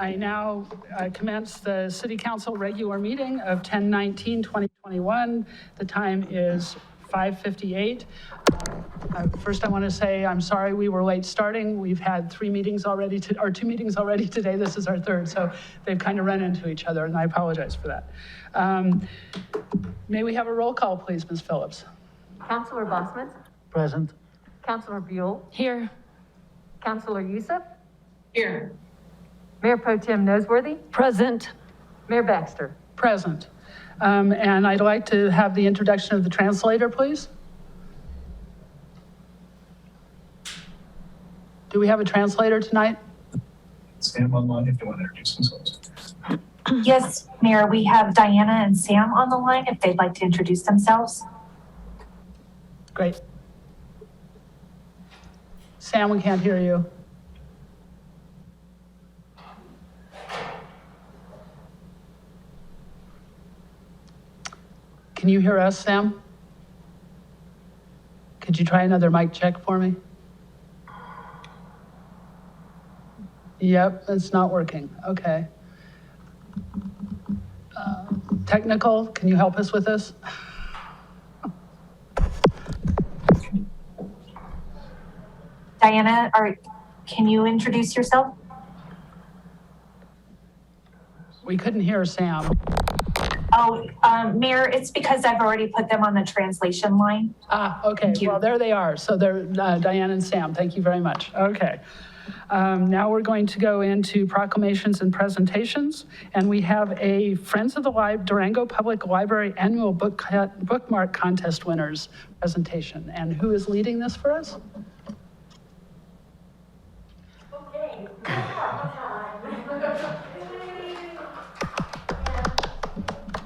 I now commence the City Council regular meeting of 10/19/2021. The time is 5:58. First, I want to say I'm sorry we were late starting. We've had 2 meetings already today. This is our third, so they've kind of run into each other, and I apologize for that. May we have a roll call, please, Ms. Phillips? Councilor Bosman? Present. Councilor Buell? Here. Councilor Youssef? Here. Mayor Pro Tem Noseworthy? Present. Mayor Baxter? Present. And I'd like to have the introduction of the translator, please. Do we have a translator tonight? Sam online if you want to introduce themselves. Yes, Mayor, we have Diana and Sam on the line if they'd like to introduce themselves. Great. Sam, we can't hear you. Can you hear us, Sam? Could you try another mic check for me? Yep, it's not working. Okay. Technical, can you help us with this? Diana, can you introduce yourself? We couldn't hear Sam. Oh, Mayor, it's because I've already put them on the translation line. Okay, well, there they are. So they're Diane and Sam, thank you very much. Okay. Now we're going to go into proclamations and presentations, and we have a Friends of the Durango Public Library Annual Bookmark Contest winners presentation. And who is leading this for us? Okay,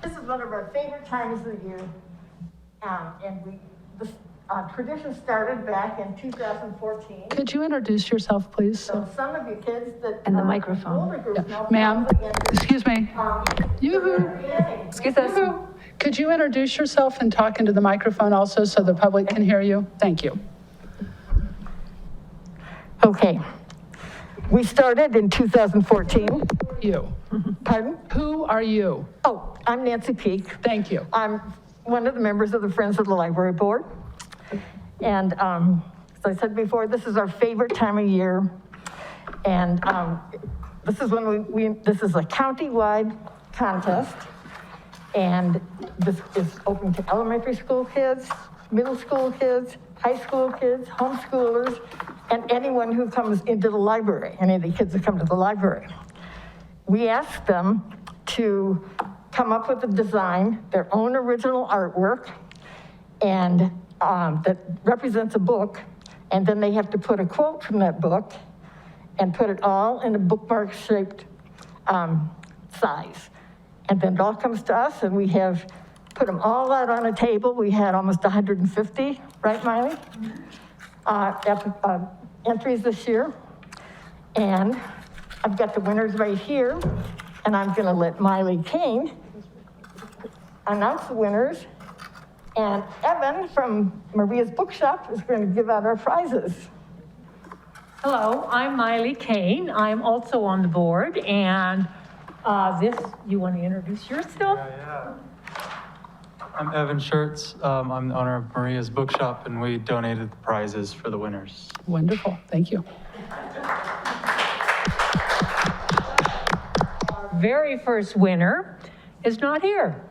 this is one of our favorite times of the year, and this tradition started back in 2014. Could you introduce yourself, please? So some of you kids that And the microphone. older groups know Ma'am, probably entered, excuse me. Yoo-hoo. Excuse us. Yoo-hoo. Could you introduce yourself and talk into the microphone also so the public can hear you? Thank you. Okay, we started in 2014. You. Pardon? Who are you? Oh, I'm Nancy Peak. Thank you. I'm one of the members of the Friends of the Library Board. And as I said before, this is our favorite time of year. And this is when this is a county-wide contest. And this is open to elementary school kids, middle school kids, high school kids, homeschoolers, and anyone who comes into the library, any of the kids that come to the library. We ask them to come up with a design, their own original artwork, and that represents a book, and then they have to put a quote from that book and put it all in a bookmark shaped size. And then it all comes to us, and we have put them all out on a table. We had almost 150, right, Miley? Entries this year. And I've got the winners right here, and I'm gonna let Miley Kane announce the winners. And Evan from Maria's Bookshop is going to give out our prizes. Hello, I'm Miley Kane. I'm also on the board, and you want to introduce yourself? Yeah. I'm Evan Schertz. I'm the owner of Maria's Bookshop, and we donated the prizes for the winners. Wonderful, thank you. Our very first winner is not here.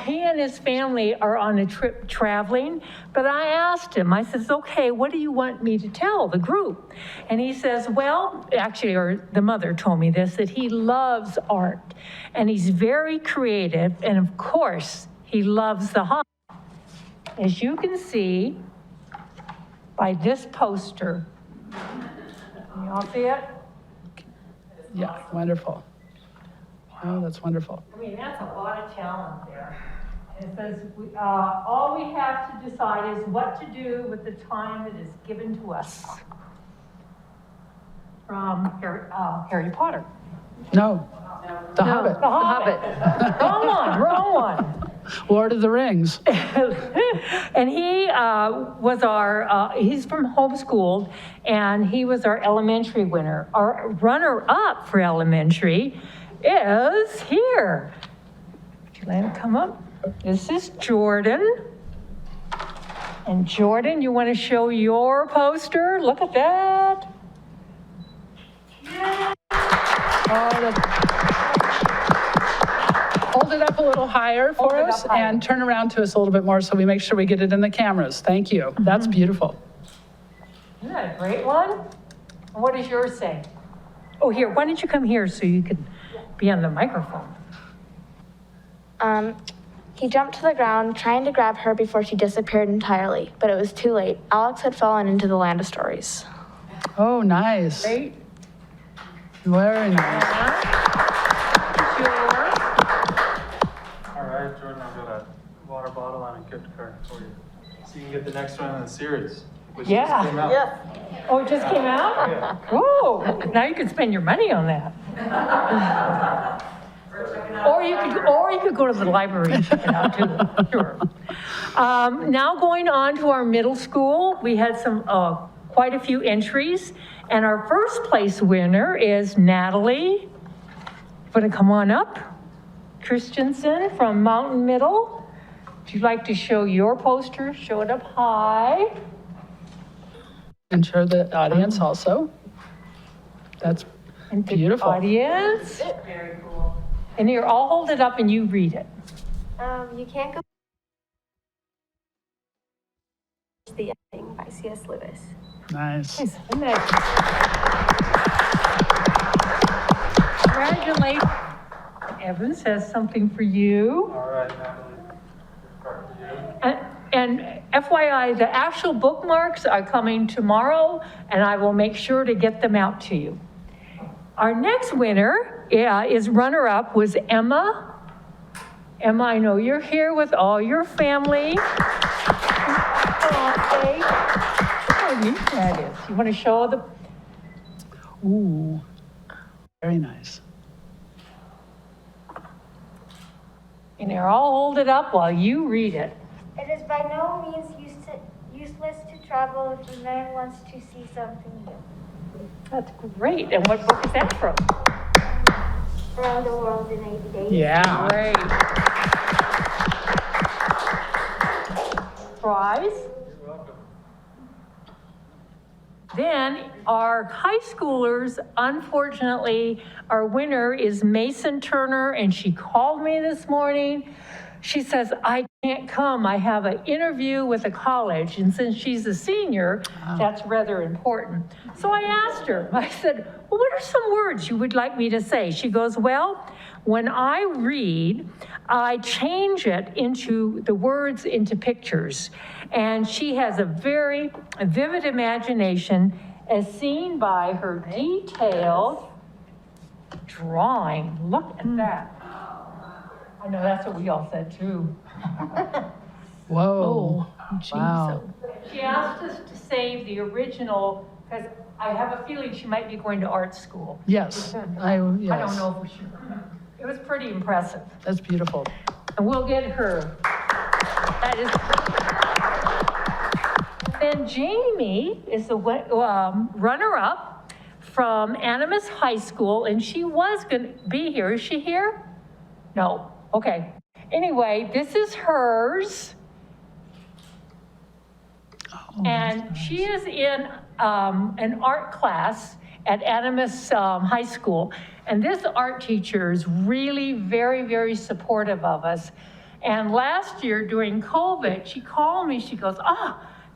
He and his family are on a trip traveling, but I asked him, I says, okay, what do you want me to tell the group? And he says, well, actually, or the mother told me this, that he loves art and he's very creative. And of course, he loves the hobby. As you can see by this poster, can you all see it? Yeah, wonderful. Oh, that's wonderful. I mean, that's a lot of talent there. And it says, all we have to decide is what to do with the time that is given to us. From Harry Potter. No, The Hobbit. The Hobbit. Wrong one. Lord of the Rings. And he was he's from homeschooled, and he was our elementary winner. Our runner-up for elementary is here. Would you let him come up? This is Jordan. And Jordan, you want to show your poster? Look at that. Hold it up a little higher for Hold it us up higher. and turn around to us a little bit more so we make sure we get it in the cameras. Thank you. That's beautiful. Isn't that a great one? And what does yours say? Oh, here, why don't you come here so you can be on the microphone? He jumped to the ground, trying to grab her before she disappeared entirely, but it was too late. Alex had fallen into the land of stories. Oh, nice. Right? Very nice. Yours? All right, Jordan, I've got a water bottle and a gift card for you. So you can get the next one in the series, which Yeah. just came out. Yes. Oh, it just came out? Yeah. Oh, now you can spend your money on that. Or you could go to the library and check it out too, sure. Now going on to our middle school, we had quite a few entries, and our first place winner is Natalie. Want to come on up? Christensen from Mountain Middle. Would you like to show your poster? Show it up high. And show the audience also. That's And the beautiful. audience. Very cool. And here, I'll hold it up and you read it. You can't go the ending by C.S. Lewis. Nice. Isn't that- Congratulations. Evan says something for you. All right, Natalie. Gift card for you. And FYI, the actual bookmarks are coming tomorrow, and I will make sure to get them out to you. Our next winner is runner-up was Emma. Emma, I know you're here with all your family. Okay. Look how neat that is. You want to show the, Ooh, very nice. and here, I'll hold it up while you read it. It is by no means useless to travel if a man wants to see something new. That's great. And what book is that from? Around the world in 80 days. Yeah. Great. Prize? You're welcome. Then our high schoolers, unfortunately, our winner is Mason Turner, and she called me this morning. She says, I can't come. I have an interview with a college. And since she's a senior, that's rather important. So I asked her, I said, well, what are some words you would like me to say? She goes, well, when I read, I change it into the words into pictures. And she has a very vivid imagination as seen by her detailed drawing. Look at that. I know that's what we all said too. Whoa. Oh, Wow. She asked us to save the original, because I have a feeling she might be going to art school. Yes. I don't Yes. know for sure. It was pretty impressive. That's beautiful. And we'll get her. That is. Then Jamie is the runner-up from Animas High School, and she was going to be here. Is she here? No. Okay. Anyway, this is hers. Oh, And she is in an art class at Animas High School. And this art teacher is really very, very supportive of us. And last year during COVID, she called me, she goes,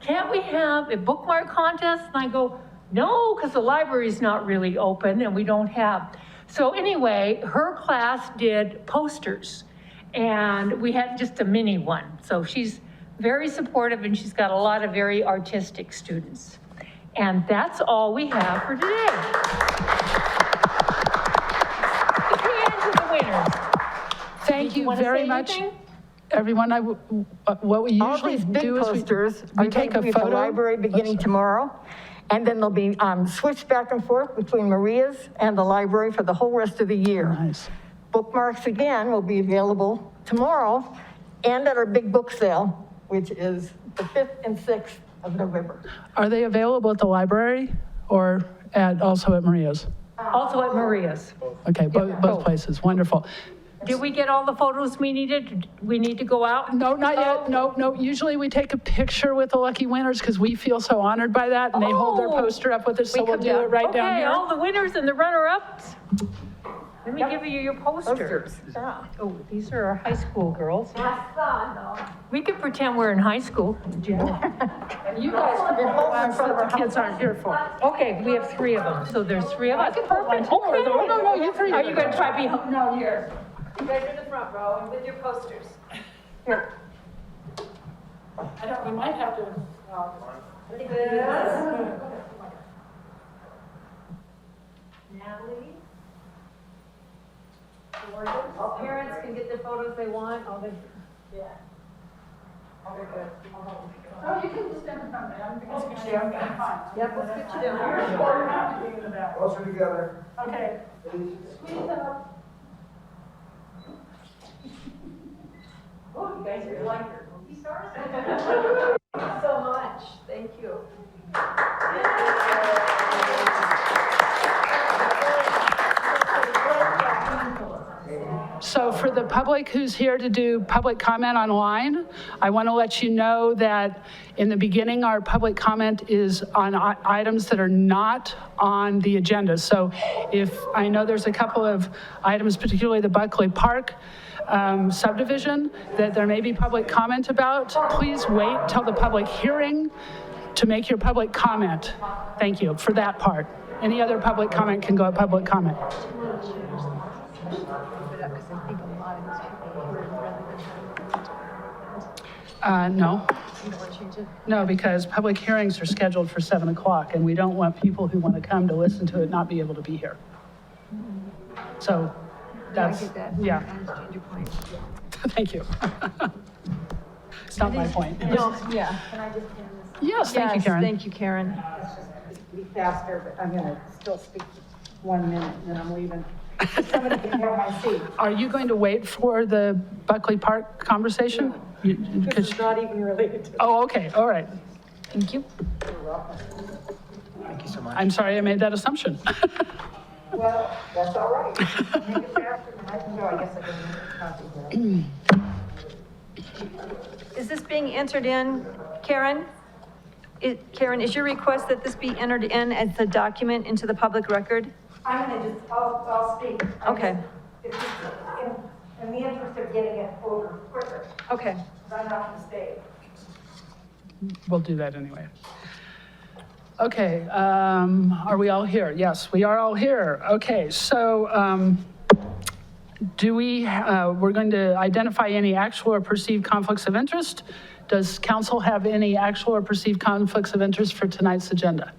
can't we have a bookmark contest? And I go, no, because the library is not really open and we don't have. So anyway, her class did posters and we had just a mini one. So she's very supportive and she's got a lot of very artistic students. And that's all we have for today. Let's hand to the winners. Thank Did you you wanna very say much, anything? everyone. What we All usually these big do is posters we are take going to a be at the photo. library beginning tomorrow. And then they'll be switched back and forth between Maria's and the library for the whole rest of the year. Nice. Bookmarks again will be available tomorrow and at our big book sale, which is the 5th and 6th of November. Are they available at the library or also at Maria's? Also at Maria's. Okay, both places, wonderful. Did we get all the photos we needed? We need to go out? No, not yet, no. Usually we take a picture with the lucky winners because we feel so honored by that, and they hold their poster up with us, so we'll do it right down Okay, here. all the winners and the runner-ups. Let me give you your posters. Yeah. Oh, these are our high school girls. We could pretend we're in high school. You guys can be the ones that the kids aren't here for. Okay, we have 3 of them, so there's 3 of us. Perfect. Okay. No, you three. Are you gonna try to be? No, here. You guys are in the front row and with your posters. Here. I don't, we might have to. Natalie? All parents can get the photos they want. Oh, you can just stand in front of them because you can fine. Yep, let's get you down. You're more than happy to be in the back. Closer together. Okay. Squeeze up. Oh, you guys are like movie stars? Thank you so much. Thank you. So for the public who's here to do public comment online, I want to let you know that in the beginning, our public comment is on items that are not on the agenda. So if, I know there's a couple of items, particularly the Buckley Park subdivision, that there may be public comment about, please wait till the public hearing to make your public comment. Thank you for that part. Any other public comment can go at public comment. No. No, because public hearings are scheduled for 7 o'clock, and we don't want people who want to come to listen to it not be able to be here. So that's, yeah. Thank you. It's not my point. No, yeah. Yes, thank you, Karen. Thank you, Karen. Be faster, but I'm gonna still speak 1 minute and then I'm leaving. Somebody can have my seat. Are you going to wait for the Buckley Park conversation? This is not even related to. Oh, okay, all right. Thank you. Thank you so much. I'm sorry I made that assumption. Well, that's all right. Make it faster than I can go. I guess I can make a copy. Is this being entered in, Karen? Karen, is your request that this be entered in as a document into the public record? I'm gonna just, I'll speak. Okay. It's just in the interest of getting it over quicker, Okay. I'm not gonna stay. We'll do that anyway. Okay, are we all here? Yes, we are all here. Okay, so we're going to identify any actual or perceived conflicts of interest. Does council have any actual or perceived conflicts of interest for tonight's agenda?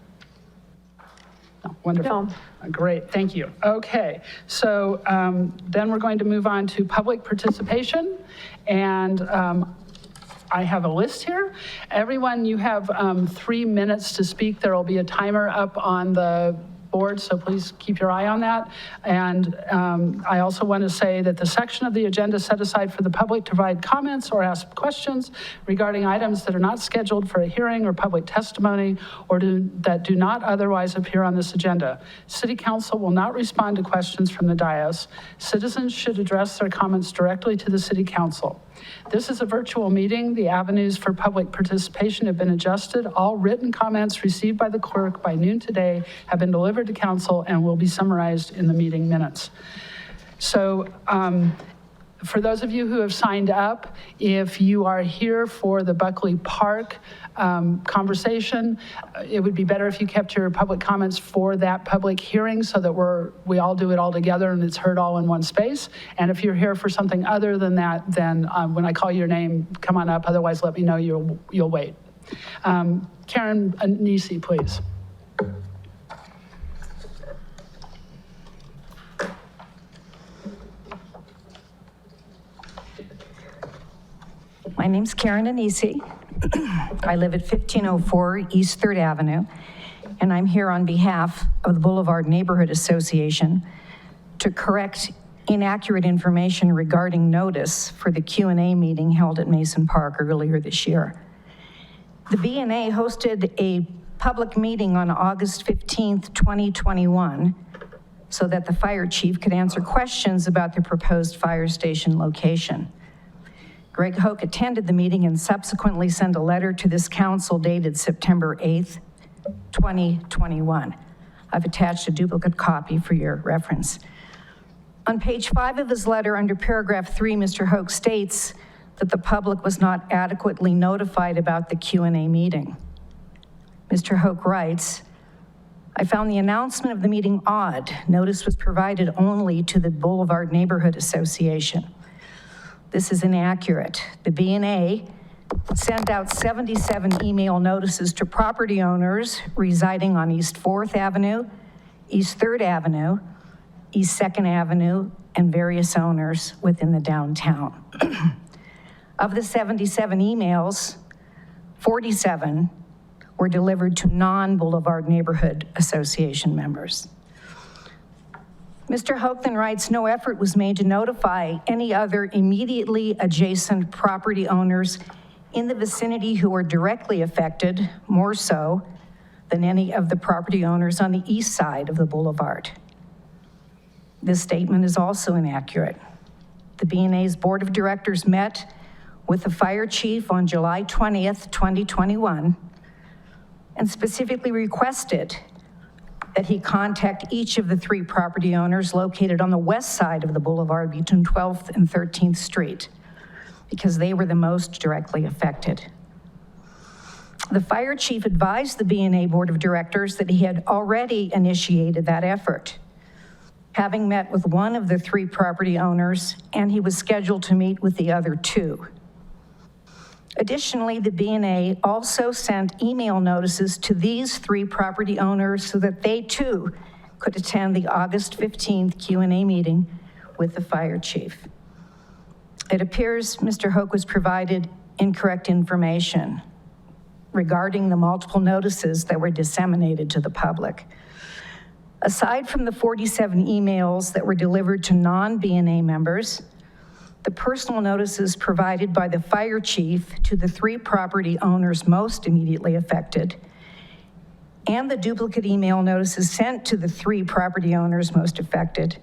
No, wonderful. No. Great, thank you. Okay, so then we're going to move on to public participation. And I have a list here. Everyone, you have 3 minutes to speak. There will be a timer up on the board, so please keep your eye on that. And I also want to say that the section of the agenda set aside for the public to provide comments or ask questions regarding items that are not scheduled for a hearing or public testimony or that do not otherwise appear on this agenda. City Council will not respond to questions from the dais. Citizens should address their comments directly to the City Council. This is a virtual meeting. The avenues for public participation have been adjusted. All written comments received by the clerk by noon today have been delivered to council and will be summarized in the meeting minutes. So for those of you who have signed up, if you are here for the Buckley Park conversation, it would be better if you kept your public comments for that public hearing so that we all do it all together and it's heard all in one space. And if you're here for something other than that, then when I call your name, come on up. Otherwise, let me know you'll wait. Karen Anisi, please. My name's Karen Anisi. I live at 1504 East 3rd Avenue, and I'm here on behalf of the Boulevard Neighborhood Association to correct inaccurate information regarding notice for the Q&A meeting held at Mason Park earlier this year. The B&A hosted a public meeting on August 15th, 2021, so that the fire chief could answer questions about the proposed fire station location. Greg Hoke attended the meeting and subsequently sent a letter to this council dated September 8th, 2021. I've attached a duplicate copy for your reference. On page 5 of his letter, under paragraph 3, Mr. Hoke states that the public was not adequately notified about the Q&A meeting. Mr. Hoke writes, I found the announcement of the meeting odd. Notice was provided only to the Boulevard Neighborhood Association. This is inaccurate. The B&A sent out 77 email notices to property owners residing on East 4th Avenue, East 3rd Avenue, East 2nd Avenue, and various owners within the downtown. Of the 77 emails, 47 were delivered to non-Boulevard Neighborhood Association members. Mr. Hoke then writes, no effort was made to notify any other immediately adjacent property owners in the vicinity who were directly affected, more so than any of the property owners on the east side of the boulevard. This statement is also inaccurate. The B&A's Board of Directors met with the fire chief on July 20th, 2021, and specifically requested that he contact each of the 3 property owners located on the west side of the boulevard between 12th and 13th Street, because they were the most directly affected. The fire chief advised the B&A Board of Directors that he had already initiated that effort, having met with one of the 3 property owners, and he was scheduled to meet with the other 2. Additionally, the B&A also sent email notices to these 3 property owners so that they too could attend the August 15th Q&A meeting with the fire chief. It appears Mr. Hoke was provided incorrect information regarding the multiple notices that were disseminated to the public. Aside from the 47 emails that were delivered to non-B&A members, the personal notices provided by the fire chief to the 3 property owners most immediately affected, and the duplicate email notices sent to the 3 property owners most affected,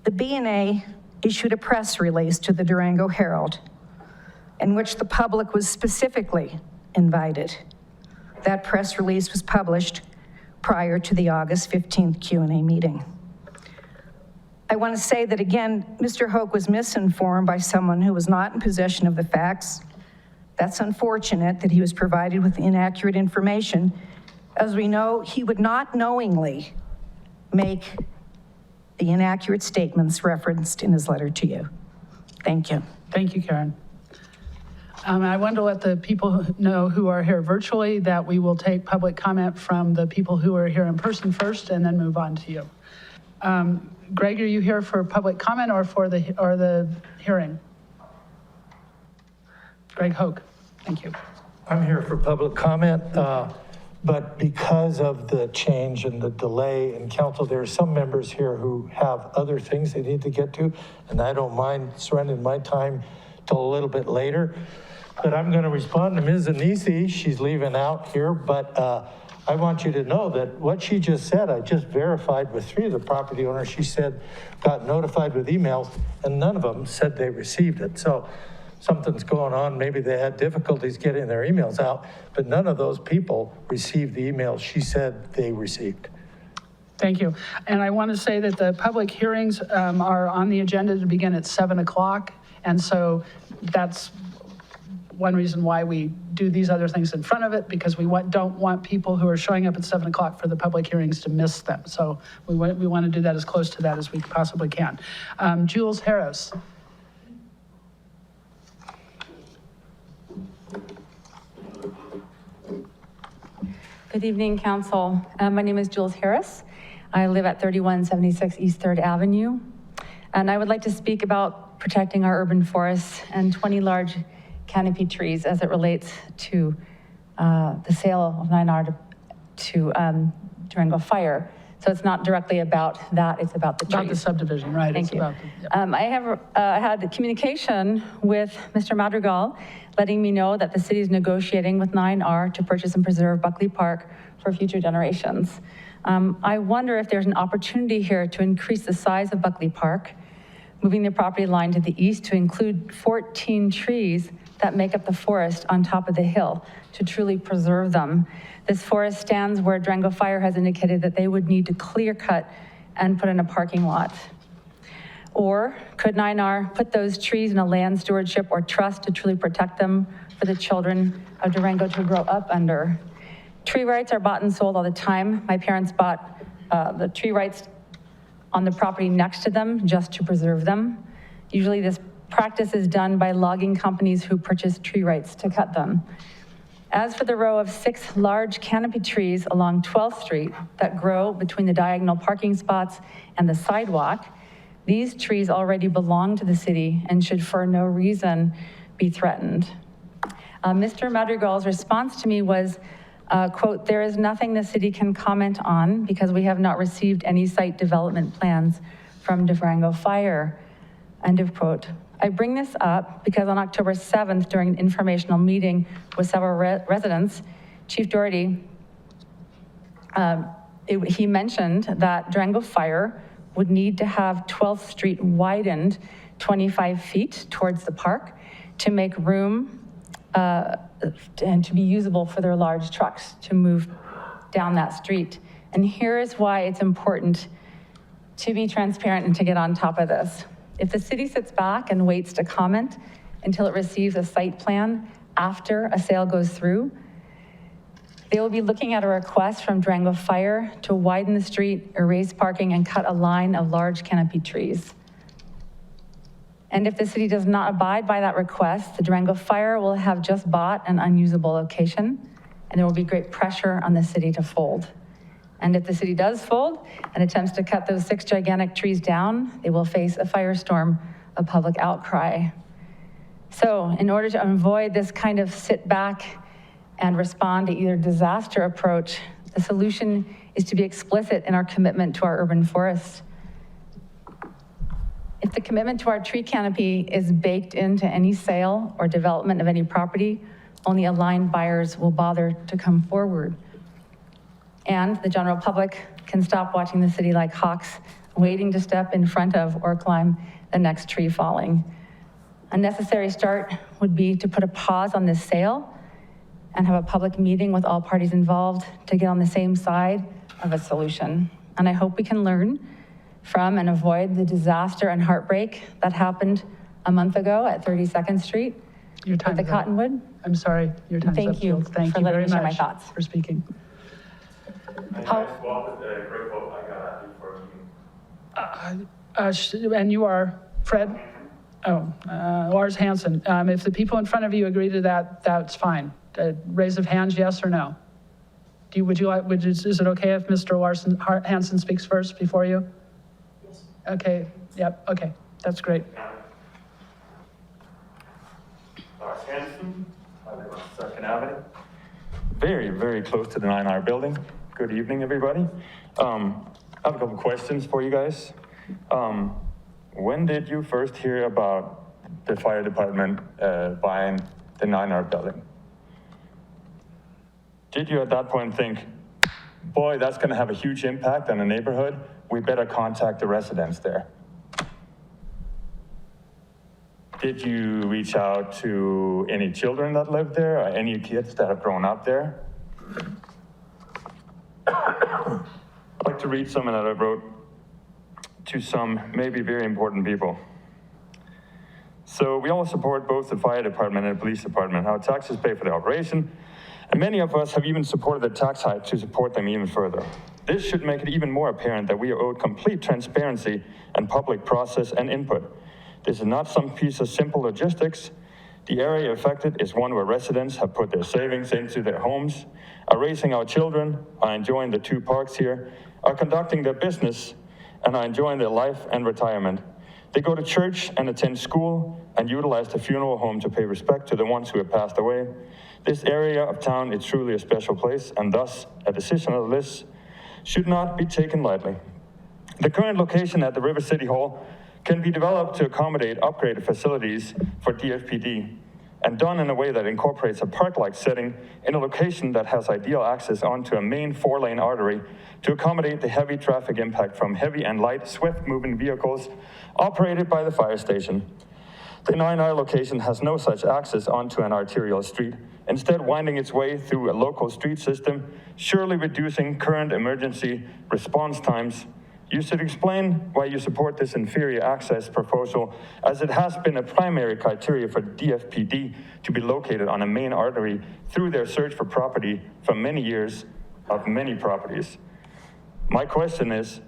the B&A issued a press release to the Durango Herald in which the public was specifically invited. That press release was published prior to the August 15th Q&A meeting. I want to say that again, Mr. Hoke was misinformed by someone who was not in possession of the facts. That's unfortunate that he was provided with inaccurate information. As we know, he would not knowingly make the inaccurate statements referenced in his letter to you. Thank you. Thank you, Karen. I want to let the people know who are here virtually that we will take public comment from the people who are here in person first and then move on to you. Greg, are you here for public comment or for the hearing? Greg Hoke, thank you. I'm here for public comment, but because of the change and the delay in council, there are some members here who have other things they need to get to, and I don't mind surrendering my time till a little bit later. But I'm going to respond to Ms. Anisi. She's leaving out here, but I want you to know that what she just said, I just verified with 3 of the property owners. She said, got notified with emails, and none of them said they received it. So something's going on. Maybe they had difficulties getting their emails out, but none of those people received the emails she said they received. Thank you. And I want to say that the public hearings are on the agenda to begin at 7 o'clock. And so that's one reason why we do these other things in front of it, because we don't want people who are showing up at 7 o'clock for the public hearings to miss them. So we want to do that as close to that as we possibly can. Jules Harris. Good evening, Council. My name is Jules Harris. I live at 3176 East 3rd Avenue, and I would like to speak about protecting our urban forests and 20 large canopy trees as it relates to the sale of 9R to Durango Fire. So it's not directly about that, it's about the trees. About the subdivision, right? Thank It's you. about the- I have had communication with Mr. Madrigal, letting me know that the city is negotiating with 9R to purchase and preserve Buckley Park for future generations. I wonder if there's an opportunity here to increase the size of Buckley Park, moving the property line to the east to include 14 trees that make up the forest on top of the hill to truly preserve them. This forest stands where Durango Fire has indicated that they would need to clear cut and put in a parking lot. Or could 9R put those trees in a land stewardship or trust to truly protect them for the children of Durango to grow up under? Tree rights are bought and sold all the time. My parents bought the tree rights on the property next to them just to preserve them. Usually this practice is done by logging companies who purchase tree rights to cut them. As for the row of 6 large canopy trees along 12th Street that grow between the diagonal parking spots and the sidewalk, these trees already belong to the city and should for no reason be threatened. Mr. Madrigal's response to me was, quote, "There is nothing the city can comment on because we have not received any site development plans from Durango Fire," end of quote. I bring this up because on October 7th, during an informational meeting with several residents, Chief Doherty, he mentioned that Durango Fire would need to have 12th Street widened 25 feet towards the park to make room and to be usable for their large trucks to move down that street. And here is why it's important to be transparent and to get on top of this. If the city sits back and waits to comment until it receives a site plan after a sale goes through, they will be looking at a request from Durango Fire to widen the street, erase parking, and cut a line of large canopy trees. And if the city does not abide by that request, the Durango Fire will have just bought an unusable location, and there will be great pressure on the city to fold. And if the city does fold and attempts to cut those 6 gigantic trees down, they will face a firestorm of public outcry. So in order to avoid this kind of sit back and respond to either disaster approach, the solution is to be explicit in our commitment to our urban forests. If the commitment to our tree canopy is baked into any sale or development of any property, only aligned buyers will bother to come forward. And the general public can stop watching the city like hawks, waiting to step in front of or climb the next tree falling. A necessary start would be to put a pause on this sale and have a public meeting with all parties involved to get on the same side of a solution. And I hope we can learn from and avoid the disaster and heartbreak that happened a month ago at 32nd Street Your time's with the up. Cottonwood. I'm sorry, your time's up. Thank you Jules. Thank for you letting very me share my much thoughts. for speaking. Great vote I got before meeting. And you are Fred? Oh, Lars Hansen. If the people in front of you agree to that, that's fine. Raise of hands, yes or no? Is it okay if Mr. Larson Hansen speaks first before you? Yes. Okay, yep, okay, that's great. Lars Hansen, I live on 2nd Avenue. Very, very close to the 9R building. Good evening, everybody. I have a couple questions for you guys. When did you first hear about the fire department buying the 9R building? Did you at that point think, boy, that's going to have a huge impact on the neighborhood? We better contact the residents there. Did you reach out to any children that live there or any kids that have grown up there? I'd like to read something that I wrote to some maybe very important people. So we all support both the fire department and the police department. Our taxes pay for the operation, and many of us have even supported the tax hike to support them even further. This should make it even more apparent that we are owed complete transparency and public process and input. This is not some piece of simple logistics. The area affected is one where residents have put their savings into their homes, are raising our children, are enjoying the 2 parks here, are conducting their business, and are enjoying their life and retirement. They go to church and attend school and utilize the funeral home to pay respect to the ones who have passed away. This area of town is truly a special place, and thus a decision of this should not be taken lightly. The current location at the River City Hall can be developed to accommodate upgraded facilities for DFPD and done in a way that incorporates a park-like setting in a location that has ideal access onto a main 4-lane artery to accommodate the heavy traffic impact from heavy and light swift-moving vehicles operated by the fire station. The 9R location has no such access onto an arterial street, instead winding its way through a local street system, surely reducing current emergency response times. You should explain why you support this inferior access proposal, as it has been a primary criteria for DFPD to be located on a main artery through their search for property for many years of many properties. My question is,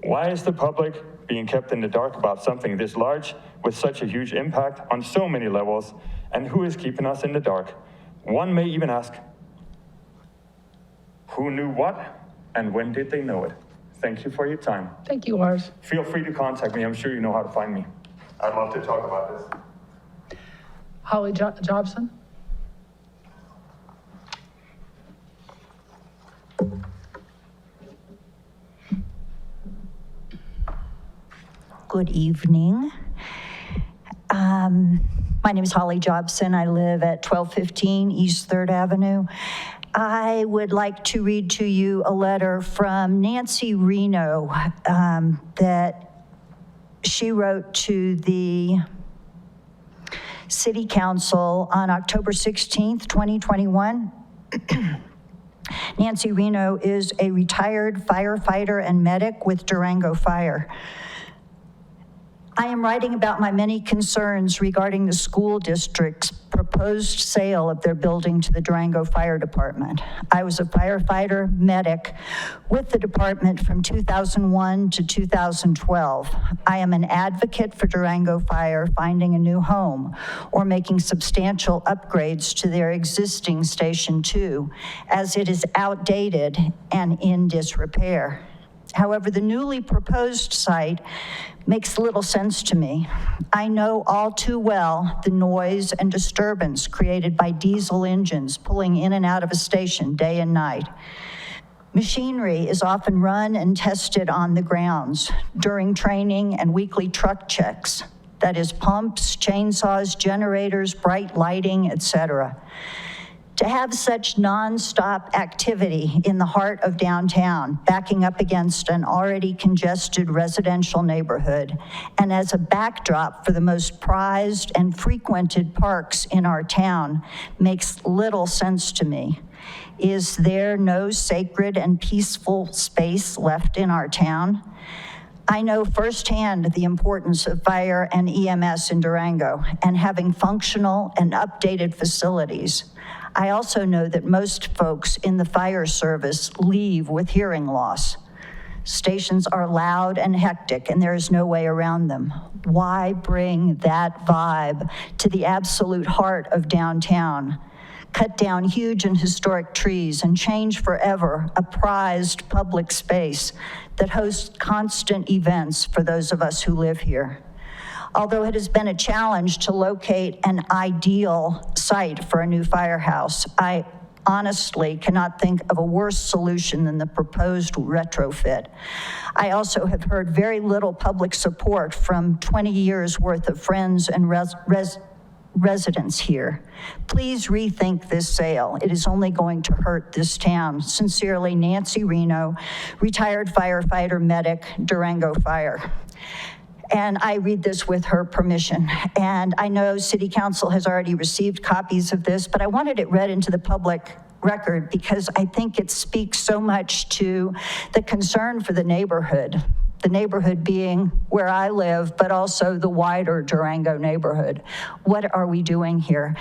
why is the public being kept in the dark about something this large with such a huge impact on so many levels, and who is keeping us in the dark? One may even ask, who knew what and when did they know it? Thank you for your time. Thank you, Lars. Feel free to contact me. I'm sure you know how to find me. I'd love to talk about this. Holly Jobson? Good evening. My name is Holly Jobson. I live at 1215 East 3rd Avenue. I would like to read to you a letter from Nancy Reno that she wrote to the City Council on October 16th, 2021. Nancy Reno is a retired firefighter and medic with Durango Fire. I am writing about my many concerns regarding the school district's proposed sale of their building to the Durango Fire Department. I was a firefighter medic with the department from 2001 to 2012. I am an advocate for Durango Fire finding a new home or making substantial upgrades to their existing Station 2, as it is outdated and in disrepair. However, the newly proposed site makes little sense to me. I know all too well the noise and disturbance created by diesel engines pulling in and out of a station day and night. Machinery is often run and tested on the grounds during training and weekly truck checks. That is pumps, chainsaws, generators, bright lighting, etc. To have such nonstop activity in the heart of downtown, backing up against an already congested residential neighborhood, and as a backdrop for the most prized and frequented parks in our town, makes little sense to me. Is there no sacred and peaceful space left in our town? I know firsthand the importance of fire and EMS in Durango and having functional and updated facilities. I also know that most folks in the fire service leave with hearing loss. Stations are loud and hectic, and there is no way around them. Why bring that vibe to the absolute heart of downtown? Cut down huge and historic trees and change forever a prized public space that hosts constant events for those of us who live here. Although it has been a challenge to locate an ideal site for a new firehouse, I honestly cannot think of a worse solution than the proposed retrofit. I also have heard very little public support from 20 years worth of friends and residents here. Please rethink this sale. It is only going to hurt this town. Sincerely, Nancy Reno, retired firefighter medic, Durango Fire. And I read this with her permission. And I know City Council has already received copies of this, but I wanted it read into the public record because I think it speaks so much to the concern for the neighborhood being where I live, but also the wider Durango neighborhood. What are we doing here?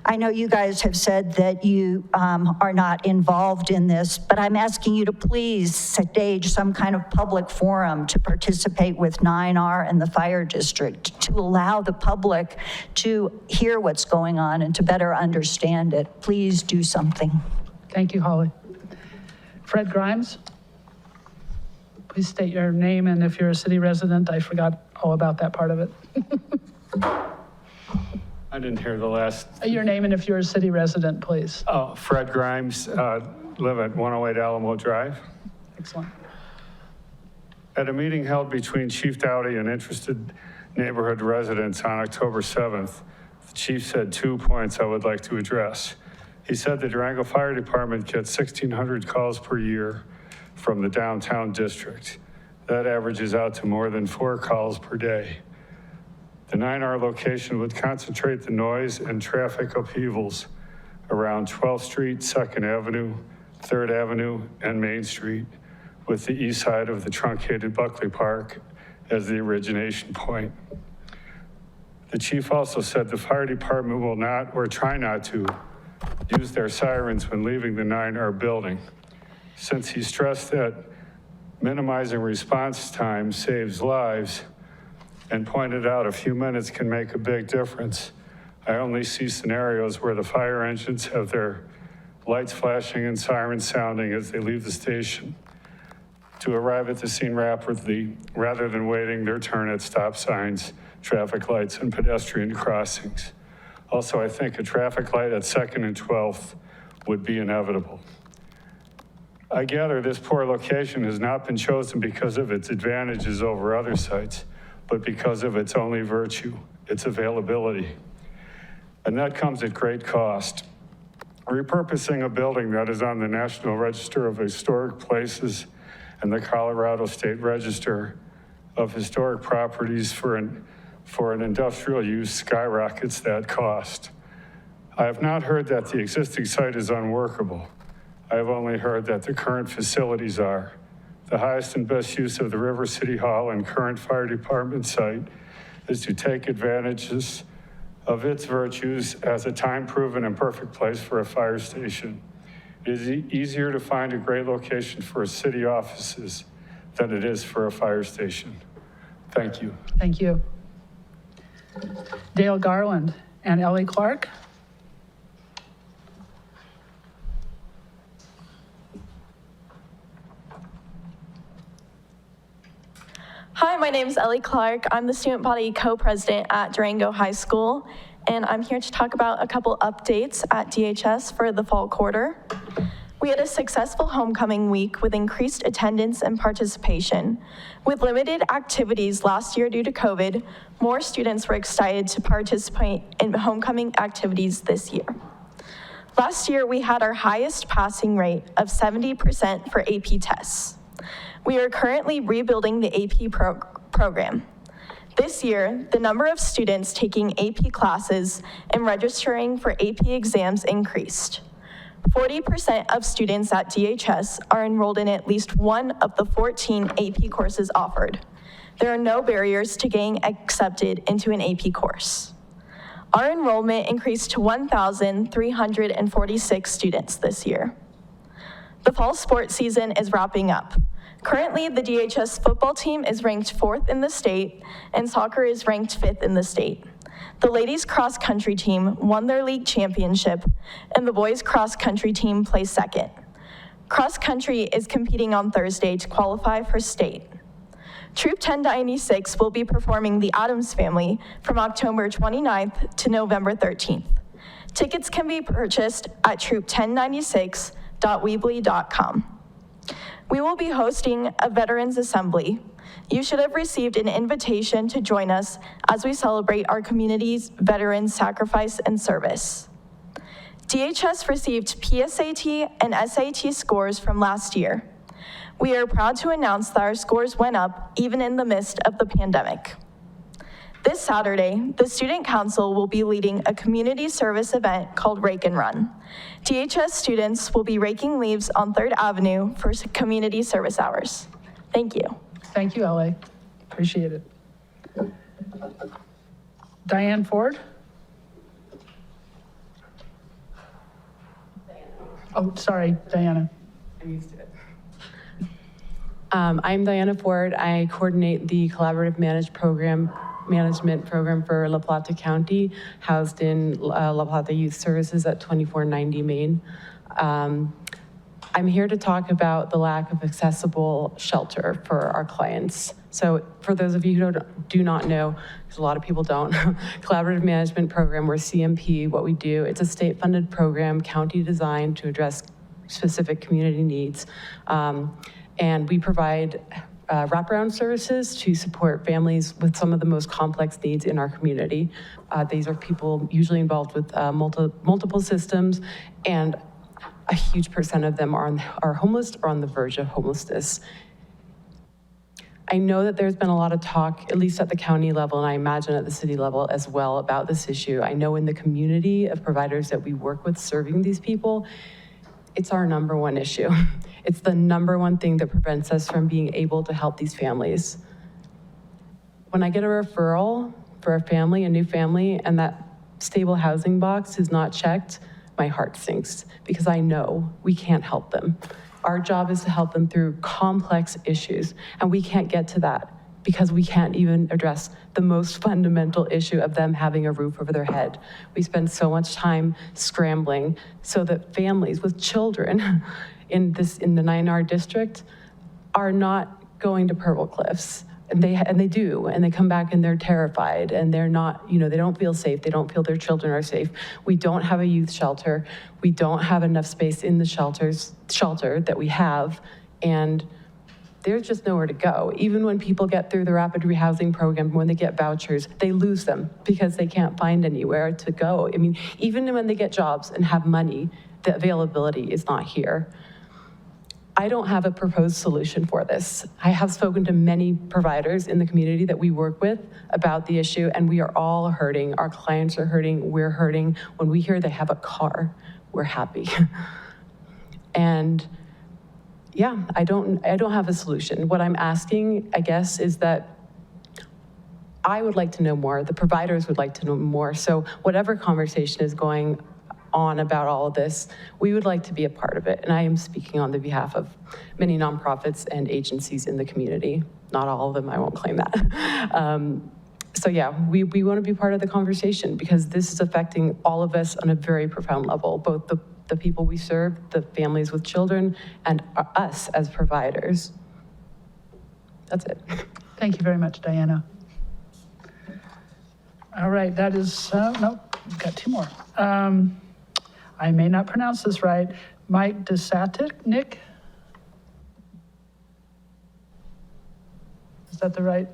I know you guys have said that you are not involved in this, but I'm asking you to please stage some kind of public forum to participate with 9R and the fire district to allow the public to hear what's going on and to better understand it. Please do something. Thank you, Holly. Fred Grimes? Please state your name, and if you're a city resident, I forgot all about that part of it. I didn't hear the last. Your name, and if you're a city resident, please. Oh, Fred Grimes, live at 108 Alamo Drive. Excellent. At a meeting held between Chief Dowdy and interested neighborhood residents on October 7th, the chief said 2 points I would like to address. He said the Durango Fire Department gets 1,600 calls per year from the downtown district. That averages out to more than 4 calls per day. The 9R location would concentrate the noise and traffic upheavals around 12th Street, 2nd Avenue, 3rd Avenue, and Main Street, with the east side of the truncated Buckley Park as the origination point. The chief also said the fire department will not, or try not to, use their sirens when leaving the 9R building. Since he stressed that minimizing response time saves lives and pointed out a few minutes can make a big difference, I only see scenarios where the fire engines have their lights flashing and sirens sounding as they leave the station to arrive at the scene rapidly rather than waiting their turn at stop signs, traffic lights, and pedestrian crossings. Also, I think a traffic light at 2nd and 12th would be inevitable. I gather this poor location has not been chosen because of its advantages over other sites, but because of its only virtue, its availability. And that comes at great cost. Repurposing a building that is on the National Register of Historic Places and the Colorado State Register of Historic Properties for an industrial use skyrockets that cost. I have not heard that the existing site is unworkable. I have only heard that the current facilities are. The highest and best use of the River City Hall and current fire department site is to take advantages of its virtues as a time-proven and perfect place for a fire station. It is easier to find a great location for city offices than it is for a fire station. Thank you. Thank you. Dale Garland and Ellie Clark. Hi, my name is Ellie Clark. I'm the student body co-president at Durango High School, and I'm here to talk about a couple updates at DHS for the fall quarter. We had a successful homecoming week with increased attendance and participation. With limited activities last year due to COVID, more students were excited to participate in homecoming activities this year. Last year, we had our highest passing rate of 70% for AP tests. We are currently rebuilding the AP program. This year, the number of students taking AP classes and registering for AP exams increased. 40% of students at DHS are enrolled in at least one of the 14 AP courses offered. There are no barriers to getting accepted into an AP course. Our enrollment increased to 1,346 students this year. The fall sports season is wrapping up. Currently, the DHS football team is ranked 4th in the state, and soccer is ranked 5th in the state. The ladies cross country team won their league championship, and the boys cross country team placed 2nd. Cross country is competing on Thursday to qualify for state. Troop 1096 will be performing The Addams Family from October 29th to November 13th. Tickets can be purchased at troop1096.weebly.com. We will be hosting a Veterans Assembly. You should have received an invitation to join us as we celebrate our community's veterans' sacrifice and service. DHS received PSAT and SAT scores from last year. We are proud to announce that our scores went up even in the midst of the pandemic. This Saturday, the Student Council will be leading a community service event called Rake and Run. DHS students will be raking leaves on 3rd Avenue for community service hours. Thank you. Thank you, Ellie. Appreciate it. Diane Ford? Oh, sorry, Diana. I'm used to it. I'm Diana Ford. I coordinate the Collaborative Management Program for La Plata County, housed in La Plata Youth Services at 2490 Main. I'm here to talk about the lack of accessible shelter for our clients. So for those of you who do not know, because a lot of people don't, Collaborative Management Program, or CMP, what we do, it's a state-funded program, county designed to address specific community needs. And we provide wraparound services to support families with some of the most complex needs in our community. These are people usually involved with multiple systems, and a huge percent of them are homeless or on the verge of homelessness. I know that there's been a lot of talk, at least at the county level, and I imagine at the city level as well, about this issue. I know in the community of providers that we work with serving these people, it's our number one issue. It's the number one thing that prevents us from being able to help these families. When I get a referral for a family, a new family, and that stable housing box is not checked, my heart sinks because I know we can't help them. Our job is to help them through complex issues, and we can't get to that because we can't even address the most fundamental issue of them having a roof over their head. We spend so much time scrambling so that families with children in the 9R district are not going to Purple Cliffs. And they do, and they come back and they're terrified, and they're not, they don't feel safe. They don't feel their children are safe. We don't have a youth shelter. We don't have enough space in the shelter that we have, and there's just nowhere to go. Even when people get through the rapid rehousing program, when they get vouchers, they lose them because they can't find anywhere to go. I mean, even when they get jobs and have money, the availability is not here. I don't have a proposed solution for this. I have spoken to many providers in the community that we work with about the issue, and we are all hurting. Our clients are hurting, we're hurting. When we hear they have a car, we're happy. And yeah, I don't have a solution. What I'm asking, I guess, is that I would like to know more. The providers would like to know more. So whatever conversation is going on about all of this, we would like to be a part of it. And I am speaking on the behalf of many nonprofits and agencies in the community. Not all of them, I won't claim that. So yeah, we want to be part of the conversation because this is affecting all of us on a very profound level, both the people we serve, the families with children, and us as providers. That's it. Thank you very much, Diana. All right, that is, nope, we've got two more. I may not pronounce this right. Mike Desatic, Nick? Is that the right?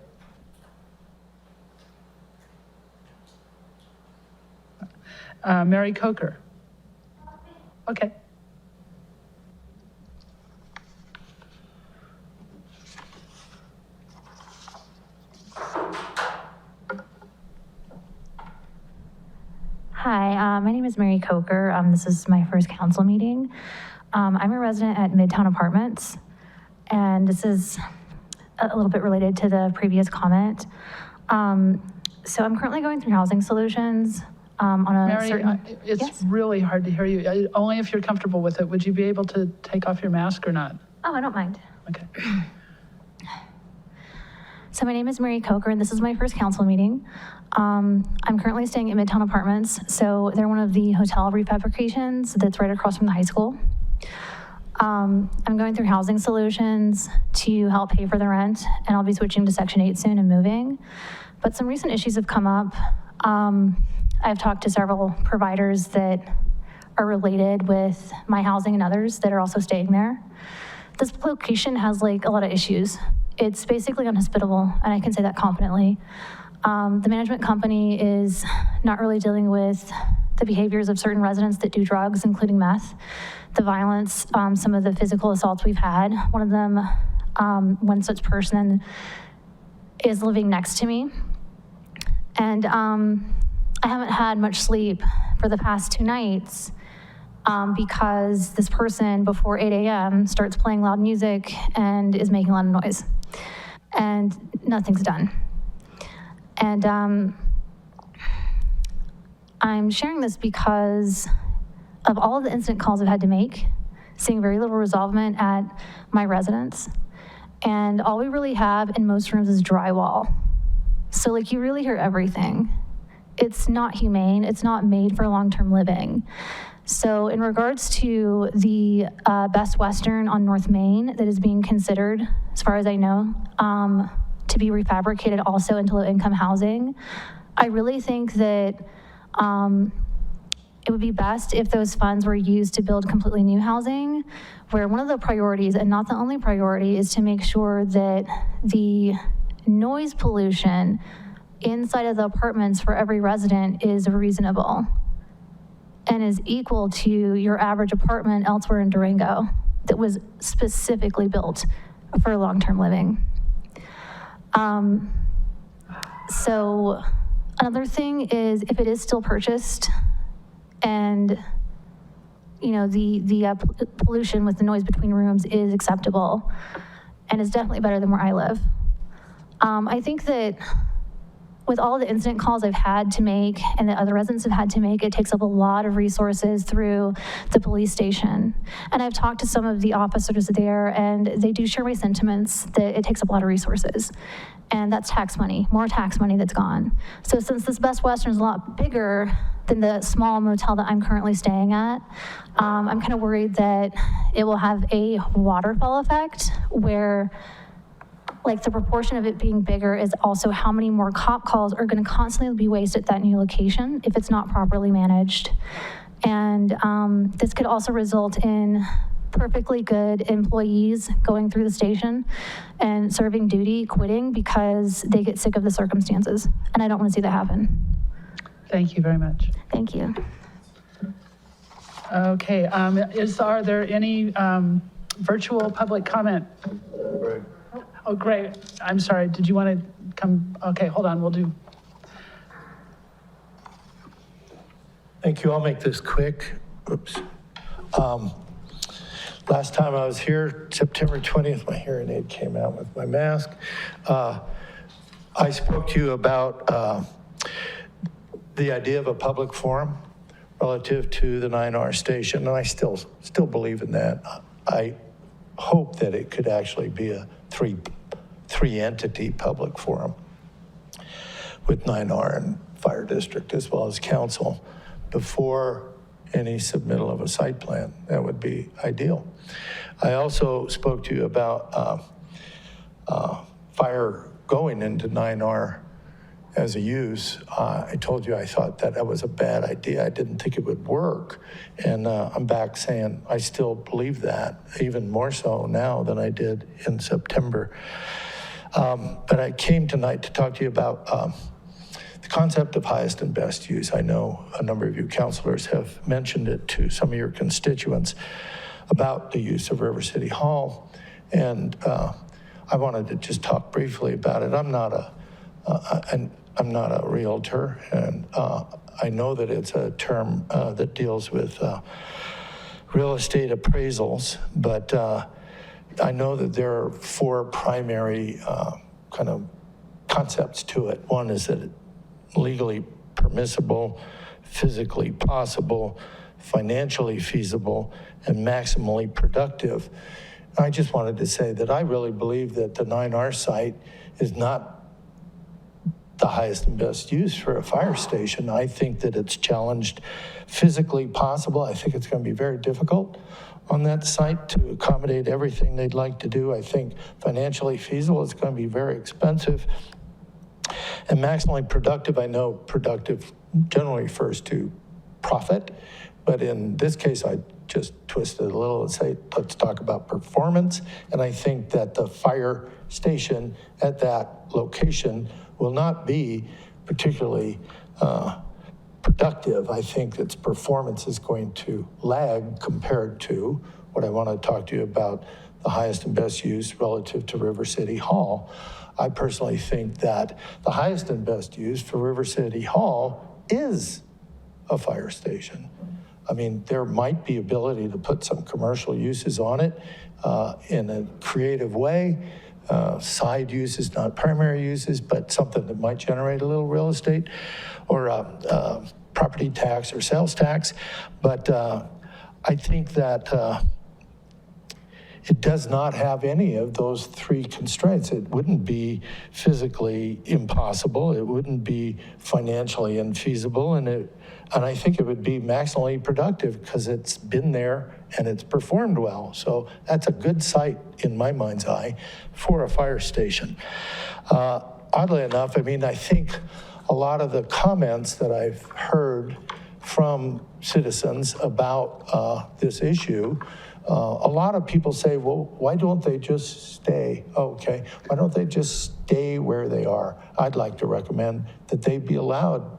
Mary Coker. Okay. Hi, my name is Mary Coker. This is my first council meeting. I'm a resident at Midtown Apartments, and this is a little bit related to the previous comment. So I'm currently going through housing solutions on a Mary, certain... it's Yes? really hard to hear you. Only if you're comfortable with it. Would you be able to take off your mask or not? Oh, I don't mind. Okay. So my name is Mary Coker, and this is my first council meeting. I'm currently staying at Midtown Apartments, so they're one of the hotel refabrications that's right across from the high school. I'm going through housing solutions to help pay for the rent, and I'll be switching to Section 8 soon and moving. But some recent issues have come up. I've talked to several providers that are related with my housing and others that are also staying there. This location has like a lot of issues. It's basically unhospitable, and I can say that confidently. The management company is not really dealing with the behaviors of certain residents that do drugs, including meth, the violence, some of the physical assaults we've had. One of them, one such person is living next to me. And I haven't had much sleep for the past 2 nights because this person before 8 a.m. starts playing loud music and is making a lot of noise. And nothing's done. And I'm sharing this because of all of the incident calls I've had to make, seeing very little resolvement at my residence. And all we really have in most rooms is drywall. So like you really hear everything. It's not humane, it's not made for long-term living. So in regards to the Best Western on North Main that is being considered, as far as I know, to be refabricated also into low-income housing, I really think that it would be best if those funds were used to build completely new housing, where one of the priorities, and not the only priority, is to make sure that the noise pollution inside of the apartments for every resident is reasonable and is equal to your average apartment elsewhere in Durango that was specifically built for long-term living. So another thing is, if it is still purchased and, you know, the pollution with the noise between rooms is acceptable and is definitely better than where I live. I think that with all the incident calls I've had to make and that other residents have had to make, it takes up a lot of resources through the police station. And I've talked to some of the officers there, and they do share my sentiments that it takes up a lot of resources. And that's tax money, more tax money that's gone. So since this Best Western is a lot bigger than the small motel that I'm currently staying at, I'm kind of worried that it will have a waterfall effect where, like, the proportion of it being bigger is also how many more cop calls are going to constantly be wasted at that new location if it's not properly managed. And this could also result in perfectly good employees going through the station and serving duty, quitting because they get sick of the circumstances. And I don't want to see that happen. Thank you very much. Thank you. Okay, are there any virtual public comment? Oh, great. I'm sorry. Did you want to come? Okay, hold on. We'll do. Thank you. I'll make this quick. Oops. Last time I was here, September 20th, my hearing aid came out with my mask. I spoke to you about the idea of a public forum relative to the 9R station, and I still believe in that. I hope that it could actually be a three entity public forum with 9R and fire district as well as council before any submittal of a site plan. That would be ideal. I also spoke to you about fire going into 9R as a use. I told you I thought that was a bad idea. I didn't think it would work. And I'm back saying I still believe that, even more so now than I did in September. But I came tonight to talk to you about the concept of highest and best use. I know a number of you counselors have mentioned it to some of your constituents about the use of River City Hall. And I wanted to just talk briefly about it. I'm not a realtor, and I know that it's a term that deals with real estate appraisals, but I know that there are four primary kind of concepts to it. One is that it's legally permissible, physically possible, financially feasible, and maximally productive. I just wanted to say that I really believe that the 9R site is not the highest and best use for a fire station. I think that it's challenged physically possible. I think it's going to be very difficult on that site to accommodate everything they'd like to do. I think financially feasible is going to be very expensive. And maximally productive, I know productive generally refers to profit, but in this case, I just twisted it a little and say, let's talk about performance. And I think that the fire station at that location will not be particularly productive. I think its performance is going to lag compared to what I want to talk to you about, the highest and best use relative to River City Hall. I personally think that the highest and best use for River City Hall is a fire station. I mean, there might be ability to put some commercial uses on it in a creative way. Side uses, not primary uses, but something that might generate a little real estate or property tax or sales tax. But I think that it does not have any of those three constraints. It wouldn't be physically impossible. It wouldn't be financially infeasible. And I think it would be maximally productive because it's been there and it's performed well. So that's a good site in my mind's eye for a fire station. Oddly enough, I mean, I think a lot of the comments that I've heard from citizens about this issue. A lot of people say, well, why don't they just stay? Okay, why don't they just stay where they are? I'd like to recommend that they be allowed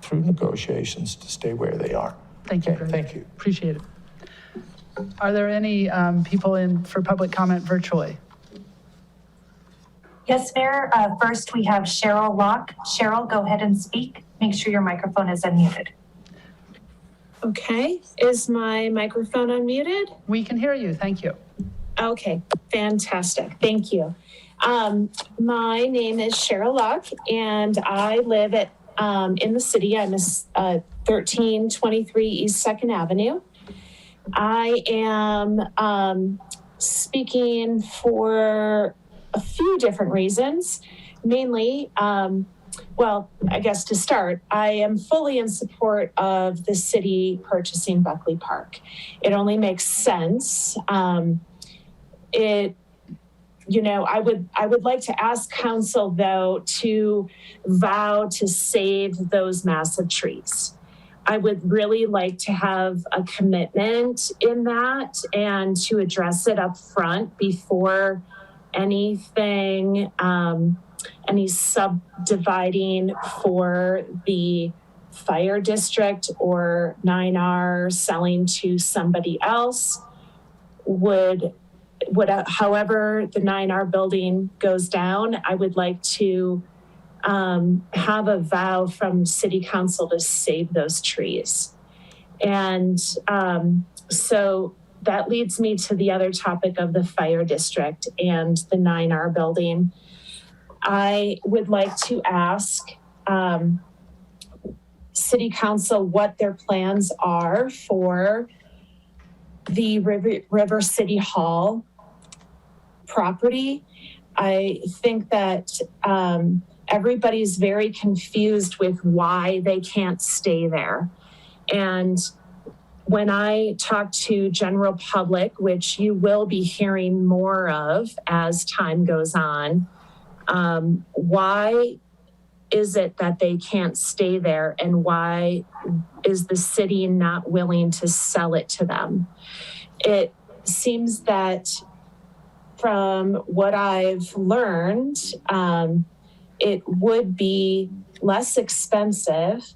through negotiations to stay where they are. Thank you. Okay, thank you. Appreciate it. Are there any people in for public comment virtually? Yes, Mayor. First, we have Cheryl Locke. Cheryl, go ahead and speak. Make sure your microphone is unmuted. Okay, is my microphone unmuted? We can hear you, thank you. Okay, fantastic, thank you. My name is Cheryl Locke, and I live at in the city. I'm 1323 East 2nd Avenue. I am speaking for a few different reasons, mainly, well, I guess to start, I am fully in support of the city purchasing Buckley Park. It only makes sense. I would like to ask council though to vow to save those massive trees. I would really like to have a commitment in that and to address it up front before anything, any subdividing for the fire district or 9R selling to somebody else would however the 9R building goes down, I would like to have a vow from city council to save those trees. And so that leads me to the other topic of the fire district and the 9R building. I would like to ask city council what their plans are for the River City Hall property. I think that everybody's very confused with why they can't stay there. And when I talk to general public, which you will be hearing more of as time goes on, why is it that they can't stay there, and why is the city not willing to sell it to them? It seems that from what I've learned, it would be less expensive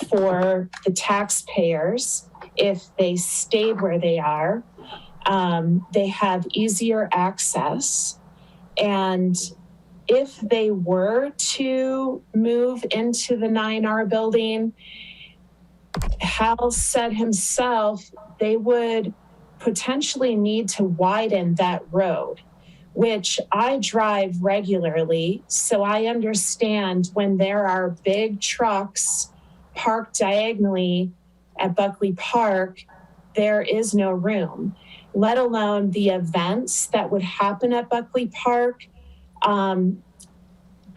for the taxpayers if they stayed where they are. They have easier access, and if they were to move into the 9R building, Hal said himself, they would potentially need to widen that road, which I drive regularly. So I understand when there are big trucks parked diagonally at Buckley Park, there is no room, let alone the events that would happen at Buckley Park.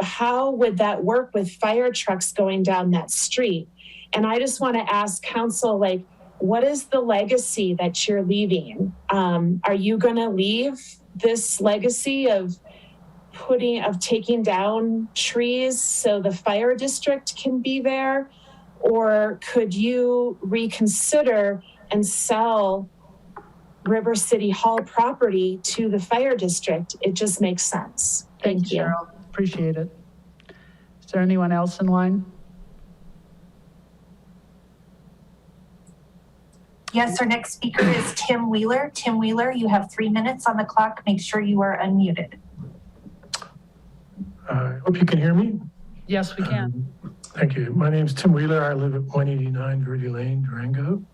How would that work with fire trucks going down that street? And I just want to ask council, like, what is the legacy that you're leaving? Are you going to leave this legacy of taking down trees so the fire district can be there? Or could you reconsider and sell River City Hall property to the fire district? It just makes sense. Thank you. Cheryl, appreciate it. Is there anyone else in line? Yes, our next speaker is Tim Wheeler. Tim Wheeler, you have 3 minutes on the clock. Make sure you are unmuted. I hope you can hear me. Yes, we can. Thank you. My name is Tim Wheeler. I live at 189 Verde Lane, Durango.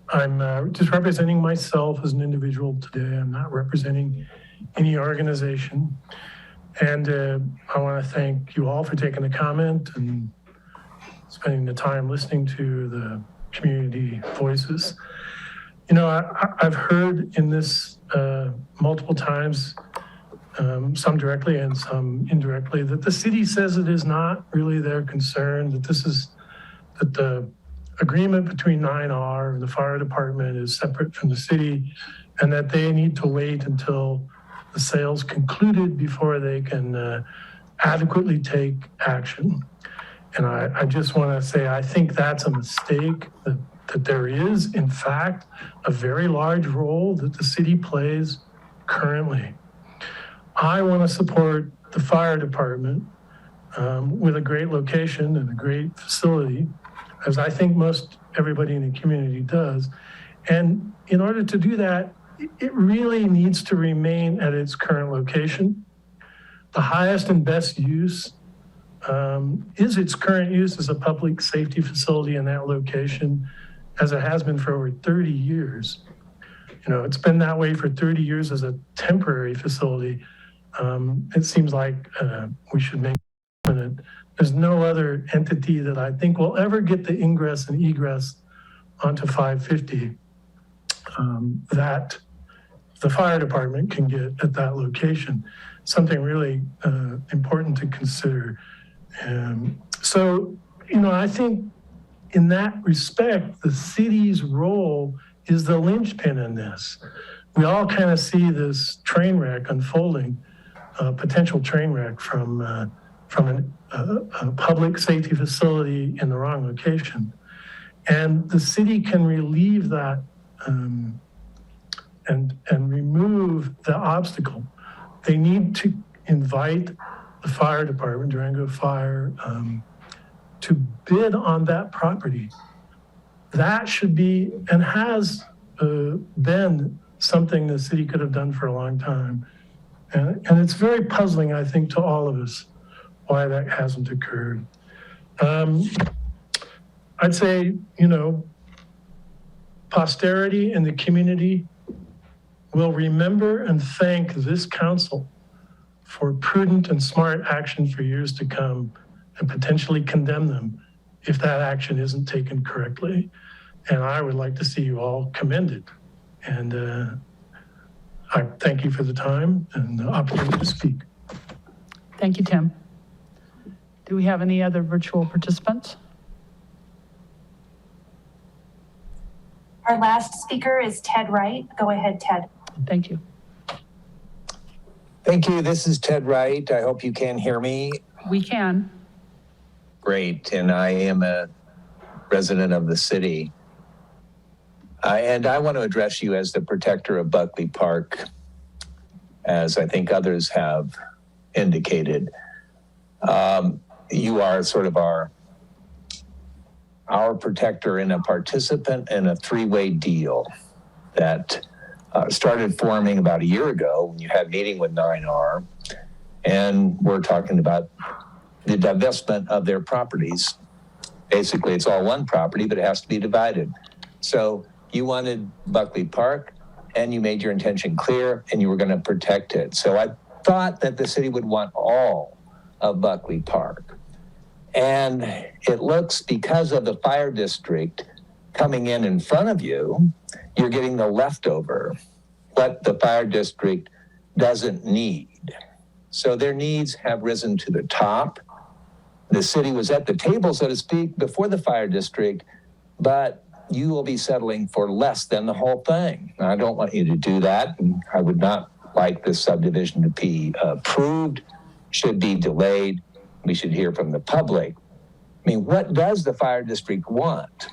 I'm just representing myself as an individual today. I'm not representing any organization. And I want to thank you all for taking the comment and spending the time listening to the community voices. You know, I've heard in this multiple times, some directly and some indirectly, that the city says it is not really their concern, that the agreement between 9R and the fire department is separate from the city, and that they need to wait until the sale's concluded before they can adequately take action. And I just want to say, I think that's a mistake, that there is, in fact, a very large role that the city plays currently. I want to support the fire department with a great location and a great facility, as I think most everybody in the community does. And in order to do that, it really needs to remain at its current location. The highest and best use is its current use as a public safety facility in that location, as it has been for over 30 years. You know, it's been that way for 30 years as a temporary facility. It seems like we should make it. There's no other entity that I think will ever get the ingress and egress onto 550 that the fire department can get at that location. Something really important to consider. So, you know, I think in that respect, the city's role is the linchpin in this. We all kind of see this train wreck unfolding, potential train wreck from a public safety facility in the wrong location. And the city can relieve that and remove the obstacle. They need to invite the fire department, Durango Fire, to bid on that property. That should be, and has been, something the city could have done for a long time. And it's very puzzling, I think, to all of us, why that hasn't occurred. I'd say, you know, posterity in the community will remember and thank this council for prudent and smart action for years to come, and potentially condemn them if that action isn't taken correctly. And I would like to see you all commended. And I thank you for the time and the opportunity to speak. Thank you, Tim. Do we have any other virtual participants? Our last speaker is Ted Wright. Go ahead, Ted. Thank you. Thank you. This is Ted Wright. I hope you can hear me. We can. Great. And I am a resident of the city. And I want to address you as the protector of Buckley Park, as I think others have indicated. You are sort of our protector and a participant in a three-way deal that started forming about a year ago when you had a meeting with 9R, and we're talking about the divestment of their properties. Basically, it's all one property, but it has to be divided. So you wanted Buckley Park, and you made your intention clear, and you were going to protect it. So I thought that the city would want all of Buckley Park. And it looks, because of the fire district coming in front of you, you're getting the leftover, what the fire district doesn't need. So their needs have risen to the top. The city was at the table, so to speak, before the fire district, but you will be settling for less than the whole thing. I don't want you to do that, and I would not like this subdivision to be approved, should be delayed. We should hear from the public. I mean, what does the fire district want?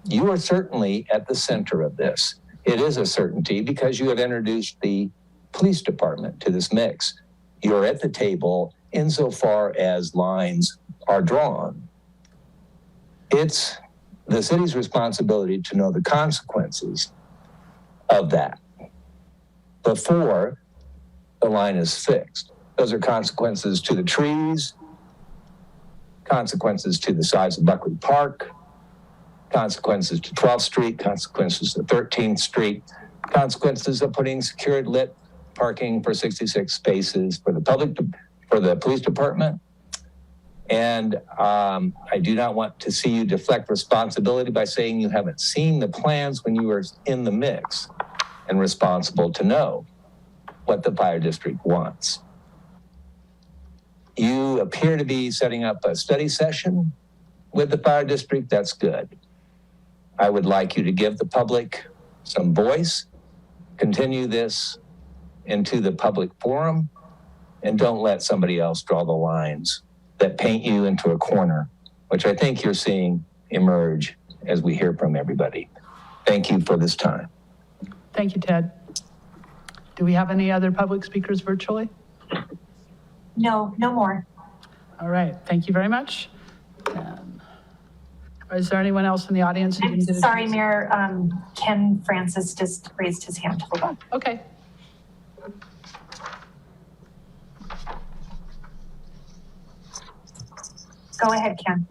You are certainly at the center of this. It is a certainty because you have introduced the police department to this mix. You're at the table insofar as lines are drawn. It's the city's responsibility to know the consequences of that before the line is fixed. Those are consequences to the trees, consequences to the size of Buckley Park, consequences to 12th Street, consequences to 13th Street, consequences of putting secured lit parking for 66 spaces for the police department. And I do not want to see you deflect responsibility by saying you haven't seen the plans when you were in the mix and responsible to know what the fire district wants. You appear to be setting up a study session with the fire district. That's good. I would like you to give the public some voice, continue this into the public forum, and don't let somebody else draw the lines that paint you into a corner which I think you're seeing emerge as we hear from everybody. Thank you for this time. Thank you, Ted. Do we have any other public speakers virtually? No, no more. All right, thank you very much. And is there anyone else in the audience who didn't get a Sorry, chance? Mayor, Ken Francis just raised his hand. Hold on. Okay. Go ahead, Ken.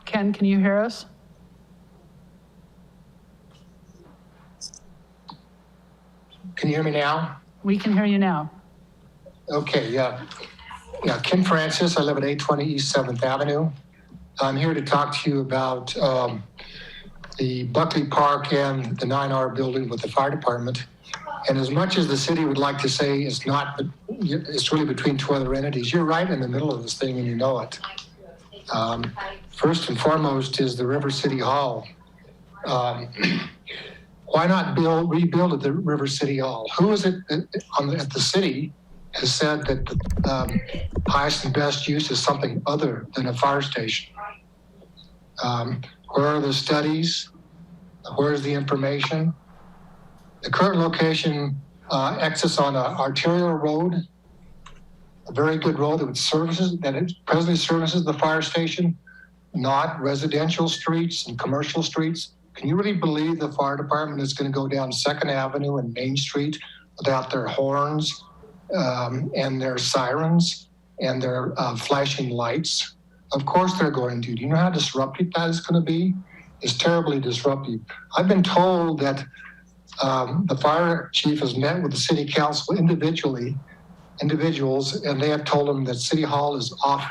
Ken, can you hear us? Can you hear me now? We can hear you now. Okay, yeah. Yeah, Ken Francis, I live at 820 East 7th Avenue. I'm here to talk to you about the Buckley Park and the 9R building with the fire department. And as much as the city would like to say it's not, it's really between two other entities, you're right in the middle of this thing and you know it. First and foremost is the River City Hall. Why not rebuild at the River City Hall? Who is it at the city has said that the highest and best use is something other than a fire station? Where are the studies? Where's the information? The current location exits on an arterial road, a very good road that presently services the fire station, not residential streets and commercial streets. Can you really believe the fire department is going to go down 2nd Avenue and Main Street without their horns and their sirens and their flashing lights? Of course they're going to. Do you know how disruptive that is going to be? It's terribly disruptive. I've been told that the fire chief has met with the city council individuals, and they have told him that City Hall is off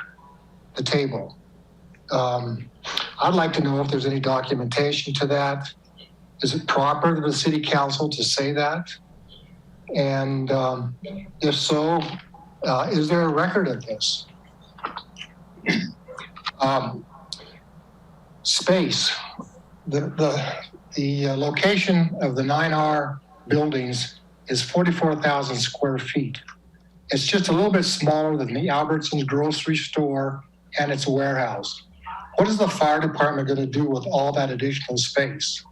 the table. I'd like to know if there's any documentation to that. Is it proper to the city council to say that? And if so, is there a record of this? Space. The location of the 9R buildings is 44,000 square feet. It's just a little bit smaller than the Albertsons grocery store and its warehouse. What is the fire department going to do with all that additional space?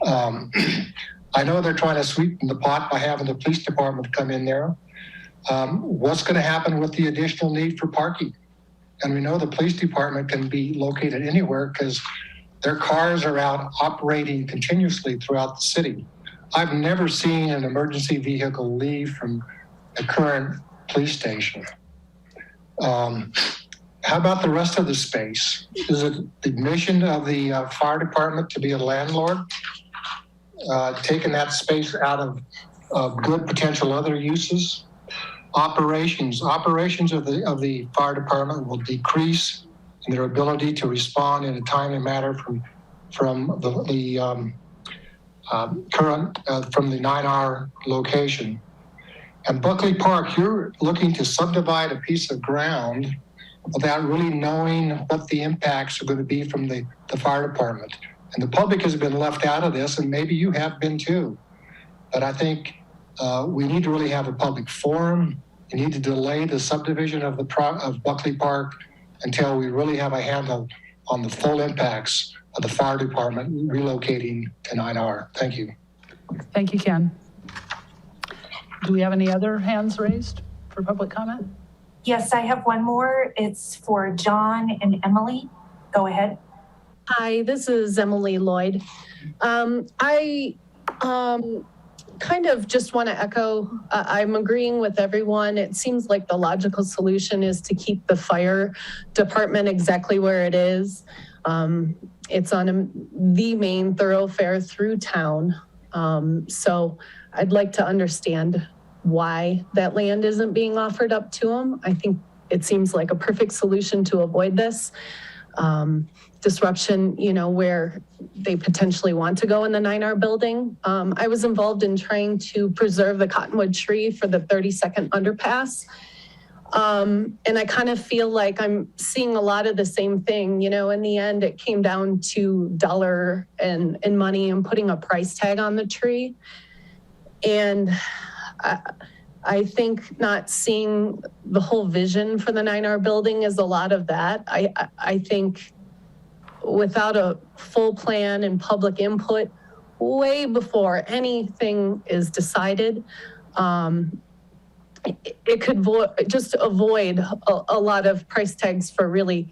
I know they're trying to sweeten the pot by having the police department come in there. What's going to happen with the additional need for parking? And we know the police department can be located anywhere because their cars are out operating continuously throughout the city. I've never seen an emergency vehicle leave from the current police station. How about the rest of the space? Is it the mission of the fire department to be a landlord? Taking that space out of good potential other uses? Operations of the fire department will decrease in their ability to respond in a timely manner from the current 9R location. And Buckley Park, you're looking to subdivide a piece of ground without really knowing what the impacts are going to be from the fire department. And the public has been left out of this, and maybe you have been too. But I think we need to really have a public forum. We need to delay the subdivision of Buckley Park until we really have a handle on the full impacts of the fire department relocating to 9R. Thank you. Thank you, Ken. Do we have any other hands raised for public comment? Yes, I have one more. It's for John and Emily. Go ahead. Hi, this is Emily Lloyd. I kind of just want to echo, I'm agreeing with everyone. It seems like the logical solution is to keep the fire department exactly where it is. It's on the main thoroughfare through town. So I'd like to understand why that land isn't being offered up to them. I think it seems like a perfect solution to avoid this disruption, where they potentially want to go in the 9R building. I was involved in trying to preserve the cottonwood tree for the 32nd underpass. And I kind of feel like I'm seeing a lot of the same thing. In the end, it came down to dollar and money and putting a price tag on the tree. And I think not seeing the whole vision for the 9R building is a lot of that. I think without a full plan and public input way before anything is decided, it could just avoid a lot of price tags for really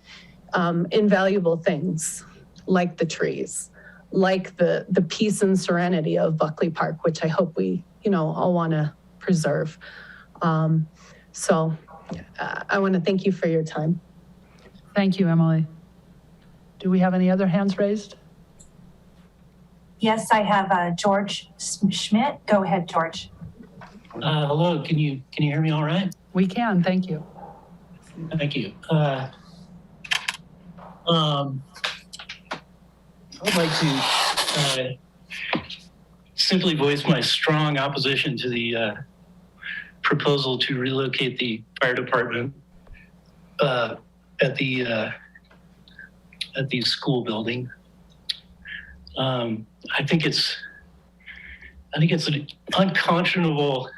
invaluable things like the trees, like the peace and serenity of Buckley Park, which I hope we, all want to preserve. So I want to thank you for your time. Thank you, Emily. Do we have any other hands raised? Yes, I have George Schmidt. Go ahead, George. Hello, can you hear me all right? We can, thank you. Thank you. I would like to simply voice my strong opposition to the proposal to relocate the fire department at the school building. I think it's an unconscionable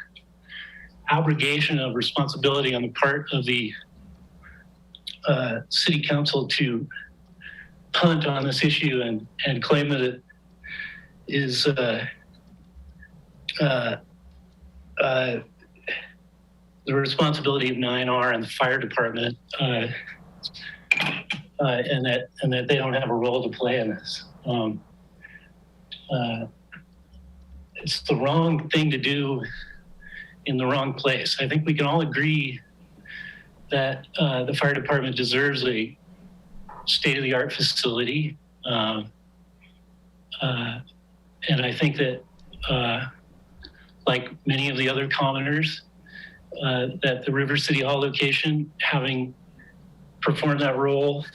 abrogation of responsibility on the part of the city council to punt on this issue and claim that it is the responsibility of 9R and the fire department, and that they don't have a role to play in this. It's the wrong thing to do in the wrong place. I think we can all agree that the fire department deserves a state-of-the-art facility. And I think that, like many of the other commoners, that the River City Hall location, having performed that role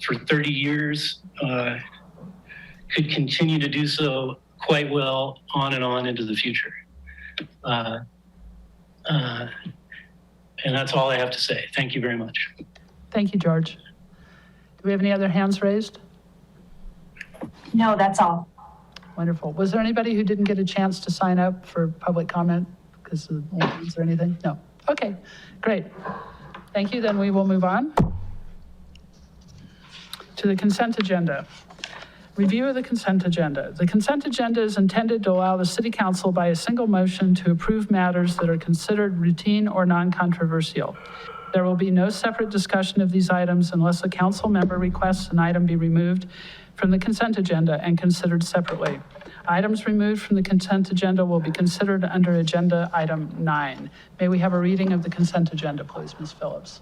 for 30 years, could continue to do so quite well on and on into the future. And that's all I have to say. Thank you very much. Thank you, George. Do we have any other hands raised? No, that's all. Wonderful. Was there anybody who didn't get a chance to sign up for public comment because of warnings or anything? No. Okay, great. Thank you. Then we will move on to the consent agenda. Review of the consent agenda. The consent agenda is intended to allow the City Council by a single motion to approve matters that are considered routine or non-controversial. There will be no separate discussion of these items unless a council member requests an item be removed from the consent agenda and considered separately. Items removed from the consent agenda will be considered under agenda item 9. May we have a reading of the consent agenda, please, Ms. Phillips?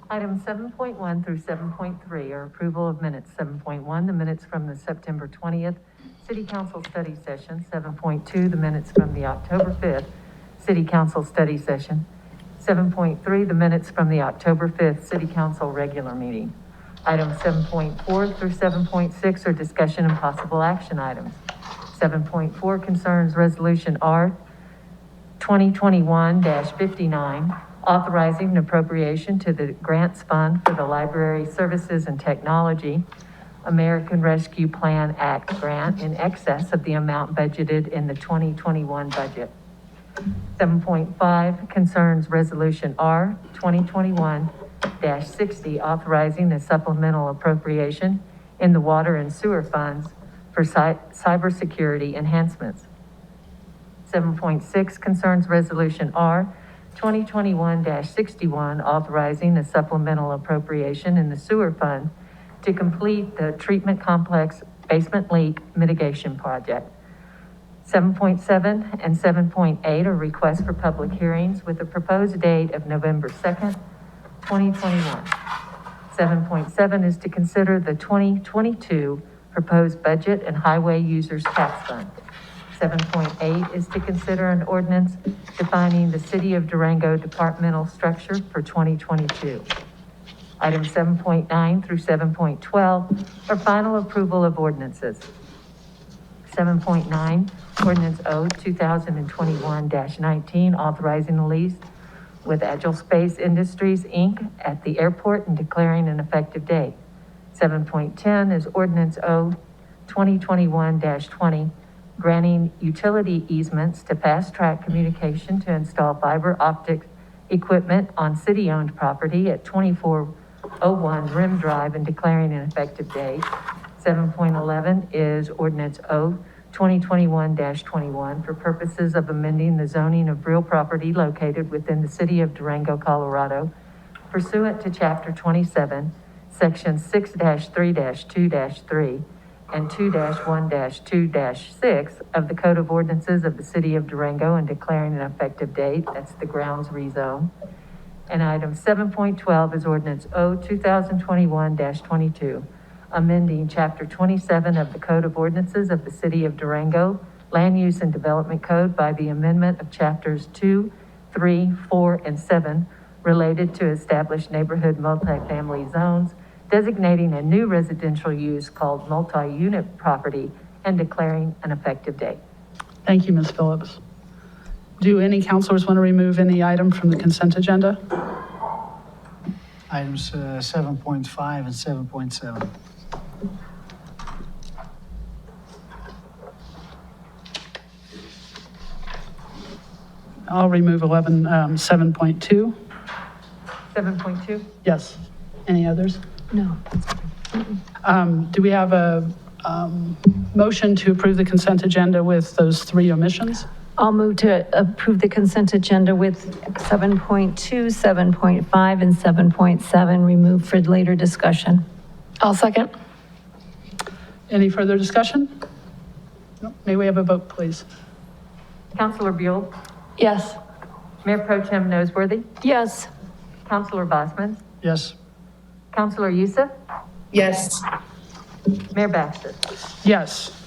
Items 7.1 through 7.3 are approval of minutes. 7.1, the minutes from the September 20th City Council study session. 7.2, the minutes from the October 5th City Council study session. 7.3, the minutes from the October 5th City Council regular meeting. Items 7.4 through 7.6 are discussion and possible action items. 7.4 concerns Resolution R 2021-59, authorizing an appropriation to the Grants Fund for the Library Services and Technology American Rescue Plan Act grant in excess of the amount budgeted in the 2021 budget. 7.5 concerns Resolution R 2021-60, authorizing a supplemental appropriation in the water and sewer funds for cybersecurity enhancements. 7.6 concerns Resolution R 2021-61, authorizing a supplemental appropriation in the sewer fund to complete the treatment complex basement leak mitigation project. 7.7 and 7.8 are requests for public hearings with a proposed date of November 2nd, 2021. 7.7 is to consider the 2022 proposed budget and highway users tax fund. 7.8 is to consider an ordinance defining the City of Durango departmental structure for 2022. Items 7.9 through 7.12 are final approval of ordinances. 7.9, Ordinance O 2021-19, authorizing a lease with Agile Space Industries, Inc. at the airport and declaring an effective date. 7.10 is Ordinance O 2021-20, granting utility easements to fast-track communication to install fiber optic equipment on city-owned property at 2401 Rim Drive and declaring an effective date. 7.11 is ordinance O 2021-21 for purposes of amending the zoning of real property located within the city of Durango, Colorado, pursuant to Chapter 27, Section 6-3-2-3 and 2-1-2-6 of the Code of Ordinances of the City of Durango and declaring an effective date. That's the grounds rezone. And item 7.12 is ordinance O 2021-22, amending Chapter 27 of the Code of Ordinances of the City of Durango, Land Use and Development Code by the amendment of Chapters 2, 3, 4, and 7 related to established neighborhood multifamily zones, designating a new residential use called multi-unit property and declaring an effective date. Thank you, Ms. Phillips. Do any counselors want to remove any item from the consent agenda? Items 7.5 and 7.7. I'll remove 7.2. 7.2? Yes. Any others? No. Do we have a motion to approve the consent agenda with those 3 omissions? I'll move to approve the consent agenda with 7.2, 7.5, and 7.7 removed for later discussion. I'll second. Any further discussion? No. May we have a vote, please? Councilor Buell? Yes. Mayor Pro Tem Nosworthy? Yes. Councilor Bosman? Yes. Councilor Youssef? Yes. Mayor Baxter? Yes.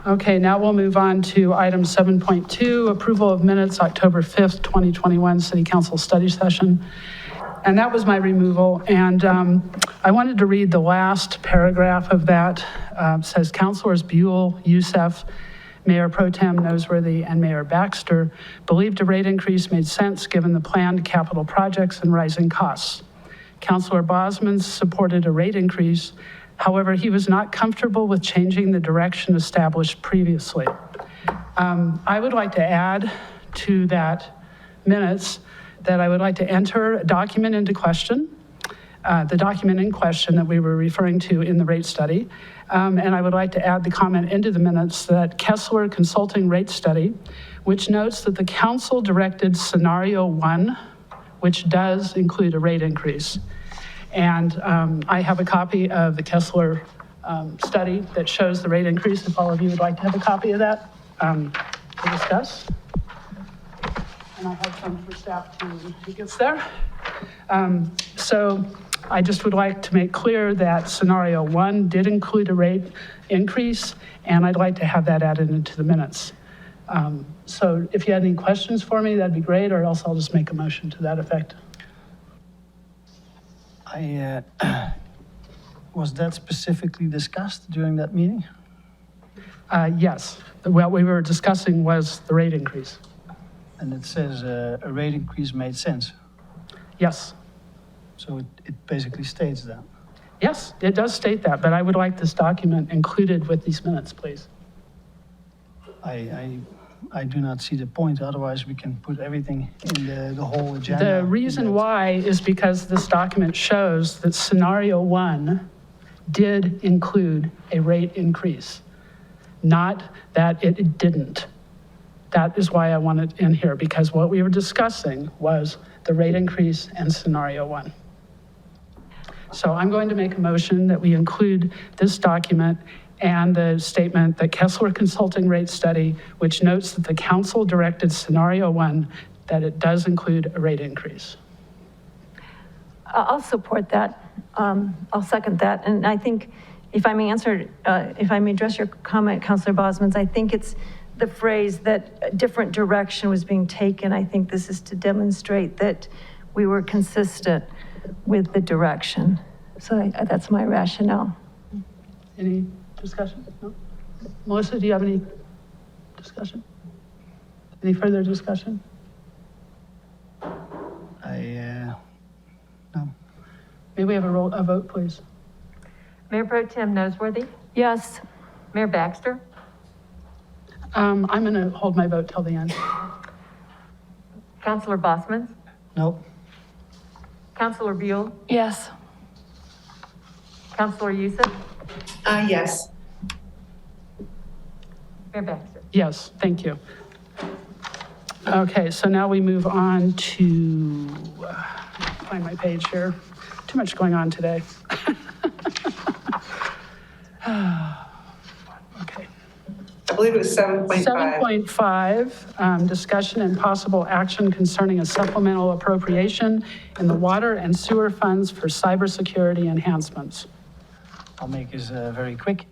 Okay, now we'll move on to item 7.2, approval of minutes, October 5th, 2021, City Council study session. And that was my removal. And I wanted to read the last paragraph of that. It says, Councilors Buell, Youssef, Mayor Pro Tem Nosworthy, and Mayor Baxter believed a rate increase made sense given the planned capital projects and rising costs. Councilor Bosman supported a rate increase. However, he was not comfortable with changing the direction established previously. I would like to add to that minutes that I would like to enter a document into question, the document in question that we were referring to in the rate study. And I would like to add the comment into the minutes that Kessler Consulting Rate Study, which notes that the council directed scenario 1, which does include a rate increase. And I have a copy of the Kessler study that shows the rate increase, if all of you would like to have a copy of that to discuss. And I have some for staff too when he gets there. So I just would like to make clear that scenario 1 did include a rate increase, and I'd like to have that added into the minutes. So if you had any questions for me, that'd be great, or else I'll just make a motion to that effect. Was that specifically discussed during that meeting? Yes. What we were discussing was the rate increase. And it says a rate increase made sense. Yes. So it basically states that. Yes, it does state that, but I would like this document included with these minutes, please. I do not see the point, otherwise we can put everything in the whole agenda. The reason why is because this document shows that scenario 1 did include a rate increase, not that it didn't. That is why I want it in here, because what we were discussing was the rate increase and scenario 1. So I'm going to make a motion that we include this document and the statement that Kessler Consulting Rate Study, which notes that the council directed scenario 1, that it does include a rate increase. I'll support that. I'll second that. And I think if I may address your comment, Councilor Bosman, I think it's the phrase that a different direction was being taken. I think this is to demonstrate that we were consistent with the direction. So that's my rationale. Any discussion? No? Melissa, do you have any discussion? Any further discussion? No. May we have a vote, please? Mayor Pro Tem Nosworthy? Yes. Mayor Baxter? I'm going to hold my vote till the end. Counselor Bosman? No. Counselor Buell? Yes. Counselor Youssef? Yes. Mayor Baxter? Yes, thank you. Okay, so now we move on to, find my page here. Too much going on today. Okay. I believe it was 7.5. 7.5, discussion and possible action concerning a supplemental appropriation in the water and sewer funds for cybersecurity enhancements. I'll make this very quick.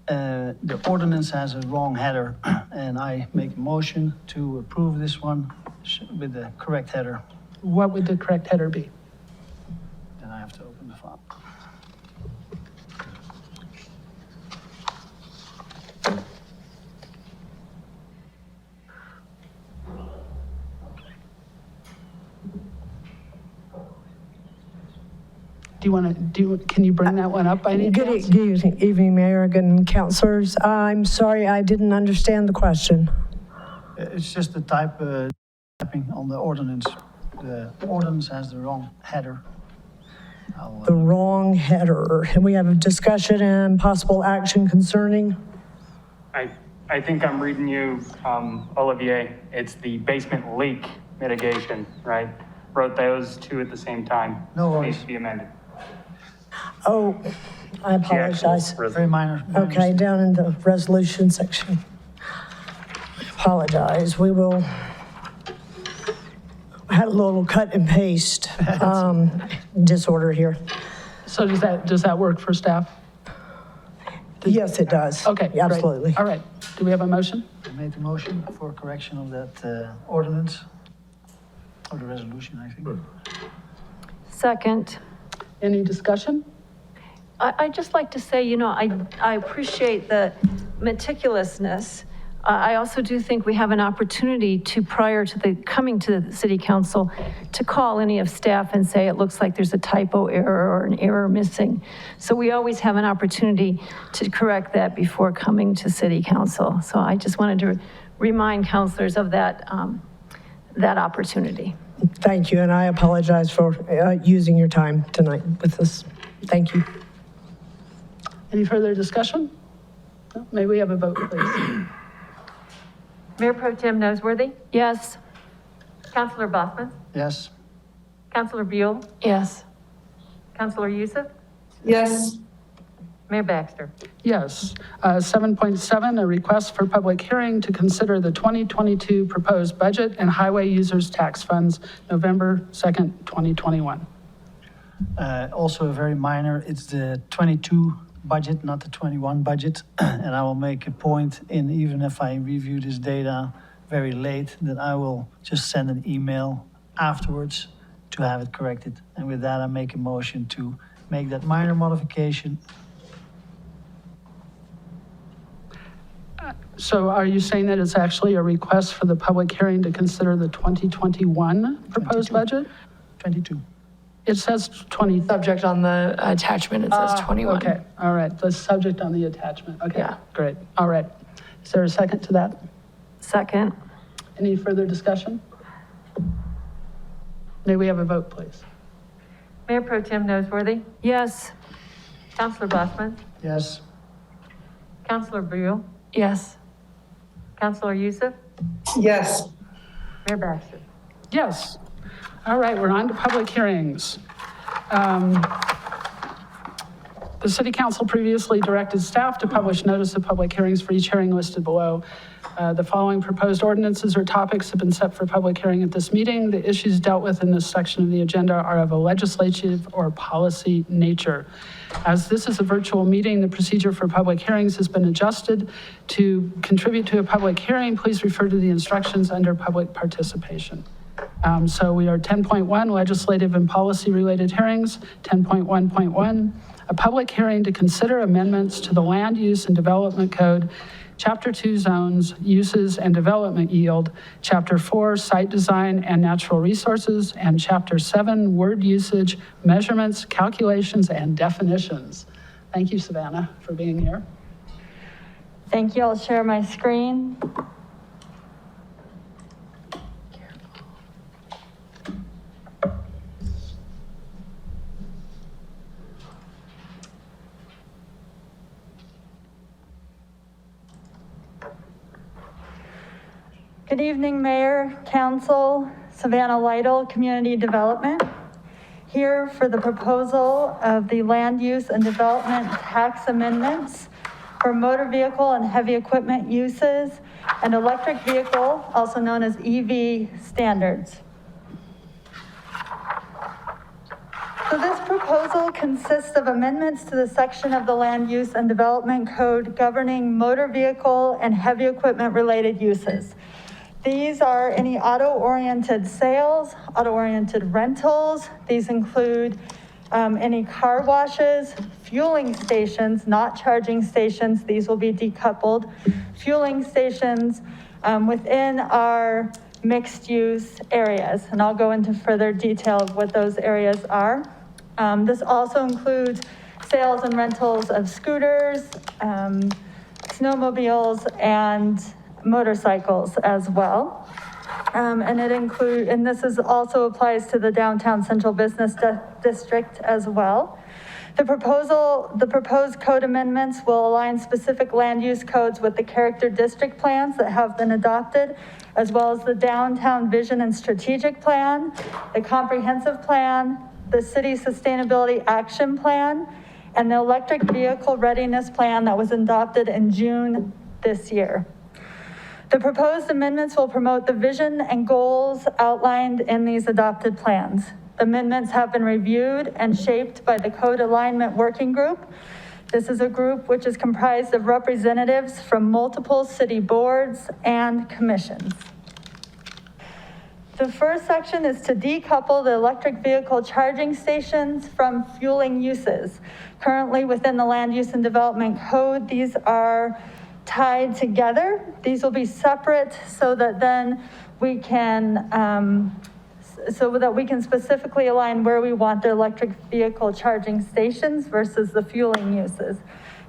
The ordinance has a wrong header, and I make a motion to approve this one with the correct header. What would the correct header be? Then I have to open the file. Can you bring that one up by any chance? Good evening, Mayor and councilors. I'm sorry, I didn't understand the question. It's just the typing on the ordinance. The ordinance has the wrong header. The wrong header. And we have a discussion and possible action concerning? I think I'm reading you, Olivier. It's the basement leak mitigation, right? Wrote those two at the same time. No worries. Needs to be amended. Oh, I apologize. Very minor. Okay, down in the resolution section. Apologize. We will, had a little cut and paste disorder here. So does that work for staff? Yes, it does. Okay, great. Absolutely. All right. Do we have a motion? I made the motion for correction of that ordinance, or the resolution, I think. Second. Any discussion? I'd just like to say, I appreciate the meticulousness. I also do think we have an opportunity to, prior to coming to the city council, to call any of staff and say, it looks like there's a typo error or an error missing. So we always have an opportunity to correct that before coming to city council. So I just wanted to remind councilors of that opportunity. Thank you, and I apologize for using your time tonight with this. Thank you. Any further discussion? No? May we have a vote, please? Mayor Pro Tem Nosworthy? Yes. Counselor Bosman? Yes. Counselor Buell? Yes. Counselor Youssef? Yes. Mayor Baxter? Yes. 7.7, a request for public hearing to consider the 2022 proposed budget and highway users tax funds, November 2nd, 2021. Also a very minor, it's the 22 budget, not the 21 budget. And I will make a point in, even if I review this data very late, that I will just send an email afterwards to have it corrected. And with that, I make a motion to make that minor modification. So are you saying that it's actually a request for the public hearing to consider the 2021 proposed 22. budget? 22. It says 20. Subject on the attachment, it says 21. Okay, all right, the subject on the attachment. Okay, Yeah. great, all right. Is there a second to that? Second. Any further discussion? May we have a vote, please? Mayor Pro Tem Nosworthy? Yes. Counselor Bosman? Yes. Counselor Buell? Yes. Counselor Youssef? Yes. Mayor Baxter? Yes. All right, we're on to public hearings. The City Council previously directed staff to publish notice of public hearings for each hearing listed below. The following proposed ordinances or topics have been set for public hearing at this meeting. The issues dealt with in this section of the agenda are of a legislative or policy nature. As this is a virtual meeting, the procedure for public hearings has been adjusted. To contribute to a public hearing, please refer to the instructions under public participation. So we are 10.1, legislative and policy related hearings. 10.1.1, a public hearing to consider amendments to the Land Use and Development Code, Chapter 2 Zones, Uses and Development Yield, Chapter 4 Site Design and Natural Resources, and Chapter 7 Word Usage, Measurements, Calculations, and Definitions. Thank you, Savannah, for being here. Thank you. I'll share my screen. Good evening, Mayor, Council, Savannah Lytle, Community Development. Here for the proposal of the land use and development tax amendments for motor vehicle and heavy equipment uses and electric vehicle, also known as Eevee standards. So this proposal consists of amendments to the section of the Land Use and Development Code governing motor vehicle and heavy equipment related uses. These are any auto-oriented sales, auto-oriented rentals. These include any car washes, fueling stations, not charging stations. These will be decoupled. Fueling stations within our mixed use areas. And I'll go into further detail of what those areas are. This also includes sales and rentals of scooters, snowmobiles, and motorcycles as well. And this is also applies to the downtown central business district as well. The proposed code amendments will align specific land use codes with the character district plans that have been adopted, as well as the downtown vision and strategic plan, the comprehensive plan, the city sustainability action plan, and the electric vehicle readiness plan that was adopted in June this year. The proposed amendments will promote the vision and goals outlined in these adopted plans. The amendments have been reviewed and shaped by the Code Alignment Working Group. This is a group which is comprised of representatives from multiple city boards and commissions. The first section is to decouple the electric vehicle charging stations from fueling uses. Currently within the Land Use and Development Code, these are tied together. These will be separate so that then we can specifically align where we want the electric vehicle charging stations versus the fueling uses.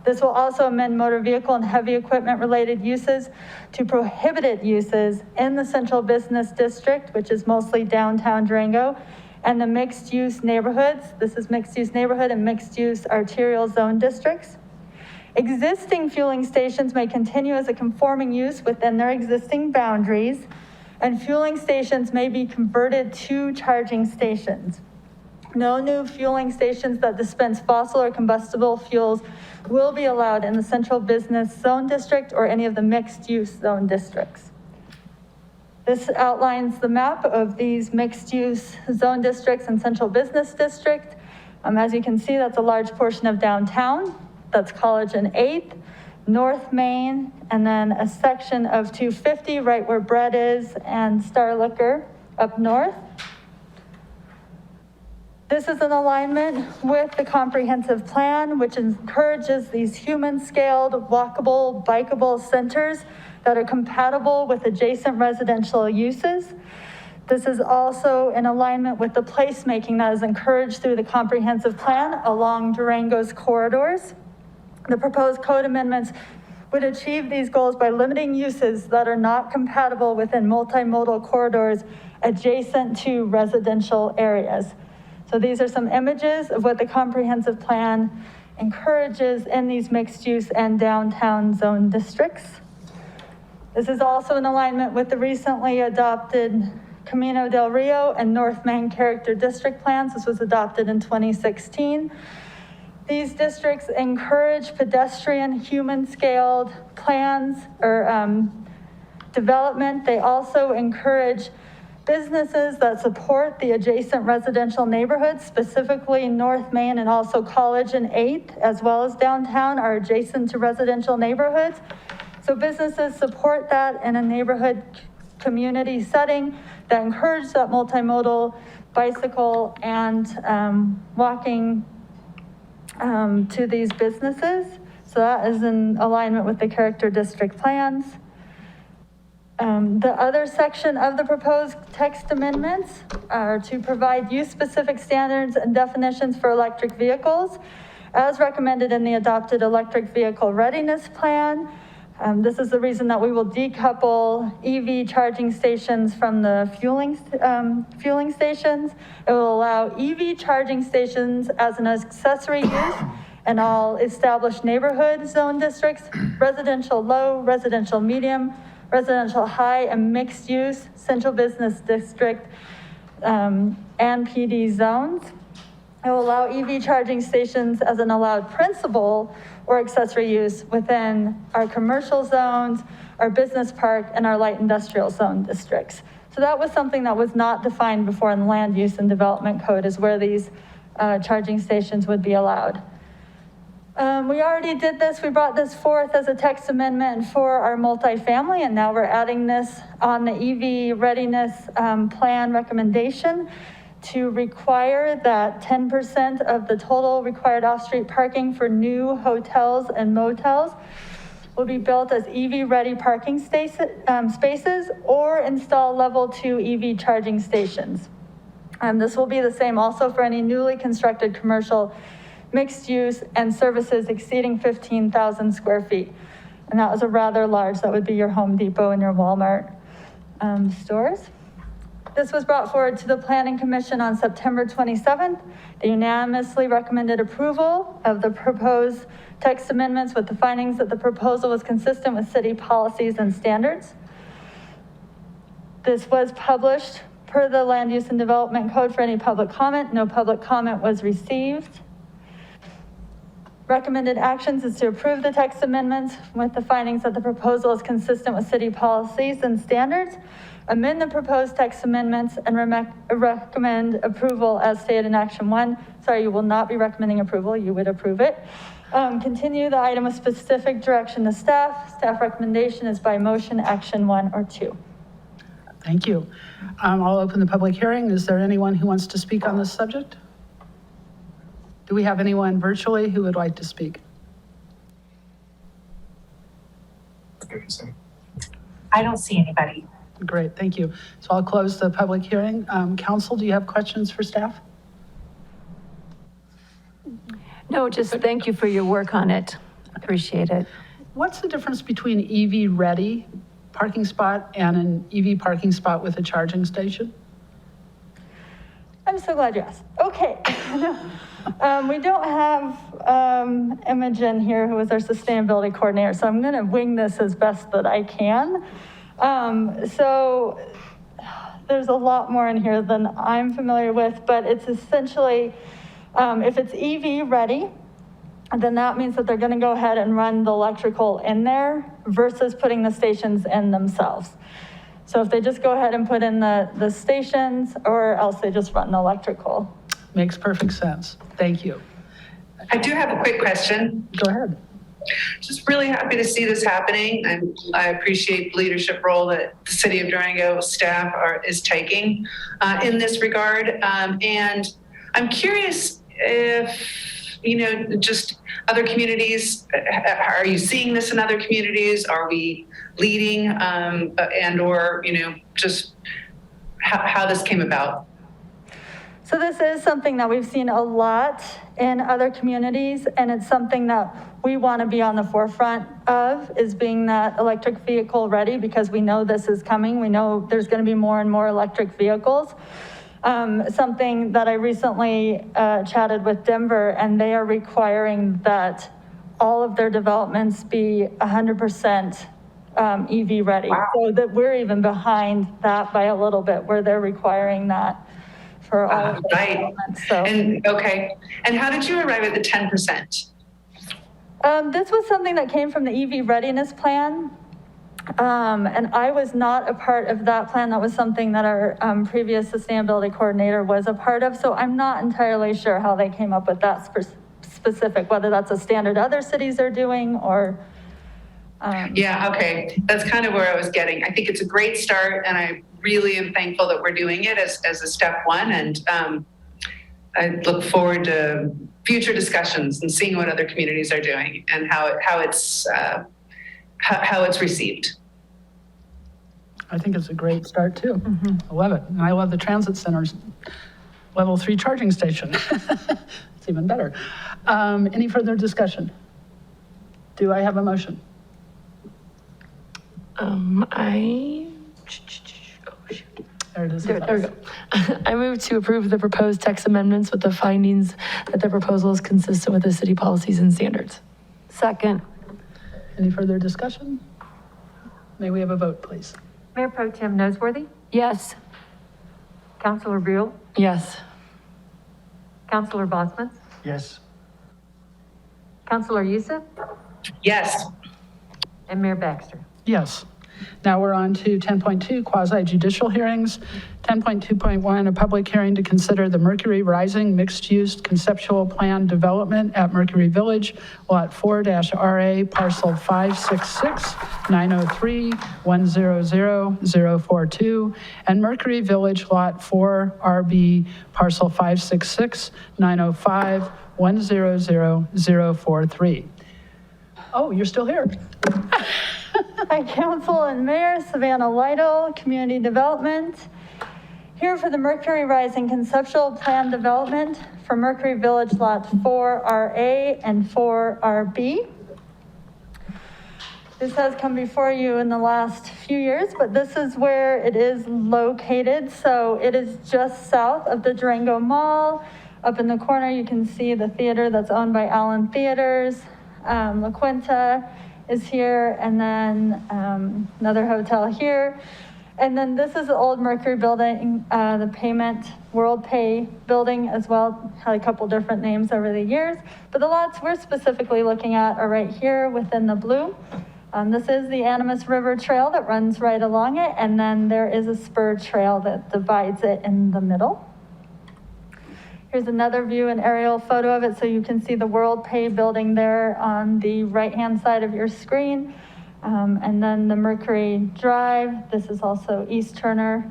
This will also amend motor vehicle and heavy equipment related uses to prohibited uses in the central business district, which is mostly downtown Durango, and the mixed use neighborhoods. This is mixed use neighborhood and mixed use arterial zone districts. Existing fueling stations may continue as a conforming use within their existing boundaries, and fueling stations may be converted to charging stations. No new fueling stations that dispense fossil or combustible fuels will be allowed in the central business zone district or any of the mixed use zone districts. This outlines the map of these mixed use zone districts and central business district. As you can see, that's a large portion of downtown. That's College and 8th, North Main, and then a section of 250 right where Bread is and Star Liquor up north. This is in alignment with the comprehensive plan, which encourages these human-scaled, walkable, bikeable centers that are compatible with adjacent residential uses. This is also in alignment with the placemaking that is encouraged through the comprehensive plan along Durango's corridors. The proposed code amendments would achieve these goals by limiting uses that are not compatible within multimodal corridors adjacent to residential areas. So these are some images of what the comprehensive plan encourages in these mixed use and downtown zone districts. This is also in alignment with the recently adopted Camino del Rio and North Main character district plans. This was adopted in 2016. These districts encourage pedestrian, human-scaled plans or development. They also encourage businesses that support the adjacent residential neighborhoods, specifically North Main and also College and 8th, as well as downtown, are adjacent to residential neighborhoods. So businesses support that in a neighborhood community setting that encourages that multimodal bicycle and walking to these businesses. So that is in alignment with the character district plans. The other section of the proposed text amendments are to provide use-specific standards and definitions for electric vehicles, as recommended in the adopted electric vehicle readiness plan. This is the reason that we will decouple EV charging stations from the fueling stations. It will allow EV charging stations as an accessory use in all established neighborhood zone districts, residential low, residential medium, residential high, and mixed use, central business district, and PD zones. It will allow EV charging stations as an allowed principal or accessory use within our commercial zones, our business park, and our light industrial zone districts. So that was something that was not defined before in the Land Use and Development Code, is where these charging stations would be allowed. We already did this. We brought this forth as a text amendment for our multifamily, and now we're adding this on the EV readiness plan recommendation to require that 10% of the total required off-street parking for new hotels and motels will be built as EV-ready parking spaces or install level 2 EV charging stations. This will be the same also for any newly constructed commercial mixed use and services exceeding 15,000 square feet. And that was a rather large, that would be your Home Depot and your Walmart stores. This was brought forward to the Planning Commission on September 27th. They unanimously recommended approval of the proposed text amendments with the findings that the proposal was consistent with city policies and standards. This was published per the Land Use and Development Code for any public comment. No public comment was received. Recommended actions is to approve the text amendments with the findings that the proposal is consistent with city policies and standards, amend the proposed text amendments, and recommend approval as stated in action 1. Sorry, you will not be recommending approval, you would approve it. Continue the item with specific direction to staff. Staff recommendation is by motion action 1 or 2. Thank you. I'll open the public hearing. Is there anyone who wants to speak on this subject? Do we have anyone virtually who would like to speak? I don't see anybody. Great, thank you. So I'll close the public hearing. Council, do you have questions for staff? No, just thank you for your work on it. Appreciate it. What's the difference between EV ready parking spot and an EV parking spot with a charging station? I'm so glad you asked. Okay. We don't have Imogen here, who is our sustainability coordinator, so I'm going to wing this as best that I can. So there's a lot more in here than I'm familiar with, but it's essentially, if it's EV ready, then that means that they're going to go ahead and run the electrical in there versus putting the stations in themselves. So if they just go ahead and put in the stations, or else they just run the electrical. Makes perfect sense. Thank you. I do have a quick question. Go ahead. Just really happy to see this happening. And I appreciate the leadership role that the City of Durango staff is taking in this regard. And I'm curious if, just other communities, are you seeing this in other communities? Are we leading and or, just how this came about? So this is something that we've seen a lot in other communities, and it's something that we want to be on the forefront of, is being that electric vehicle ready, because we know this is coming. We know there's going to be more and more electric vehicles. Something that I recently chatted with Denver, and they are requiring that all of their developments be 100% EV ready. Wow. So that we're even behind that by a little bit, where they're requiring that for all of the developments. So. And okay. And how did you arrive at the 10%? This was something that came from the EV readiness plan. And I was not a part of that plan. That was something that our previous sustainability coordinator was a part of. So I'm not entirely sure how they came up with that specific, whether that's a standard other cities are doing or. Yeah, okay. That's kind of where I was getting. I think it's a great start, and I really am thankful that we're doing it as a step one. And I look forward to future discussions and seeing what other communities are doing and how it's received. I think it's a great start too. Mm-hmm. I love it. And I love the transit center's level 3 charging station. It's even better. Any further discussion? Do I have a motion? There it is. There we go. I move to approve the proposed text amendments with the findings that the proposal is consistent with the city policies and standards. Second. Any further discussion? May we have a vote, please? Mayor Pro Tem Nosworthy, Yes. Councilor Buell, Yes. Councilor Bosman, Yes. Councilor Youssef, Yes. and Mayor Baxter. Yes. Now we're on to 10.2, Quasi-Judicial Hearings. 10.2.1, a public hearing to consider the Mercury Rising Mixed-Use Conceptual Plan Development at Mercury Village, Lot 4-RA, Parcel 566-903-100-042, and Mercury Village, Lot 4-RB, Parcel 566-905-100-043. Oh, you're still here. Hi, Council and Mayor, Savannah Lytle, Community Development. Here for the Mercury Rising Conceptual Plan Development for Mercury Village Lot 4RA and 4RB. This has come before you in the last few years, but this is where it is located. So it is just south of the Durango Mall. Up in the corner, you can see the theater that's owned by Allen Theaters. La Quinta is here, and then another hotel here. And then this is the old Mercury building, the Payment World Pay building as well, had a couple different names over the years. But the lots we're specifically looking at are right here within the blue. This is the Animas River Trail that runs right along it, and then there is a spur trail that divides it in the middle. Here's another view, an aerial photo of it, so you can see the World Pay building there on the right-hand side of your screen. And then the Mercury Drive. This is also East Turner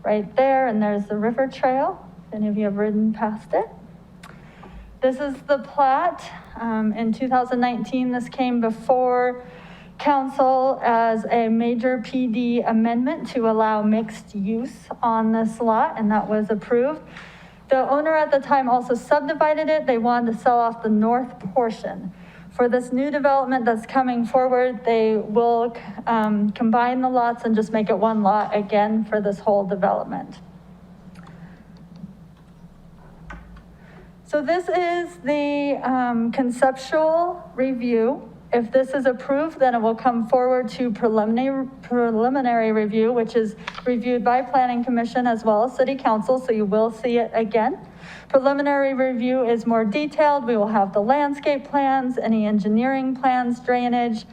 right there, and there's the river trail, if any of you have ridden past it. This is the plat. In 2019, this came before council as a major PD amendment to allow mixed use on this lot, and that was approved. The owner at the time also subdivided it. They wanted to sell off the north portion. For this new development that's coming forward, they will combine the lots and just make it one lot again for this whole development. So this is the conceptual review. If this is approved, then it will come forward to preliminary review, which is reviewed by Planning Commission as well as City Council, so you will see it again. Preliminary review is more detailed. We will have the landscape plans, any engineering plans, drainage.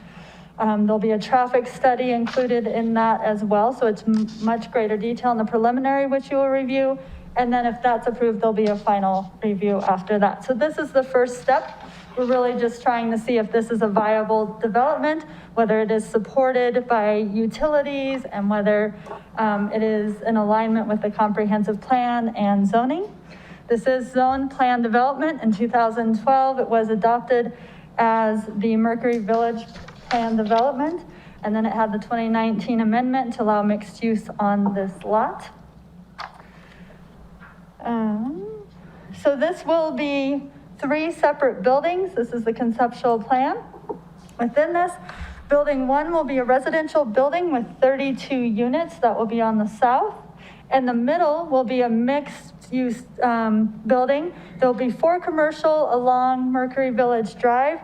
There'll be a traffic study included in that as well, so it's much greater detail in the preliminary, which you will review. And then if that's approved, there'll be a final review after that. So this is the first step. We're really just trying to see if this is a viable development, whether it is supported by utilities, and whether it is in alignment with the comprehensive plan and zoning. This is zone plan development. In 2012, it was adopted as the Mercury Village Plan Development, and then it had the 2019 amendment to allow mixed use on this lot. So this will be 3 separate buildings. This is the conceptual plan. Within this, building 1 will be a residential building with 32 units that will be on the south. And the middle will be a mixed use building. There'll be 4 commercial along Mercury Village Drive,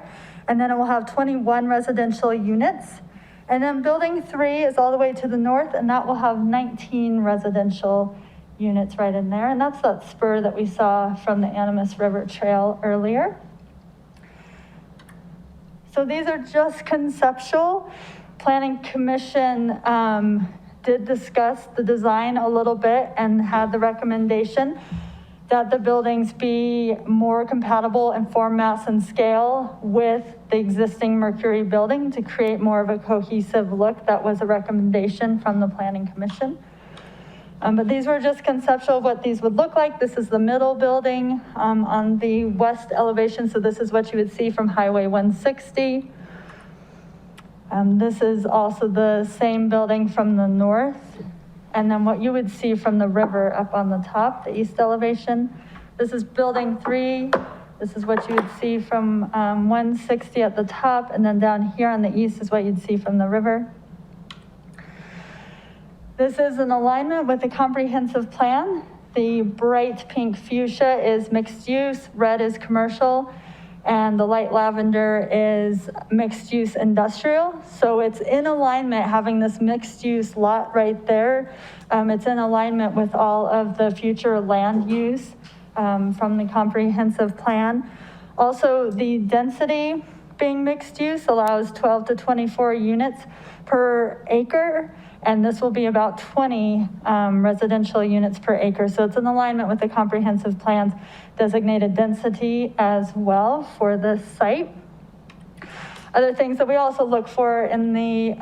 and then it will have 21 residential units. And then building 3 is all the way to the north, and that will have 19 residential units right in there. And that's that spur that we saw from the Animas River Trail earlier. So these are just conceptual. Planning Commission did discuss the design a little bit and had the recommendation that the buildings be more compatible in form, mass, and scale with the existing Mercury building to create more of a cohesive look. That was a recommendation from the Planning Commission. But these were just conceptual of what these would look like. This is the middle building on the west elevation. So this is what you would see from Highway 160. This is also the same building from the north. And then what you would see from the river up on the top, the east elevation. This is building 3. This is what you would see from 160 at the top. And then down here on the east is what you'd see from the river. This is in alignment with the comprehensive plan. The bright pink fuchsia is mixed use, red is commercial, and the light lavender is mixed use industrial. So it's in alignment, having this mixed use lot right there. It's in alignment with all of the future land use from the comprehensive plan. Also, the density being mixed use allows 12 to 24 units per acre, and this will be about 20 residential units per acre. So it's in alignment with the comprehensive plan's designated density as well for this site. Other things that we also look for in the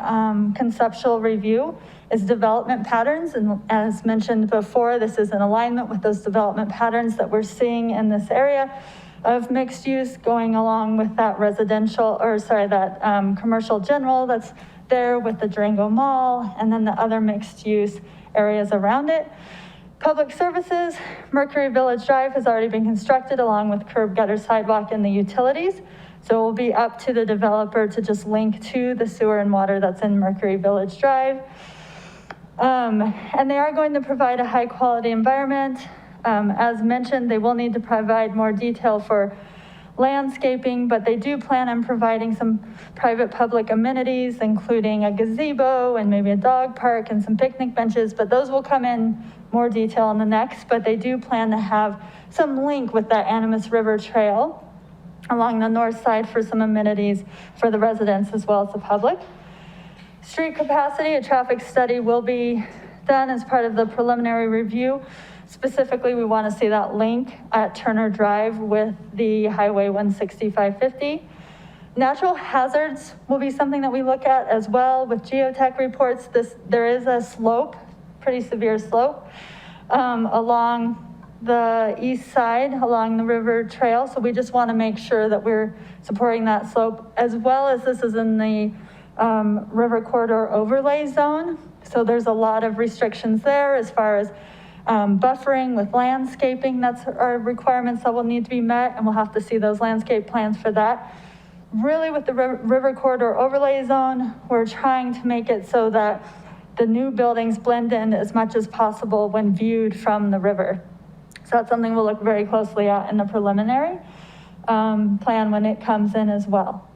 conceptual review is development patterns. And as mentioned before, this is in alignment with those development patterns that we're seeing in this area of mixed use going along with that residential, or sorry, that commercial general that's there with the Durango Mall, and then the other mixed use areas around it. Public services, Mercury Village Drive has already been constructed along with curb, gutter, sidewalk, and the utilities. So it will be up to the developer to just link to the sewer and water that's in Mercury Village Drive. And they are going to provide a high quality environment. As mentioned, they will need to provide more detail for landscaping, but they do plan on providing some private public amenities, including a gazebo and maybe a dog park and some picnic benches, but those will come in more detail in the next, but they do plan to have some link with that Animas River Trail along the north side for some amenities for the residents as well as the public. Street capacity, a traffic study will be done as part of the preliminary review. Specifically, we want to see that link at Turner Drive with the Highway 16550. Natural hazards will be something that we look at as well with geotech reports. There is a slope, pretty severe slope, along the east side, along the river trail. So we just want to make sure that we're supporting that slope, as well as this is in the river corridor overlay zone. So there's a lot of restrictions there as far as buffering with landscaping. That's our requirements that will need to be met, and we'll have to see those landscape plans for that. Really with the river corridor overlay zone, we're trying to make it so that the new buildings blend in as much as possible when viewed from the river. So that's something we'll look very closely at in the preliminary plan when it comes in as well.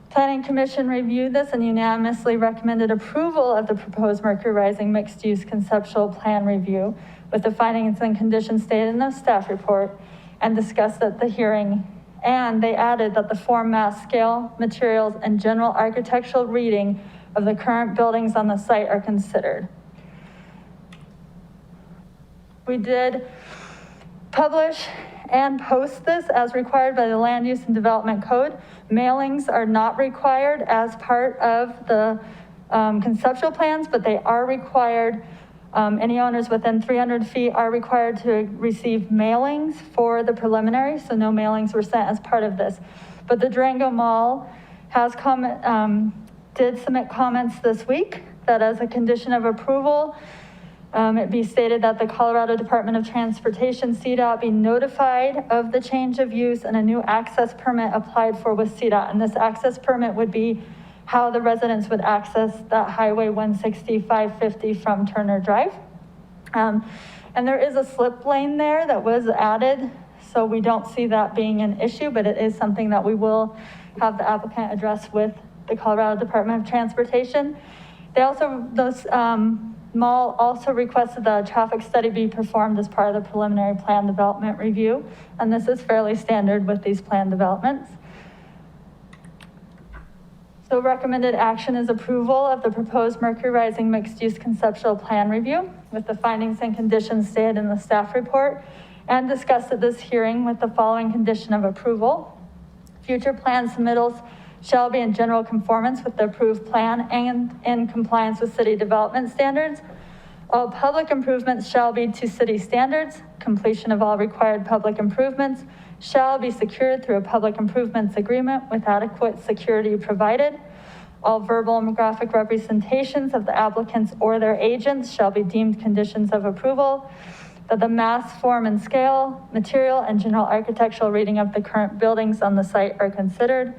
Planning Commission reviewed this and unanimously recommended approval of the proposed Mercury Rising mixed-use conceptual plan review with the findings and conditions stated in the staff report and discussed at the hearing. And they added that the form, mass, scale, materials, and general architectural reading of the current buildings on the site are considered. We did publish and post this as required by the Land Use and Development Code. Mailings are not required as part of the conceptual plans, but they are required. Any owners within 300 feet are required to receive mailings for the preliminary, so no mailings were sent as part of this. But the Durango Mall has did submit comments this week that as a condition of approval, it be stated that the Colorado Department of Transportation, CDOT, be notified of the change of use and a new access permit applied for with CDOT. And this access permit would be how the residents would access that Highway 16550 from Turner Drive. And there is a slip lane there that was added, so we don't see that being an issue, but it is something that we will have the applicant address with the Colorado Department of Transportation. They also, those mall also requested that a traffic study be performed as part of the preliminary plan development review. And this is fairly standard with these plan developments. So recommended action is approval of the proposed Mercury Rising mixed-use conceptual plan review with the findings and conditions stated in the staff report and discussed at this hearing with the following condition of approval. Future plan submittals shall be in general conformance with the approved plan and in compliance with city development standards. All public improvements shall be to city standards. Completion of all required public improvements shall be secured through a public improvements agreement with adequate security provided. All verbal and graphic representations of the applicants or their agents shall be deemed conditions of approval. That the mass, form, and scale, material, and general architectural reading of the current buildings on the site are considered.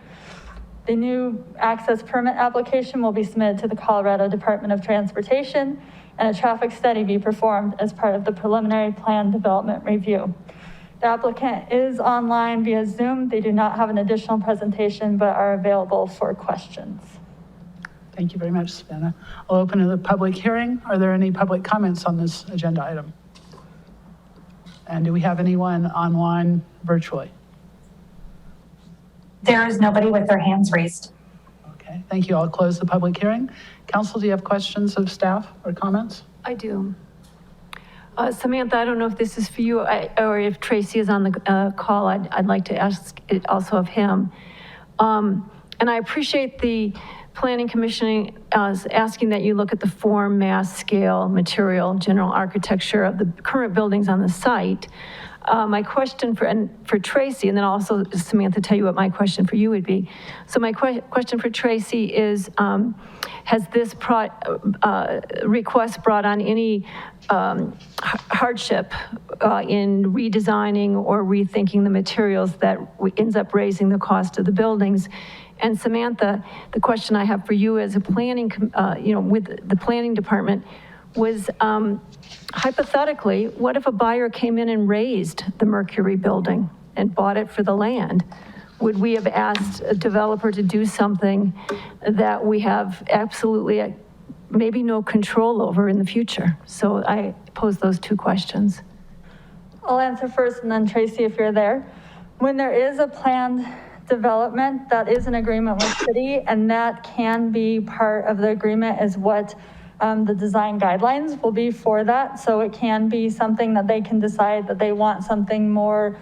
The new access permit application will be submitted to the Colorado Department of Transportation, and a traffic study be performed as part of the preliminary plan development review. The applicant is online via Zoom. They do not have an additional presentation, but are available for questions. Thank you very much, Savannah. I'll open to the public hearing. Are there any public comments on this agenda item? And do we have anyone online virtually? There is nobody with their hands raised. Okay, thank you. I'll close the public hearing. Council, do you have questions of staff or comments? I do. Samantha, I don't know if this is for you or if Tracy is on the call. I'd like to ask it also of him. And I appreciate the Planning Commission asking that you look at the form, mass, scale, material, general architecture of the current buildings on the site. My question for Tracy, and then also Samantha tell you what my question for you would be. So my question for Tracy is, has this request brought on any hardship in redesigning or rethinking the materials that ends up raising the cost of the buildings? And Samantha, the question I have for you as a planning, with the planning department was, hypothetically, what if a buyer came in and raised the Mercury building and bought it for the land? Would we have asked a developer to do something that we have absolutely maybe no control over in the future? So I pose those two questions. I'll answer first, and then Tracy, if you're there. When there is a planned development, that is an agreement with city, and that can be part of the agreement is what the design guidelines will be for that. So it can be something that they can decide that they want something more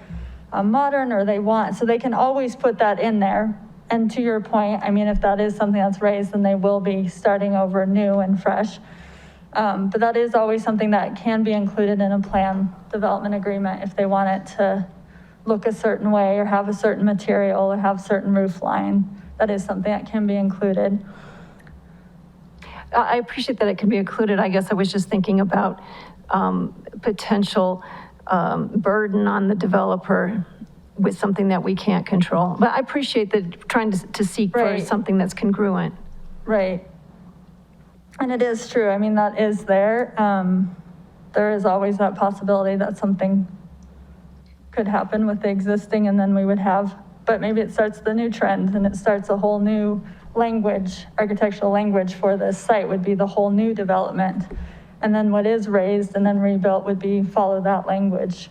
modern, or so they can always put that in there. And to your point, I mean, if that is something that's raised, then they will be starting over new and fresh. But that is always something that can be included in a plan development agreement if they want it to look a certain way or have a certain material or have certain roof line. That is something that can be included. I appreciate that it can be included. I guess I was just thinking about potential burden on the developer with something that we can't control. But I appreciate that trying to seek for something that's congruent. Right. And it is true. I mean, that is there. There is always that possibility that something could happen with the existing, and then we would have, but maybe it starts the new trend and it starts a whole new language, architectural language for this site would be the whole new development. And then what is raised and then rebuilt would be follow that language.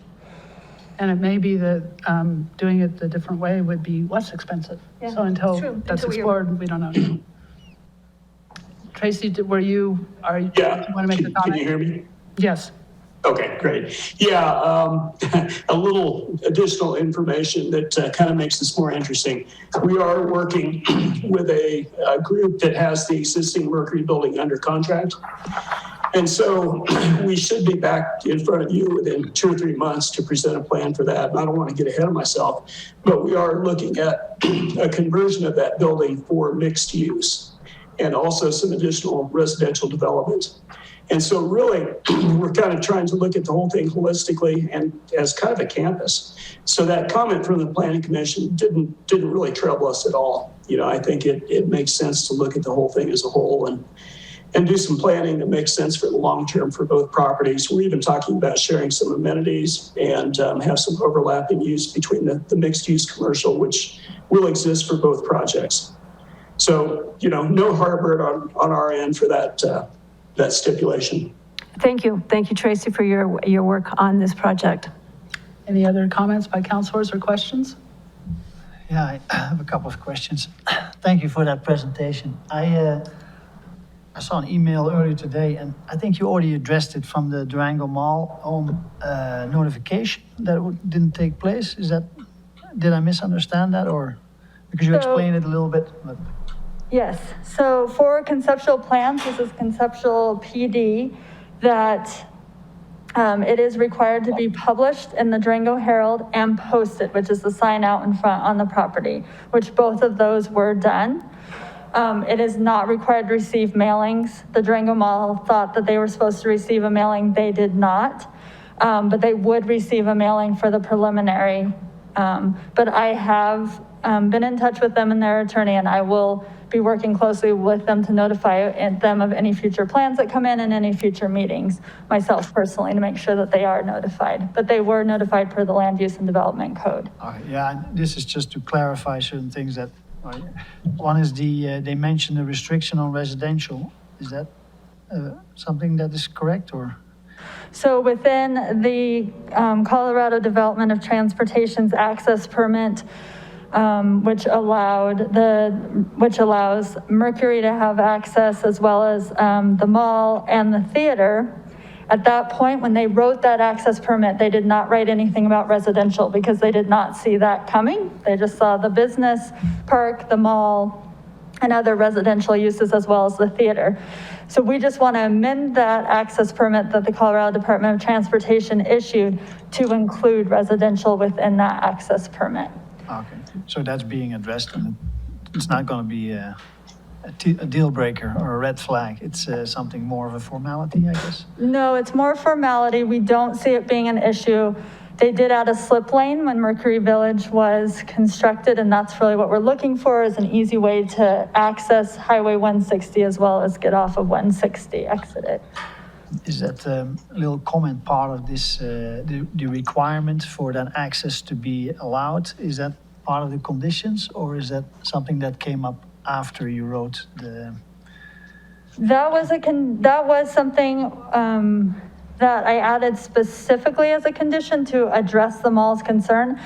And it may be that doing it the different way would be less expensive. Yeah, so until that's explored, we don't know. Tracy, do you want to make a comment? Can you hear me? Yes. Okay, great. Yeah, a little additional information that kind of makes this more interesting. We are working with a group that has the existing Mercury building under contract. And so we should be back in front of you within 2 or 3 months to present a plan for that. And I don't want to get ahead of myself, but we are looking at a conversion of that building for mixed use and also some additional residential development. And so really, we're kind of trying to look at the whole thing holistically and as kind of a campus. So that comment from the Planning Commission didn't really trouble us at all. You know, I think it makes sense to look at the whole thing as a whole and do some planning that makes sense for the long term for both properties. We're even talking about sharing some amenities and have some overlapping use between the mixed use commercial, which will exist for both projects. So, you know, no heartburn on our end for that stipulation. Thank you. Thank you, Tracy, for your work on this project. Any other comments by councilors or questions? Yeah, I have a couple of questions. Thank you for that presentation. I saw an email earlier today, and I think you already addressed it from the Durango Mall on notification that it didn't take place. Did I misunderstand that, or because you explained it a little bit? But. Yes, so for conceptual plans, this is conceptual PD, that it is required to be published in the Durango Herald and posted, which is the sign out in front on the property, which both of those were done. It is not required to receive mailings. The Durango Mall thought that they were supposed to receive a mailing. They did not, but they would receive a mailing for the preliminary. But I have been in touch with them and their attorney, and I will be working closely with them to notify them of any future plans that come in and any future meetings, myself personally, to make sure that they are notified. But they were notified per the Land Use and Development Code. Yeah, and this is just to clarify certain things that, one is they mentioned the restriction on residential. Is that something that is correct, or? So within the Colorado Development of Transportation's access permit, which allows Mercury to have access as well as the mall and the theater. At that point, when they wrote that access permit, they did not write anything about residential because they did not see that coming. They just saw the business park, the mall, and other residential uses as well as the theater. So we just want to amend that access permit that the Colorado Department of Transportation issued to include residential within that access permit. Okay, so that's being addressed, and it's not going to be a deal breaker or a red flag. It's something more of a formality, I guess. No, it's more formality. We don't see it being an issue. They did add a slip lane when Mercury Village was constructed, and that's really what we're looking for, is an easy way to access Highway 160 as well as get off of 160, exit it. Is that little comment part of this, the requirement for that access to be allowed? Is that part of the conditions, or is that something that came up after you wrote the? That was something that I added specifically as a condition to address the mall's concern.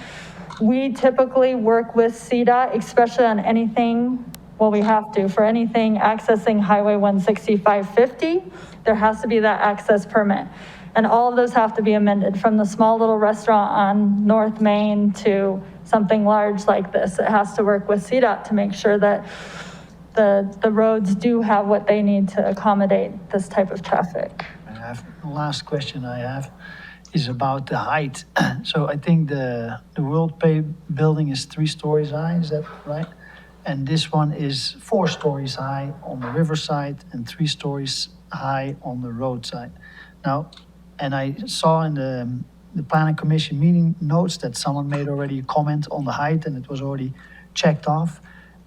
We typically work with CDOT, especially on anything, well, we have to, for anything accessing Highway 160, 550, there has to be that access permit. And all of those have to be amended, from the small little restaurant on North Main to something large like this. It has to work with CDOT to make sure that the roads do have what they need to accommodate this type of traffic. The last question I have is about the height. So I think the World Pay building is 3 stories high, is that right? And this one is 4 stories high on the riverside and 3 stories high on the roadside. Now, and I saw in the planning commission meeting notes that someone made already a comment on the height, and it was already checked off.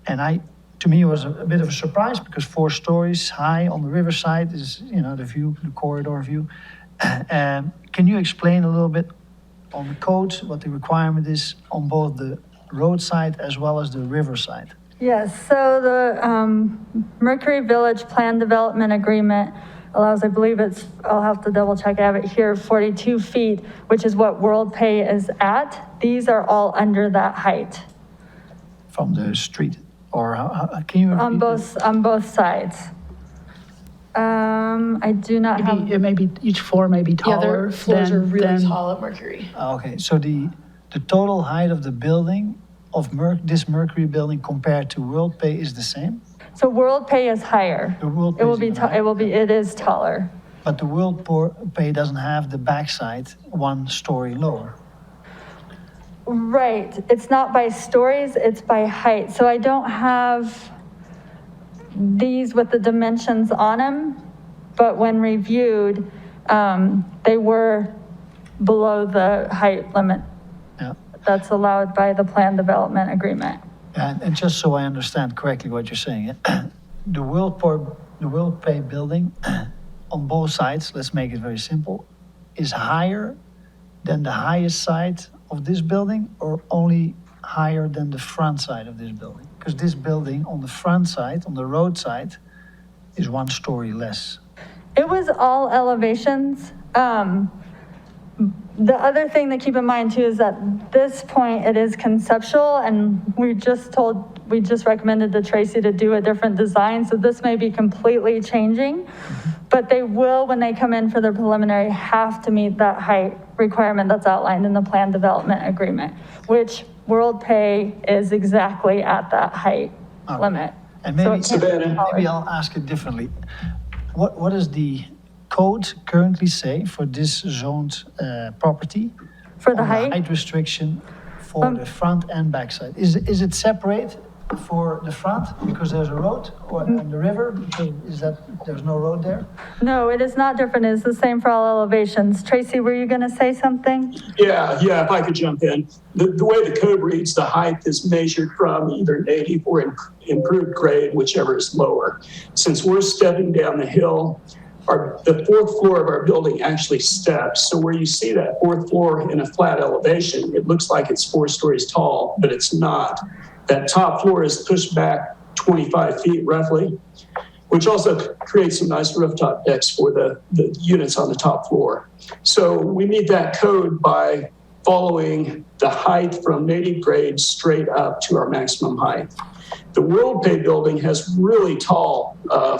And to me, it was a bit of a surprise, because 4 stories high on the riverside is, the view, the corridor view. Can you explain a little bit on the code, what the requirement is on both the roadside as well as the riverside? Yes, so the Mercury Village Plan Development Agreement allows, I believe I'll have to double check, I have it here, 42 feet, which is what World Pay is at. These are all under that height. From the street, or can you? On both sides. I do not have. It may be, each floor may be taller. Yeah, their floors are really than tall at Mercury. Okay, so the total height of the building, of this Mercury building compared to World Pay is the same? So World Pay is higher. The World Pay it is taller. But the World Pay doesn't have the backside 1 story lower. Right, it's not by stories, it's by height. So I don't have these with the dimensions on them, but when reviewed, they were below the height limit that's allowed by the Plan Development Agreement. And just so I understand correctly what you're saying, the World Pay building on both sides, let's make it very simple, is higher than the highest side of this building, or only higher than the front side of this building? Because this building on the front side, on the road side, is 1 story less. It was all elevations. The other thing to keep in mind too is that at this point it is conceptual, and we just recommended to Tracy to do a different design. So this may be completely changing, but they will, when they come in for their preliminary, have to meet that height requirement that's outlined in the Plan Development Agreement, which World Pay is exactly at that height limit. And maybe I'll ask it differently. What does the code currently say for this zoned property? For the height? Height restriction for the front and back side. Is it separate for the front because there's a road, or on the river because there's no road there? No, it is not different. It's the same for all elevations. Tracy, were you going to say something? Yeah, if I could jump in. The way the code reads, the height is measured from either native or improved grade, whichever is lower. Since we're stepping down the hill, the fourth floor of our building actually steps. So where you see that fourth floor in a flat elevation, it looks like it's 4 stories tall, but it's not. That top floor is pushed back 25 feet roughly, which also creates some nice rooftop decks for the units on the top floor. So we meet that code by following the height from native grade straight up to our maximum height. The WorldPay building has really tall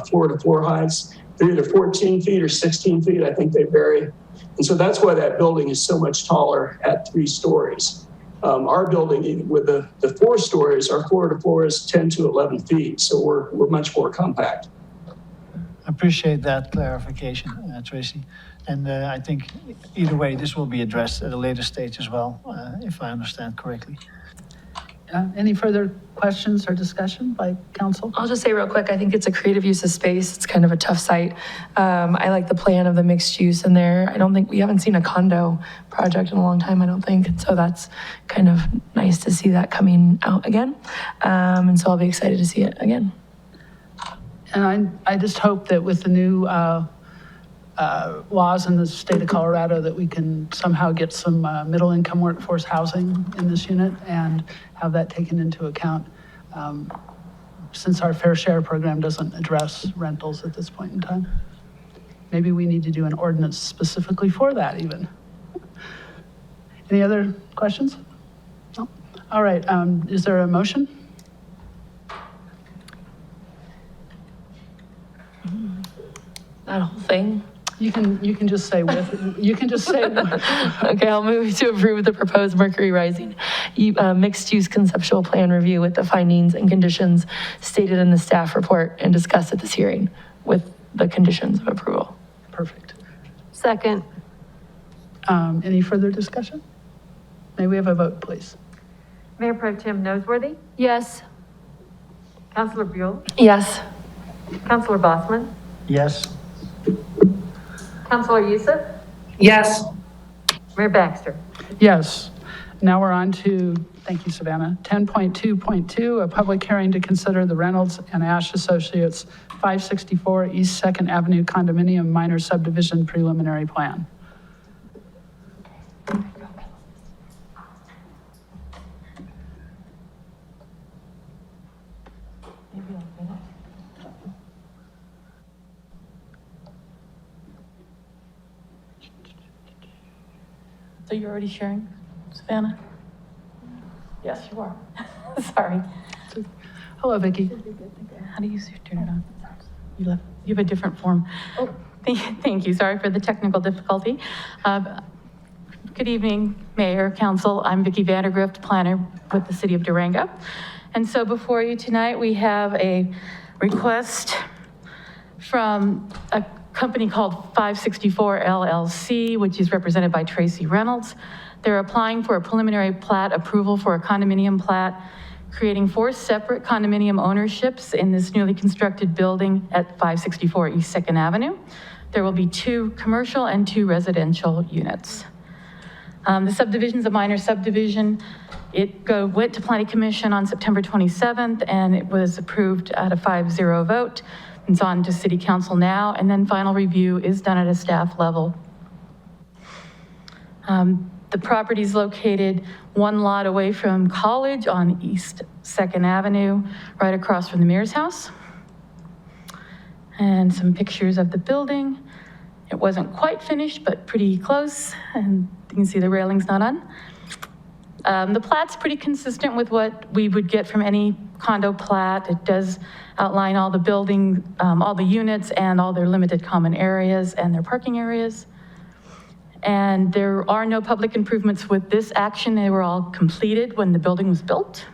floor-to-floor heights. They're either 14 feet or 16 feet. I think they vary. And so that's why that building is so much taller at 3 stories. Our building, with the 4 stories, our floor-to-floor is 10 to 11 feet. So we're much more compact. I appreciate that clarification, Tracy. And I think either way, this will be addressed at a later stage as well, if I understand correctly. Any further questions or discussion by council? I'll just say real quick, I think it's a creative use of space. It's kind of a tough site. I like the plan of the mixed use in there. We haven't seen a condo project in a long time, I don't think. So that's kind of nice to see that coming out again. And so I'll be excited to see it again. And I just hope that with the new laws in the state of Colorado that we can somehow get some middle-income workforce housing in this unit and have that taken into account, since our fair share program doesn't address rentals at this point in time. Maybe we need to do an ordinance specifically for that even. Any other questions? No? All right, is there a motion? That whole thing? You can just say Okay, I'll move to approve the proposed Mercury Rising mixed-use conceptual plan review with the findings and conditions stated in the staff report and discussed at this hearing with the conditions of approval. Perfect. Second. Any further discussion? May we have a vote, please? Mayor Pro Tem Noseworthy, Yes. Councilor Buell, Yes. Councilor Bossman, Yes. Councilor Youssef, Yes. Mayor Baxter. Yes. Now we're on to, thank you, Savannah, 10.2.2, a public hearing to consider the Reynolds and Ash Associates 564 East 2nd Avenue condominium minor subdivision preliminary plan. So you're already sharing, Savannah? Yes, you are. Sorry. Hello, Vicki. How do you turn it on? You have a different form. Oh, thank you. Sorry for the technical difficulty. Good evening, Mayor, Council. I'm Vicki Vandergrift, planner with the City of Durango. And so before you tonight, we have a request from a company called 564 LLC, which is represented by Tracy Reynolds. They're applying for a preliminary plat approval for a condominium plat, creating 4 separate condominium ownerships in this newly constructed building at 564 East 2nd Avenue. There will be 2 commercial and 2 residential units. The subdivision's a minor subdivision. It went to Planning Commission on September 27th, and it was approved at a 5-0 vote. It's on to City Council now, and then final review is done at a staff level. The property is located 1 lot away from College on East 2nd Avenue, right across from the mayor's house. And some pictures of the building. It wasn't quite finished, but pretty close, and you can see the railing's not on. The plat's pretty consistent with what we would get from any condo plat. It does outline all the building, all the units and all their limited common areas and their parking areas. And there are no public improvements with this action. They were all completed when the building was built.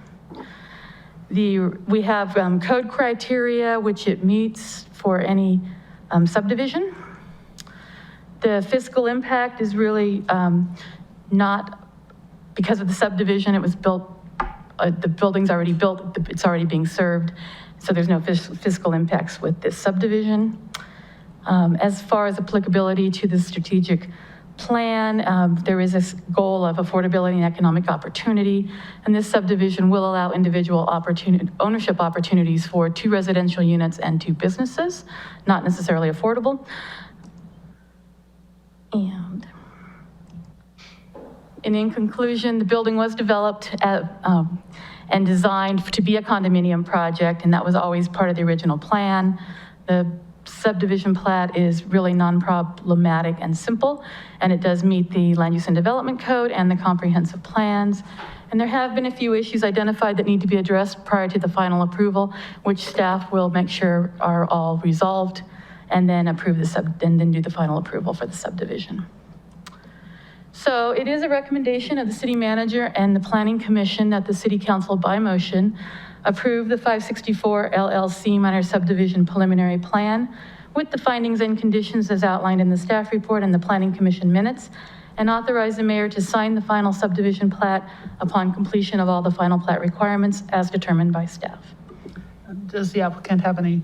We have code criteria, which it meets for any subdivision. The fiscal impact is really not because of the subdivision. It was built the building's already built, it's already being served, so there's no fiscal impacts with this subdivision. As far as applicability to the strategic plan, there is a goal of affordability and economic opportunity, and this subdivision will allow individual ownership opportunities for 2 residential units and 2 businesses, not necessarily affordable. And in conclusion, the building was developed and designed to be a condominium project, and that was always part of the original plan. The subdivision plat is really non-problematic and simple, and it does meet the Land Use and Development Code and the comprehensive plans. And there have been a few issues identified that need to be addressed prior to the final approval, which staff will make sure are all resolved, and then approve and then do the final approval for the subdivision. So it is a recommendation of the city manager and the planning commission that the city council by motion approve the 564 LLC minor subdivision preliminary plan with the findings and conditions as outlined in the staff report and the planning commission minutes, and authorize the mayor to sign the final subdivision plat upon completion of all the final plat requirements as determined by staff. Does the applicant have any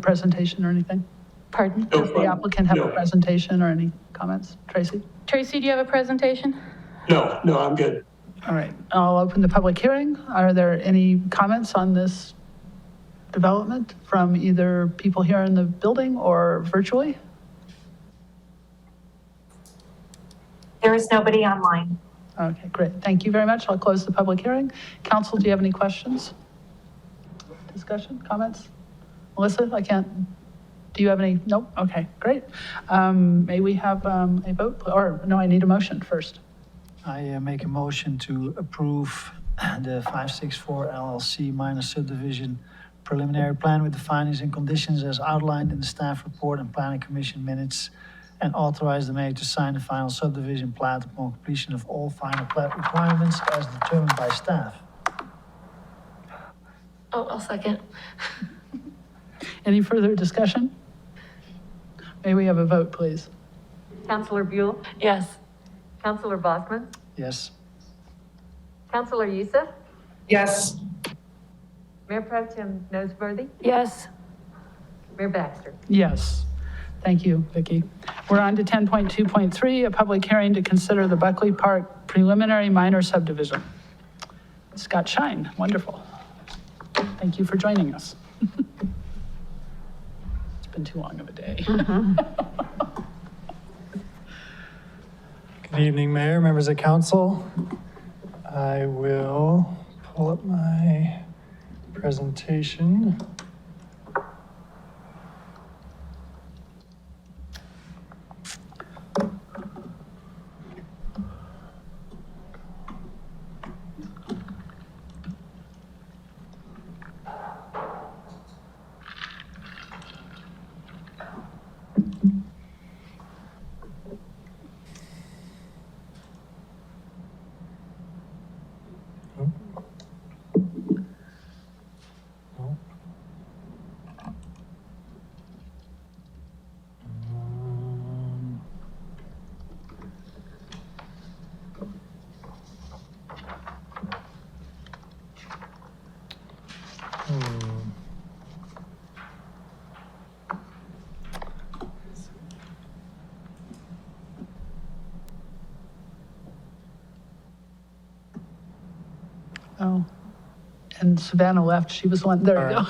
presentation or anything? Pardon? Does the applicant have a presentation or any comments? Tracy? Tracy, do you have a presentation? No, I'm good. All right, I'll open the public hearing. Are there any comments on this development from either people here in the building or virtually? There is nobody online. Okay, great. Thank you very much. I'll close the public hearing. Council, do you have any questions? Discussion, comments? Melissa, do you have any? Nope. Okay, great. May we have a vote? Or no, I need a motion first. I make a motion to approve the 564 LLC minor subdivision preliminary plan with the findings and conditions as outlined in the staff report and planning commission minutes, and authorize the mayor to sign the final subdivision plat upon completion of all final plat requirements as determined by staff. Oh, I'll second. Any further discussion? May we have a vote, please? Councilor Buell? Yes. Councilor Bosman? Yes. Councilor Youssef? Yes. Mayor Pro Tem Noseworthy? Yes. Mayor Baxter? Yes. Thank you, Vicki. We're on to 10.2.3, a public hearing to consider the Buckley Park preliminary minor subdivision. Scott Shine, wonderful. Thank you for joining us. It's been too long of a day. Good evening, Mayor, members of council. I will pull up my presentation. Oh, and Savannah left. She was one. There you go.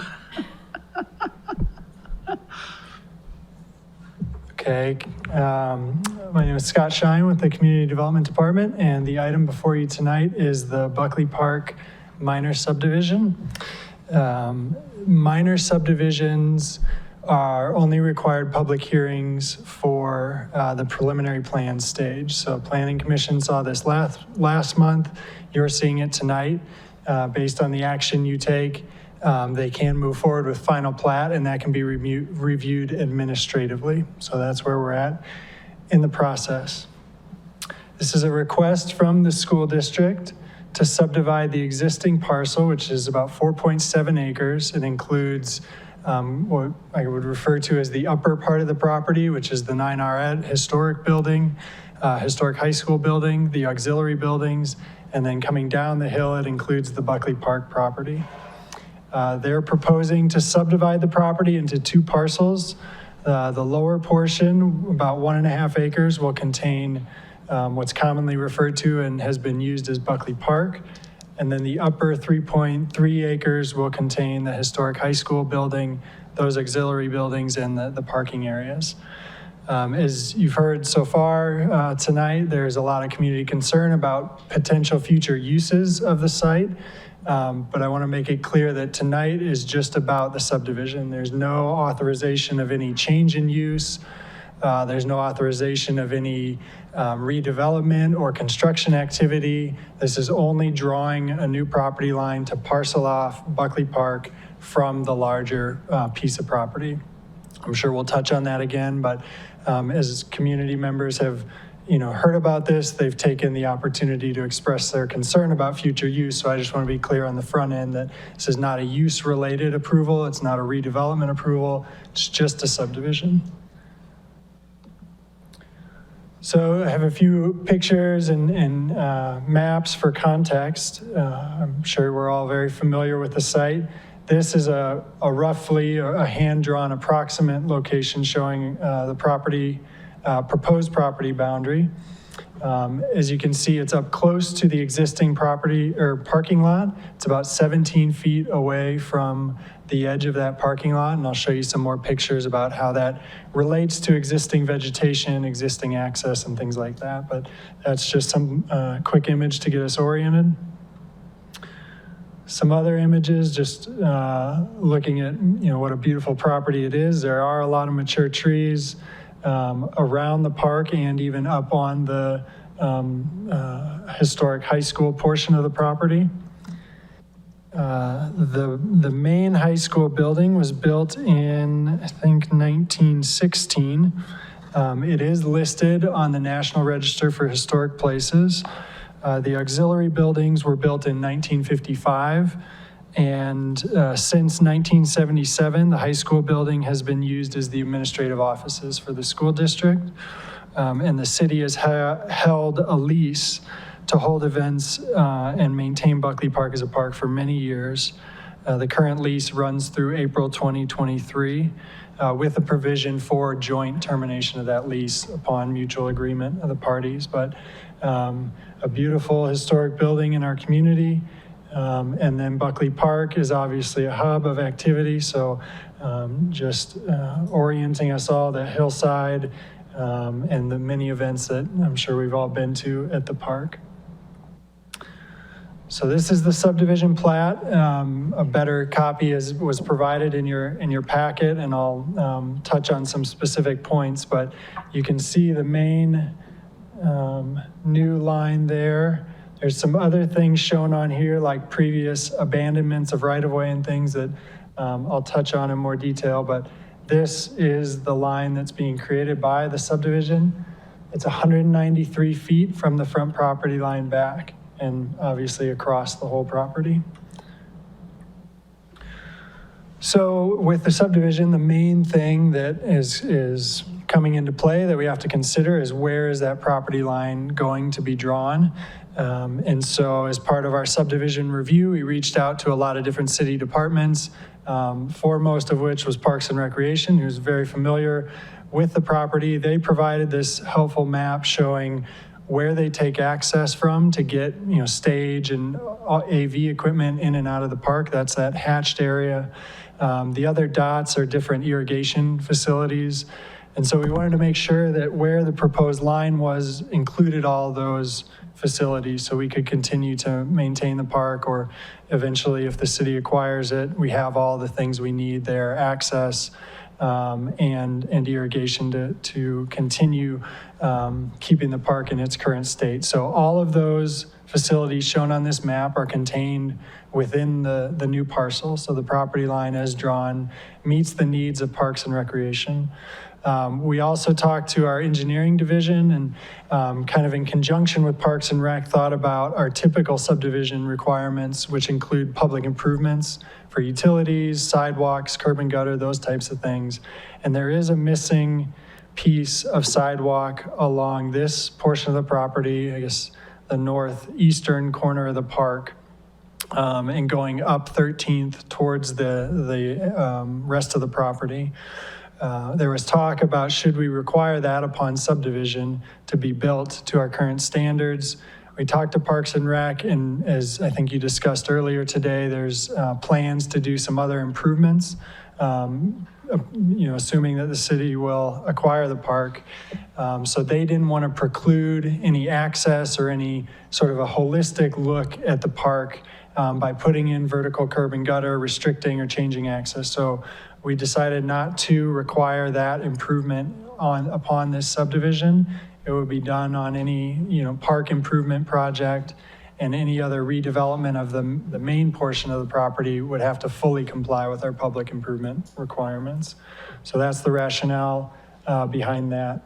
Okay, my name is Scott Shine with the Community Development Department, and the item before you tonight is the Buckley Park minor subdivision. Minor subdivisions are only required public hearings for the preliminary plan stage. So Planning Commission saw this last month. You're seeing it tonight. Based on the action you take, they can move forward with final plat, and that can be reviewed administratively. So that's where we're at in the process. This is a request from the school district to subdivide the existing parcel, which is about 4.7 acres. It includes what I would refer to as the upper part of the property, which is the 9R historic building, historic high school building, the auxiliary buildings, And then coming down the hill, it includes the Buckley Park property. They're proposing to subdivide the property into 2 parcels. The lower portion, about 1.5 acres, will contain what's commonly referred to and has been used as Buckley Park. And then the upper 3.3 acres will contain the historic high school building, those auxiliary buildings, and the parking areas. As you've heard so far tonight, there's a lot of community concern about potential future uses of the site. But I want to make it clear that tonight is just about the subdivision. There's no authorization of any change in use. There's no authorization of any redevelopment or construction activity. This is only drawing a new property line to parcel off Buckley Park from the larger piece of property. I'm sure we'll touch on that again, but as community members have heard about this, they've taken the opportunity to express their concern about future use. So I just want to be clear on the front end that this is not a use-related approval. It's not a redevelopment approval. It's just a subdivision. So I have a few pictures and maps for context. I'm sure we're all very familiar with the site. This is a roughly a hand-drawn approximate location showing the property, proposed property boundary. As you can see, it's up close to the existing property or parking lot. It's about 17 feet away from the edge of that parking lot, and I'll show you some more pictures about how that relates to existing vegetation, existing access, and things like that. But that's just some quick image to get us oriented. Some other images, just looking at what a beautiful property it is. There are a lot of mature trees around the park and even up on the historic high school portion of the property. The main high school building was built in, I think, 1916. It is listed on the National Register for Historic Places. The auxiliary buildings were built in 1955, and since 1977, the high school building has been used as the administrative offices for the school district, and the city has held a lease to hold events and maintain Buckley Park as a park for many years. The current lease runs through April 2023 with a provision for joint termination of that lease upon mutual agreement of the parties. But a beautiful historic building in our community. And then Buckley Park is obviously a hub of activity. So just orienting us all, the hillside and the many events that I'm sure we've all been to at the park. So this is the subdivision plat. A better copy was provided in your packet, and I'll touch on some specific points, but you can see the main new line there. There's some other things shown on here, like previous abandonments of right-of-way and things that I'll touch on in more detail, but this is the line that's being created by the subdivision. It's 193 feet from the front property line back, and obviously across the whole property. So with the subdivision, the main thing that is coming into play that we have to consider is where is that property line going to be drawn? And so as part of our subdivision review, we reached out to a lot of different city departments, foremost of which was Parks and Recreation, who's very familiar with the property. They provided this helpful map showing where they take access from to get stage and AV equipment in and out of the park. That's that hatched area. The other dots are different irrigation facilities. And so we wanted to make sure that where the proposed line was included all those facilities so we could continue to maintain the park, or eventually if the city acquires it, we have all the things we need there, access and irrigation to continue keeping the park in its current state. So all of those facilities shown on this map are contained within the new parcel. So the property line as drawn meets the needs of Parks and Recreation. We also talked to our engineering division and kind of in conjunction with Parks and Rec thought about our typical subdivision requirements, which include public improvements for utilities, sidewalks, curb and gutter, those types of things. And there is a missing piece of sidewalk along this portion of the property, I guess the northeastern corner of the park, and going up 13th towards the rest of the property. There was talk about should we require that upon subdivision to be built to our current standards. We talked to Parks and Rec, and as I think you discussed earlier today, there's plans to do some other improvements, assuming that the city will acquire the park. So they didn't want to preclude any access or any sort of a holistic look at the park by putting in vertical curb and gutter, restricting or changing access. So we decided not to require that improvement upon this subdivision. It would be done on any, park improvement project, and any other redevelopment of the main portion of the property would have to fully comply with our public improvement requirements. So that's the rationale behind that.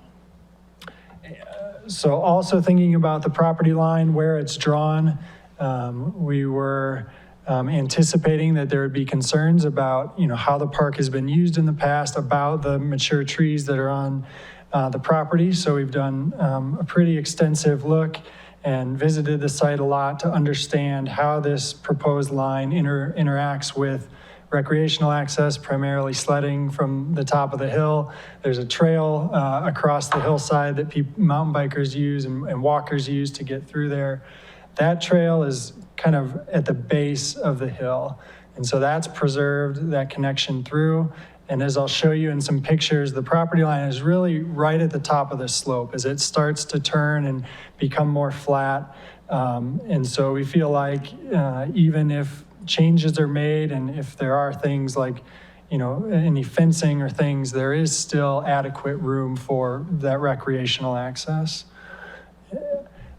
So also thinking about the property line, where it's drawn, we were anticipating that there would be concerns about, how the park has been used in the past, about the mature trees that are on the property. So we've done a pretty extensive look and visited the site a lot to understand how this proposed line interacts with recreational access, primarily sledding from the top of the hill. There's a trail across the hillside that mountain bikers use and walkers use to get through there. That trail is kind of at the base of the hill. And so that's preserved, that connection through. And as I'll show you in some pictures, the property line is really right at the top of the slope as it starts to turn and become more flat. And so we feel like even if changes are made and if there are things like, any fencing or things, there is still adequate room for that recreational access.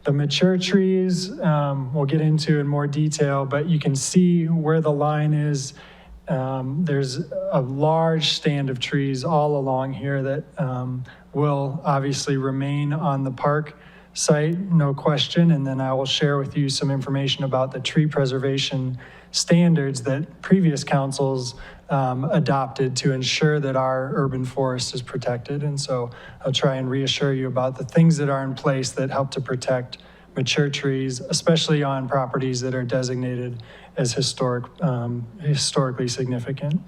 The mature trees, we'll get into in more detail, but you can see where the line is. There's a large stand of trees all along here that will obviously remain on the park site, no question. And then I will share with you some information about the tree preservation standards that previous councils adopted to ensure that our urban forest is protected. And so I'll try and reassure you about the things that are in place that help to protect mature trees, especially on properties that are designated as historically significant.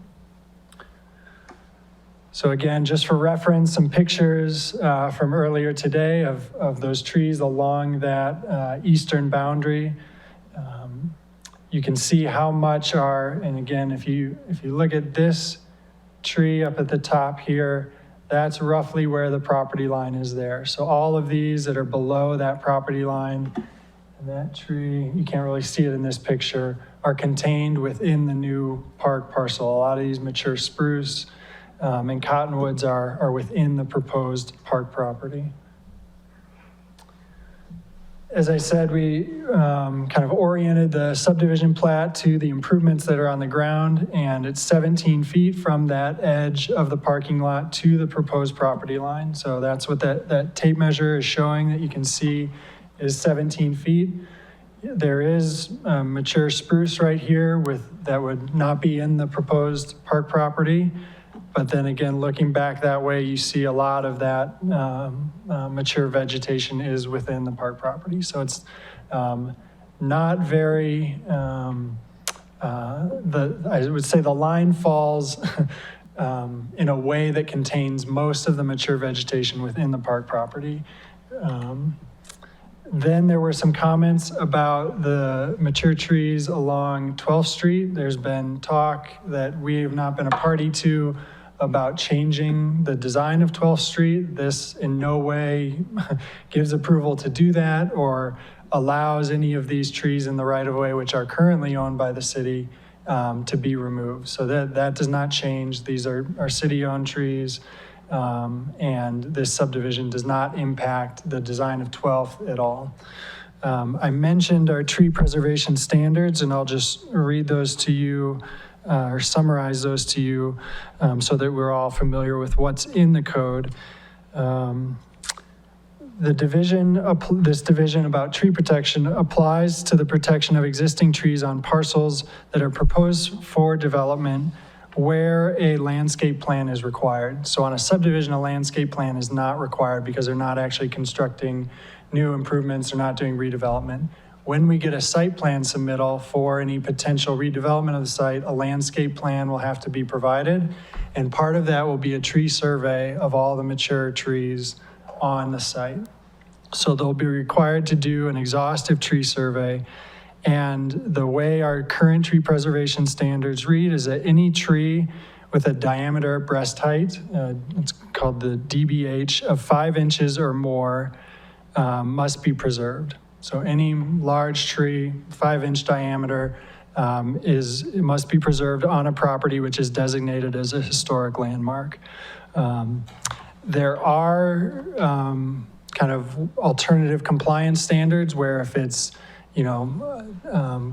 So again, just for reference, some pictures from earlier today of those trees along that eastern boundary. You can see how much and again, if you look at this tree up at the top here, that's roughly where the property line is there. So all of these that are below that property line, and that tree, you can't really see it in this picture, are contained within the new park parcel. A lot of these mature spruce and cottonwoods are within the proposed park property. As I said, we kind of oriented the subdivision plat to the improvements that are on the ground, and it's 17 feet from that edge of the parking lot to the proposed property line. So that's what that tape measure is showing that you can see is 17 feet. There is mature spruce right here that would not be in the proposed park property. But then again, looking back that way, you see a lot of that mature vegetation is within the park property. So it's not very, I would say the line falls in a way that contains most of the mature vegetation within the park property. Then there were some comments about the mature trees along 12th Street. There's been talk that we have not been a party to about changing the design of 12th Street. This in no way gives approval to do that or allows any of these trees in the right-of-way, which are currently owned by the city, to be removed. So that does not change. These are city-owned trees, and this subdivision does not impact the design of 12th at all. I mentioned our tree preservation standards, and I'll just read those to you or summarize those to you so that we're all familiar with what's in the code. This division about tree protection applies to the protection of existing trees on parcels that are proposed for development where a landscape plan is required. So on a subdivision, a landscape plan is not required because they're not actually constructing new improvements, they're not doing redevelopment. When we get a site plan submittal for any potential redevelopment of the site, a landscape plan will have to be provided. And part of that will be a tree survey of all the mature trees on the site. So they'll be required to do an exhaustive tree survey. And the way our current tree preservation standards read is that any tree with a diameter breast height, it's called the DBH, of 5 inches or more must be preserved. So any large tree, 5-inch diameter, it must be preserved on a property which is designated as a historic landmark. There are kind of alternative compliance standards where if it's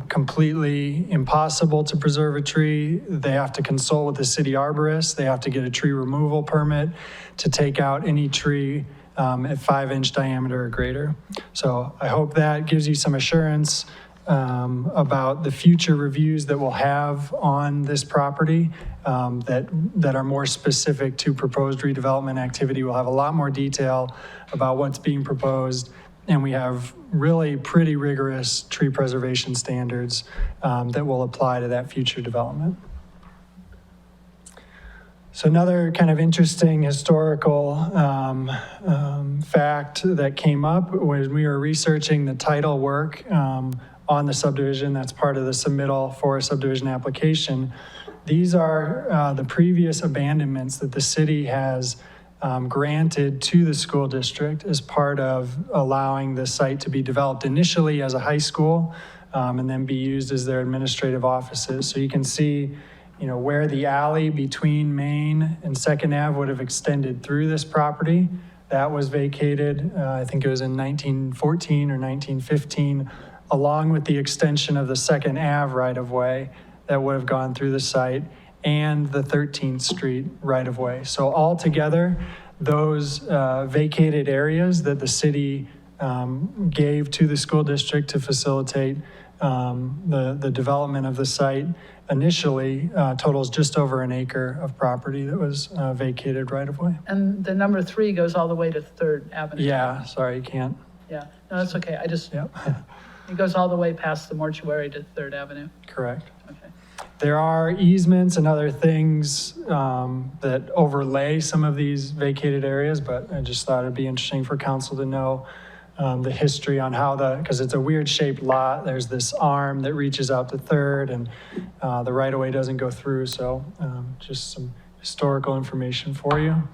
completely impossible to preserve a tree, they have to consult with the city arborist. They have to get a tree removal permit to take out any tree at 5-inch diameter or greater. So I hope that gives you some assurance about the future reviews that we'll have on this property that are more specific to proposed redevelopment activity. We'll have a lot more detail about what's being proposed, and we have really pretty rigorous tree preservation standards that will apply to that future development. So another kind of interesting historical fact that came up when we were researching the title work on the subdivision, that's part of the submittal for a subdivision application. These are the previous abandonments that the city has granted to the school district as part of allowing the site to be developed initially as a high school and then be used as their administrative offices. So you can see where the alley between Main and 2nd Ave would have extended through this property. That was vacated, I think it was in 1914 or 1915, along with the extension of the 2nd Ave right-of-way that would have gone through the site and the 13th Street right-of-way. So altogether, those vacated areas that the city gave to the school district to facilitate the development of the site initially totals just over an acre of property that was vacated right-of-way. And the number 3 goes all the way to 3rd Avenue. Yeah, sorry, you can't. Yeah, no, that's okay. I just, Yep. it goes all the way past the mortuary to 3rd Avenue. Correct. Okay. There are easements and other things that overlay some of these vacated areas, but I just thought it'd be interesting for council to know the history on how because it's a weird shaped lot. There's this arm that reaches out to 3rd and the right-of-way doesn't go through. So just some historical information for you.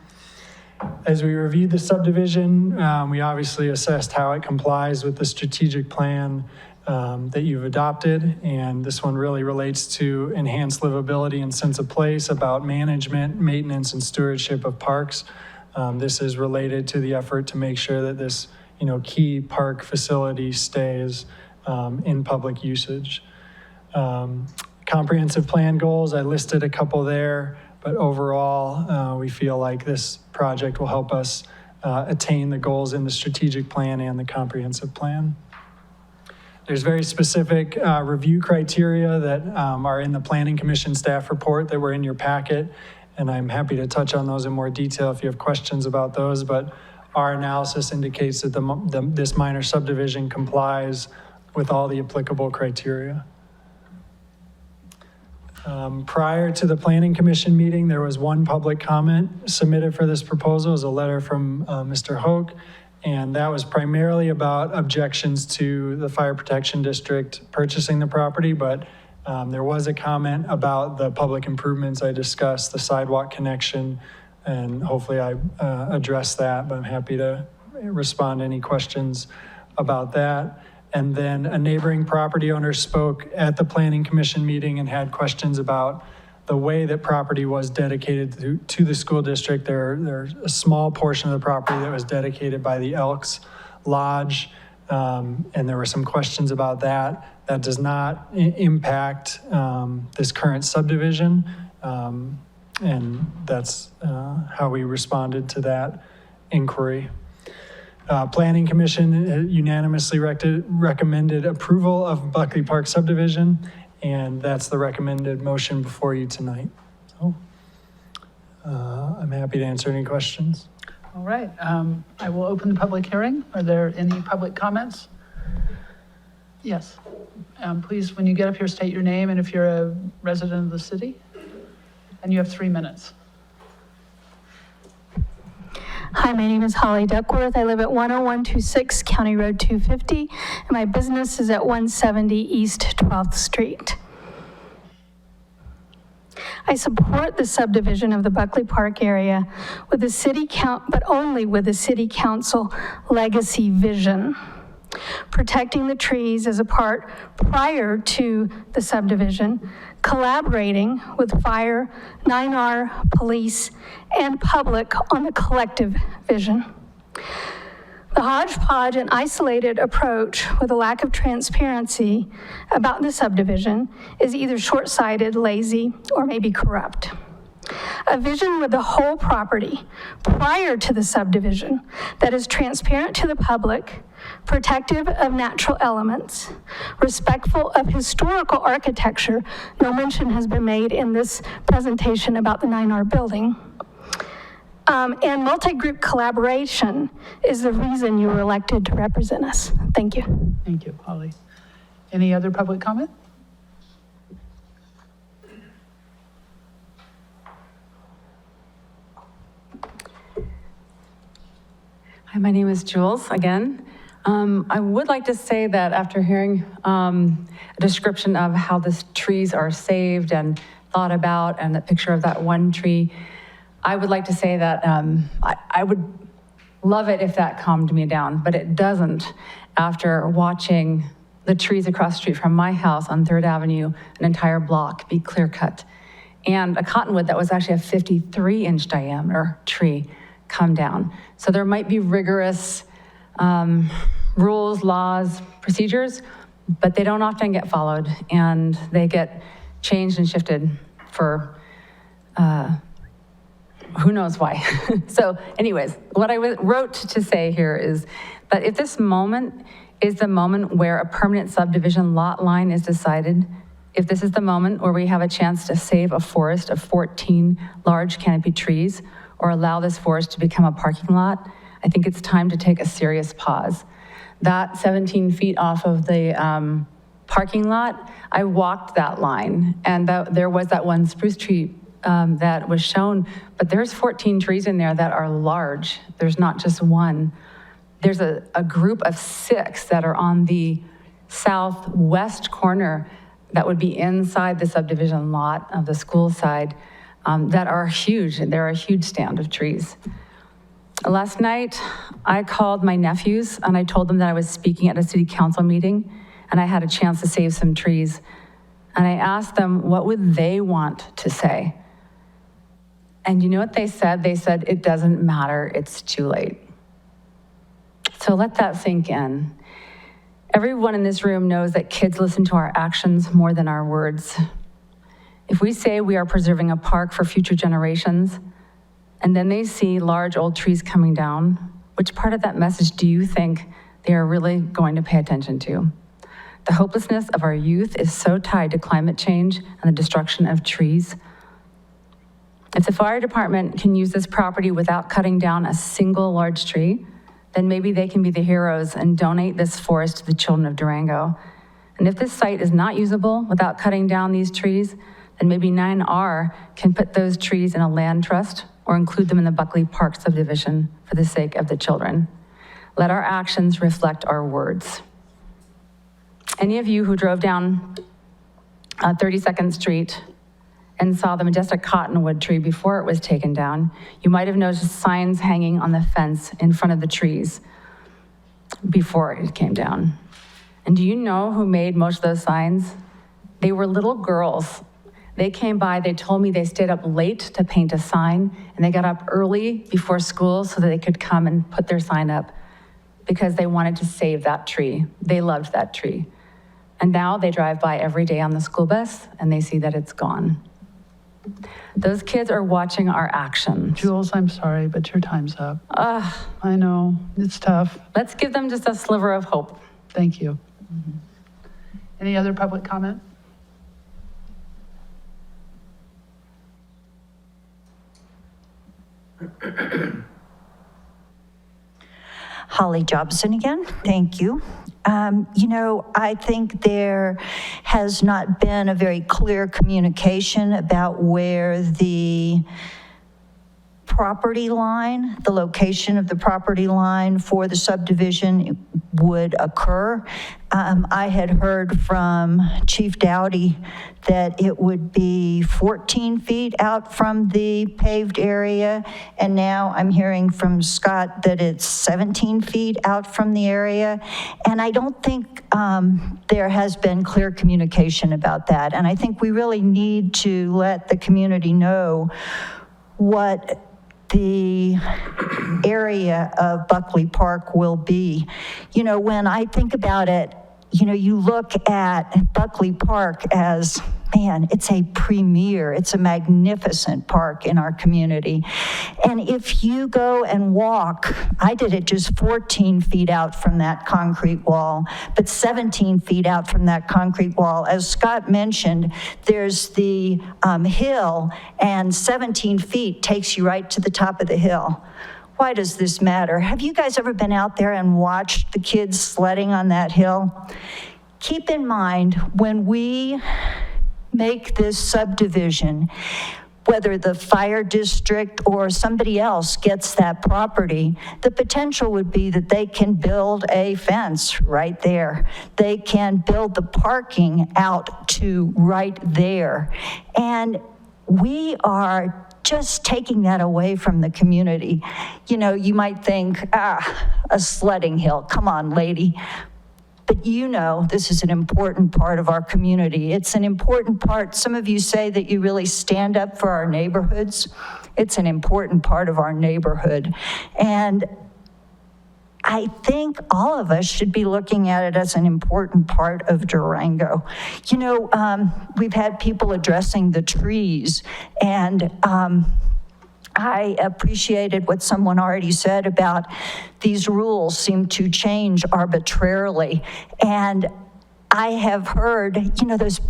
As we reviewed the subdivision, we obviously assessed how it complies with the strategic plan that you've adopted, and this one really relates to enhanced livability and sense of place, about management, maintenance, and stewardship of parks. This is related to the effort to make sure that this key park facility stays in public usage. Comprehensive plan goals, I listed a couple there, but overall, we feel like this project will help us attain the goals in the strategic plan and the comprehensive plan. There's very specific review criteria that are in the Planning Commission staff report that were in your packet, and I'm happy to touch on those in more detail if you have questions about those, but our analysis indicates that this minor subdivision complies with all the applicable criteria. Prior to the Planning Commission meeting, there was one public comment submitted for this proposal. It was a letter from Mr. Hoke, and that was primarily about objections to the Fire Protection District purchasing the property, but there was a comment about the public improvements I discussed, the sidewalk connection, and hopefully I addressed that, but I'm happy to respond to any questions about that. And then a neighboring property owner spoke at the Planning Commission meeting and had questions about the way that property was dedicated to the school district. There's a small portion of the property that was dedicated by the Elks Lodge, and there were some questions about that. That does not impact this current subdivision, and that's how we responded to that inquiry. Planning Commission unanimously recommended approval of Buckley Park subdivision, and that's the recommended motion before you tonight. So I'm happy to answer any questions. All right, I will open the public hearing. Are there any public comments? Yes. Please, when you get up here, state your name and if you're a resident of the city. And you have 3 minutes. Hi, my name is Holly Duckworth. I live at 10126 County Road 250, and my business is at 170 East 12th Street. I support the subdivision of the Buckley Park area with the city but only with the city council legacy vision. Protecting the trees as a part prior to the subdivision, collaborating with fire, 9R, police, and public on the collective vision. The hodgepodge and isolated approach with a lack of transparency about the subdivision is either short-sighted, lazy, or maybe corrupt. A vision with the whole property prior to the subdivision that is transparent to the public, protective of natural elements, respectful of historical architecture. No mention has been made in this presentation about the 9R building. And multi-group collaboration is the reason you were elected to represent us. Thank you. Thank you, Holly. Any other public comment? Hi, my name is Jules again. I would like to say that after hearing a description of how the trees are saved and thought about and the picture of that one tree, I would like to say that I would love it if that calmed me down, but it doesn't after watching the trees across the street from my house on 3rd Avenue, an entire block be clear cut. And a cottonwood that was actually a 53-inch diameter tree come down. So there might be rigorous rules, laws, procedures, but they don't often get followed and they get changed and shifted for who knows why. So anyways, what I wrote to say here is that if this moment is the moment where a permanent subdivision lot line is decided, if this is the moment where we have a chance to save a forest of 14 large canopy trees or allow this forest to become a parking lot, I think it's time to take a serious pause. That 17 feet off of the parking lot, I walked that line and there was that one spruce tree that was shown, but there's 14 trees in there that are large. There's not just one. There's a group of 6 that are on the southwest corner that would be inside the subdivision lot of the school side that are huge, and they're a huge stand of trees. Last night, I called my nephews and I told them that I was speaking at a city council meeting and I had a chance to save some trees. And I asked them, what would they want to say? And you know what they said? They said, it doesn't matter, it's too late. So let that sink in. Everyone in this room knows that kids listen to our actions more than our words. If we say we are preserving a park for future generations, and then they see large old trees coming down, which part of that message do you think they are really going to pay attention to? The hopelessness of our youth is so tied to climate change and the destruction of trees. If the fire department can use this property without cutting down a single large tree, then maybe they can be the heroes and donate this forest to the children of Durango. And if this site is not usable without cutting down these trees, then maybe 9R can put those trees in a land trust or include them in the Buckley Park subdivision for the sake of the children. Let our actions reflect our words. Any of you who drove down 32nd Street and saw the majestic cottonwood tree before it was taken down, you might have noticed signs hanging on the fence in front of the trees before it came down. And do you know who made most of those signs? They were little girls. They came by, they told me they stayed up late to paint a sign, and they got up early before school so that they could come and put their sign up because they wanted to save that tree. They loved that tree. And now they drive by every day on the school bus and they see that it's gone. Those kids are watching our actions. Jules, I'm sorry, but your time's up. I know, it's tough. Let's give them just a sliver of hope. Thank you. Any other public comment? Holly Jobson again, thank you. I think there has not been a very clear communication about where the property line, the location of the property line for the subdivision would occur. I had heard from Chief Dowdy that it would be 14 feet out from the paved area, and now I'm hearing from Scott that it's 17 feet out from the area, and I don't think there has been clear communication about that, and I think we really need to let the community know what the area of Buckley Park will be. When I think about it, you look at Buckley Park as, man, it's a premier, it's a magnificent park in our community. And if you go and walk, I did it just 14 feet out from that concrete wall, but 17 feet out from that concrete wall. As Scott mentioned, there's the hill, and 17 feet takes you right to the top of the hill. Why does this matter? Have you guys ever been out there and watched the kids sledding on that hill? Keep in mind, when we make this subdivision, whether the fire district or somebody else gets that property, the potential would be that they can build a fence right there. They can build the parking out to right there. And we are just taking that away from the community. You might think, a sledding hill, come on, lady. But this is an important part of our community. It's an important part. Some of you say that you really stand up for our neighborhoods. It's an important part of our neighborhood. And I think all of us should be looking at it as an important part of Durango. We've had people addressing the trees, and I appreciated what someone already said about these rules seem to change arbitrarily. And I have heard, those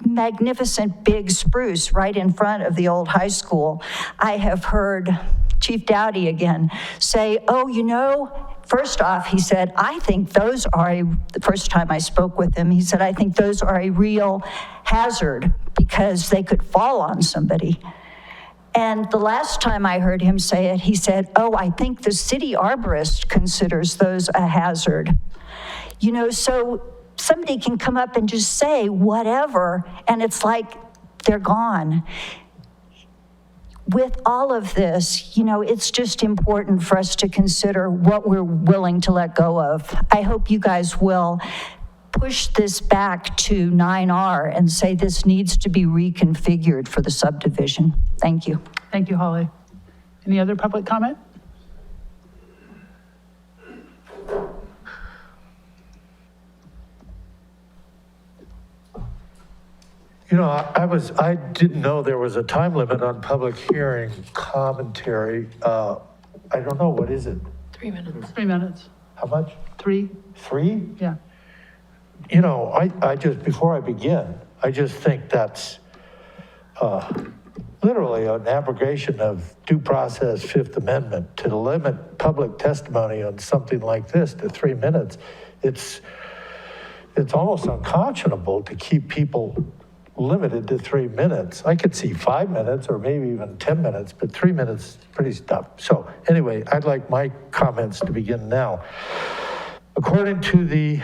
magnificent big spruce right in front of the old high school. I have heard Chief Dowdy again say, first off, he said, I think those are the first time I spoke with him, he said, I think those are a real hazard because they could fall on somebody. And the last time I heard him say it, he said, I think the city arborist considers those a hazard. So somebody can come up and just say whatever, and it's like they're gone. With all of this, it's just important for us to consider what we're willing to let go of. I hope you guys will push this back to 9R and say this needs to be reconfigured for the subdivision. Thank you. Thank you, Holly. Any other public comment? I didn't know there was a time limit on public hearing commentary. I don't know, what is it? 3 minutes. 3 minutes. How much? 3. 3? Yeah. I just, before I begin, I just think that's literally an abrogation of due process Fifth Amendment to limit public testimony on something like this to 3 minutes. It's almost unconscionable to keep people limited to 3 minutes. I could see 5 minutes or maybe even 10 minutes, but 3 minutes is pretty tough. So anyway, I'd like my comments to begin now. According to the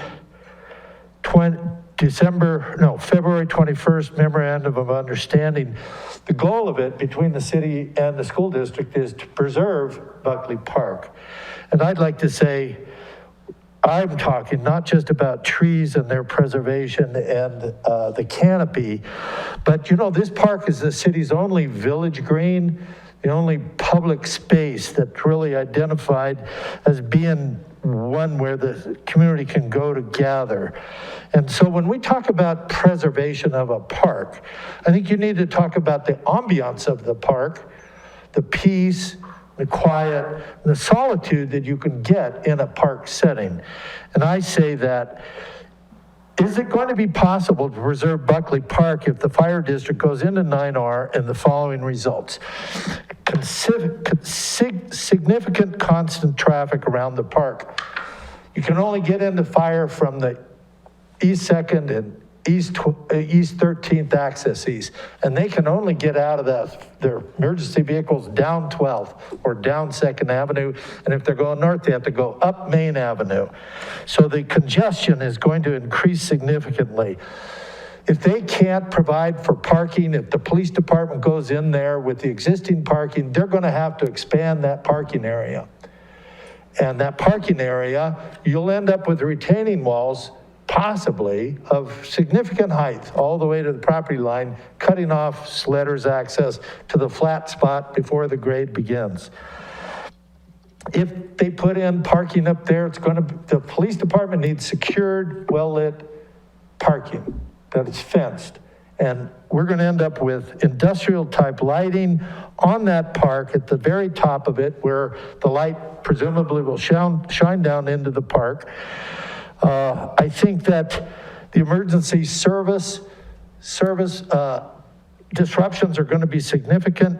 February 21st Memorandum of Understanding, the goal of it between the city and the school district is to preserve Buckley Park. And I'd like to say, I'm talking not just about trees and their preservation and the canopy, but this park is the city's only village green, the only public space that's really identified as being one where the community can go to gather. And so when we talk about preservation of a park, I think you need to talk about the ambiance of the park, the peace, the quiet, the solitude that you can get in a park setting. And I say that, is it going to be possible to preserve Buckley Park if the fire district goes into 9R and the following results? significant constant traffic around the park. You can only get into fire from the East 2nd and East 13th accesses, and they can only get out of their emergency vehicles down 12th or down 2nd Avenue, and if they're going north, they have to go up Main Avenue. So the congestion is going to increase significantly. If they can't provide for parking, if the police department goes in there with the existing parking, they're going to have to expand that parking area. And that parking area, you'll end up with retaining walls, possibly of significant height, all the way to the property line, cutting off sledders' access to the flat spot before the grade begins. If they put in parking up there, the police department needs secured, well-lit parking that is fenced. And we're going to end up with industrial-type lighting on that park at the very top of it, where the light presumably will shine down into the park. I think that the emergency service disruptions are going to be significant,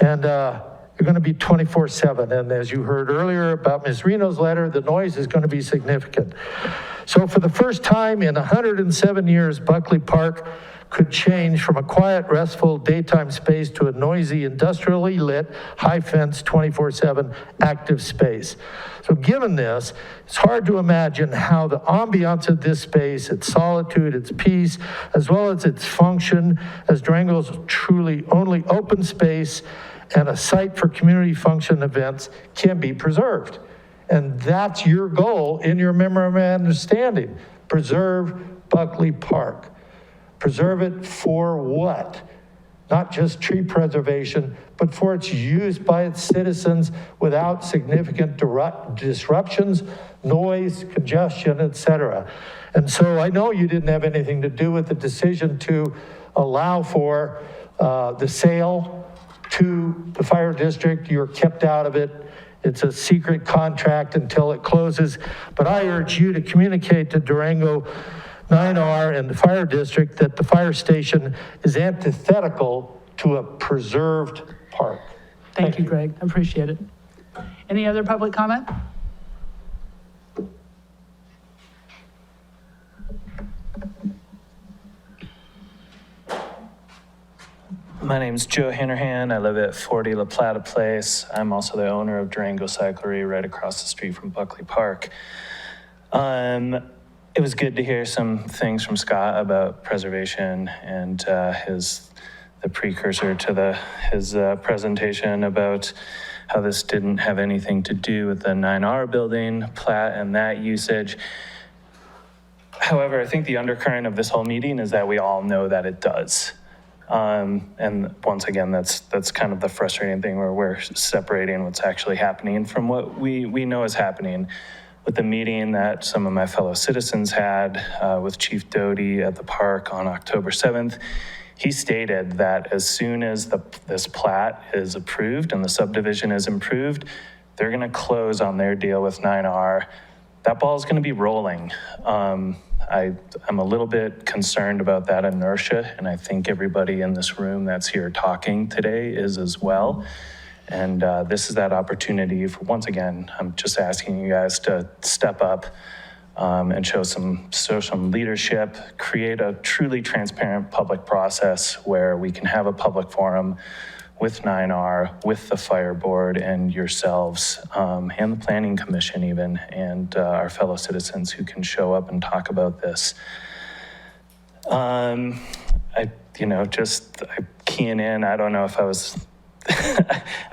and they're going to be 24/7. And as you heard earlier about Ms. Reno's letter, the noise is going to be significant. So for the first time in 107 years, Buckley Park could change from a quiet, restful daytime space to a noisy, industrially lit, high-fence, 24/7 active space. So given this, it's hard to imagine how the ambiance of this space, its solitude, its peace, as well as its function as Durango's truly only open space and a site for community function events, can be preserved. And that's your goal in your memorandum of understanding. Preserve Buckley Park. Preserve it for what? Not just tree preservation, but for its use by its citizens without significant disruptions, noise, congestion, etc. And so I know you didn't have anything to do with the decision to allow for the sale to the fire district. You're kept out of it. It's a secret contract until it closes. But I urge you to communicate to Durango 9R and the fire district that the fire station is antithetical to a preserved park. Thank you, Greg. I appreciate it. Any other public comment? My name's Joe Hannerhan. I live at 40 La Plata Place. I'm also the owner of Durango Cyclery right across the street from Buckley Park. It was good to hear some things from Scott about preservation and the precursor to his presentation about how this didn't have anything to do with the 9R building plat and that usage. However, I think the undercurrent of this whole meeting is that we all know that it does. And once again, that's kind of the frustrating thing, where we're separating what's actually happening from what we know is happening. With the meeting that some of my fellow citizens had with Chief Doty at the park on October 7th, he stated that as soon as this plat is approved and the subdivision is improved, they're going to close on their deal with 9R. That ball is going to be rolling. I'm a little bit concerned about that inertia, and I think everybody in this room that's here talking today is as well. And this is that opportunity for, once again, I'm just asking you guys to step up and show some leadership, create a truly transparent public process where we can have a public forum with 9R, with the fire board and yourselves, and the planning commission even, and our fellow citizens who can show up and talk about this. I'm keying in. I don't know if I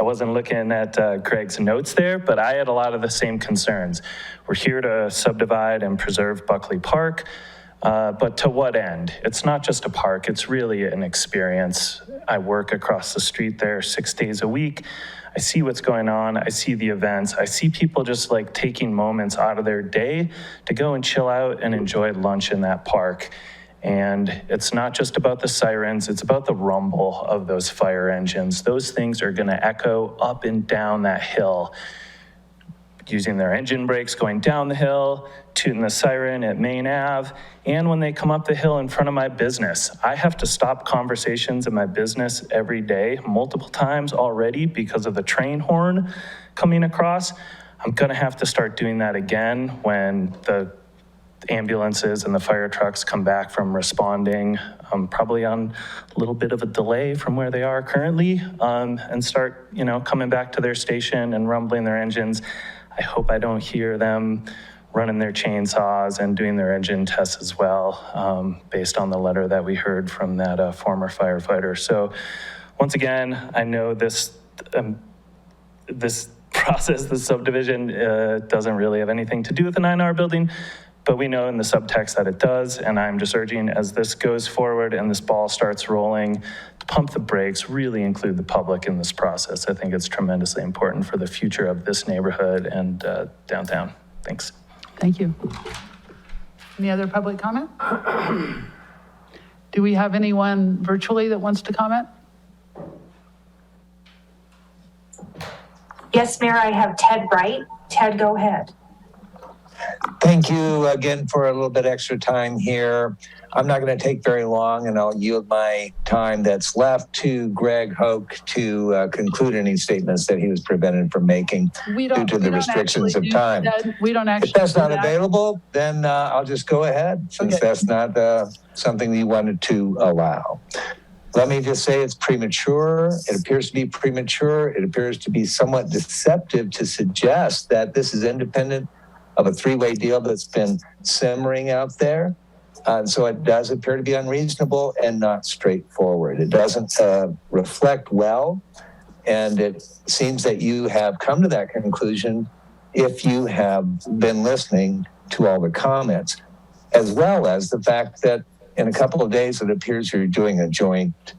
wasn't looking at Greg's notes there, but I had a lot of the same concerns. We're here to subdivide and preserve Buckley Park, but to what end? It's not just a park, it's really an experience. I work across the street there 6 days a week. I see what's going on, I see the events, I see people just like taking moments out of their day to go and chill out and enjoy lunch in that park. And it's not just about the sirens, it's about the rumble of those fire engines. Those things are gonna echo up and down that hill. using their engine brakes going down the hill, tooting the siren at Main Ave, and when they come up the hill in front of my business. I have to stop conversations in my business every day, multiple times already because of the train horn coming across. I'm gonna have to start doing that again when the ambulances and the fire trucks come back from responding, probably on a little bit of a delay from where they are currently, and start, coming back to their station and rumbling their engines. I hope I don't hear them running their chainsaws and doing their engine tests as well, based on the letter that we heard from that former firefighter. So once again, I know this process, this subdivision doesn't really have anything to do with the 9R building, but we know in the subtext that it does, and I'm just urging as this goes forward and this ball starts rolling, to pump the brakes, really include the public in this process. I think it's tremendously important for the future of this neighborhood and downtown. Thanks. Thank you. Any other public comment? Do we have anyone virtually that wants to comment? Yes, Mayor, I have Ted Wright. Ted, go ahead. Thank you again for a little bit extra time here. I'm not going to take very long, and I'll yield my time that's left to Greg Hoke to conclude any statements that he was prevented from making due to the restrictions of time. We don't actually. If that's not available, then I'll just go ahead, since that's not something we wanted to allow. Let me just say it's premature. It appears to be premature. It appears to be somewhat deceptive to suggest that this is independent of a three-way deal that's been simmering out there. So it does appear to be unreasonable and not straightforward. It doesn't reflect well, and it seems that you have come to that conclusion if you have been listening to all the comments, as well as the fact that in a couple of days it appears you're doing a joint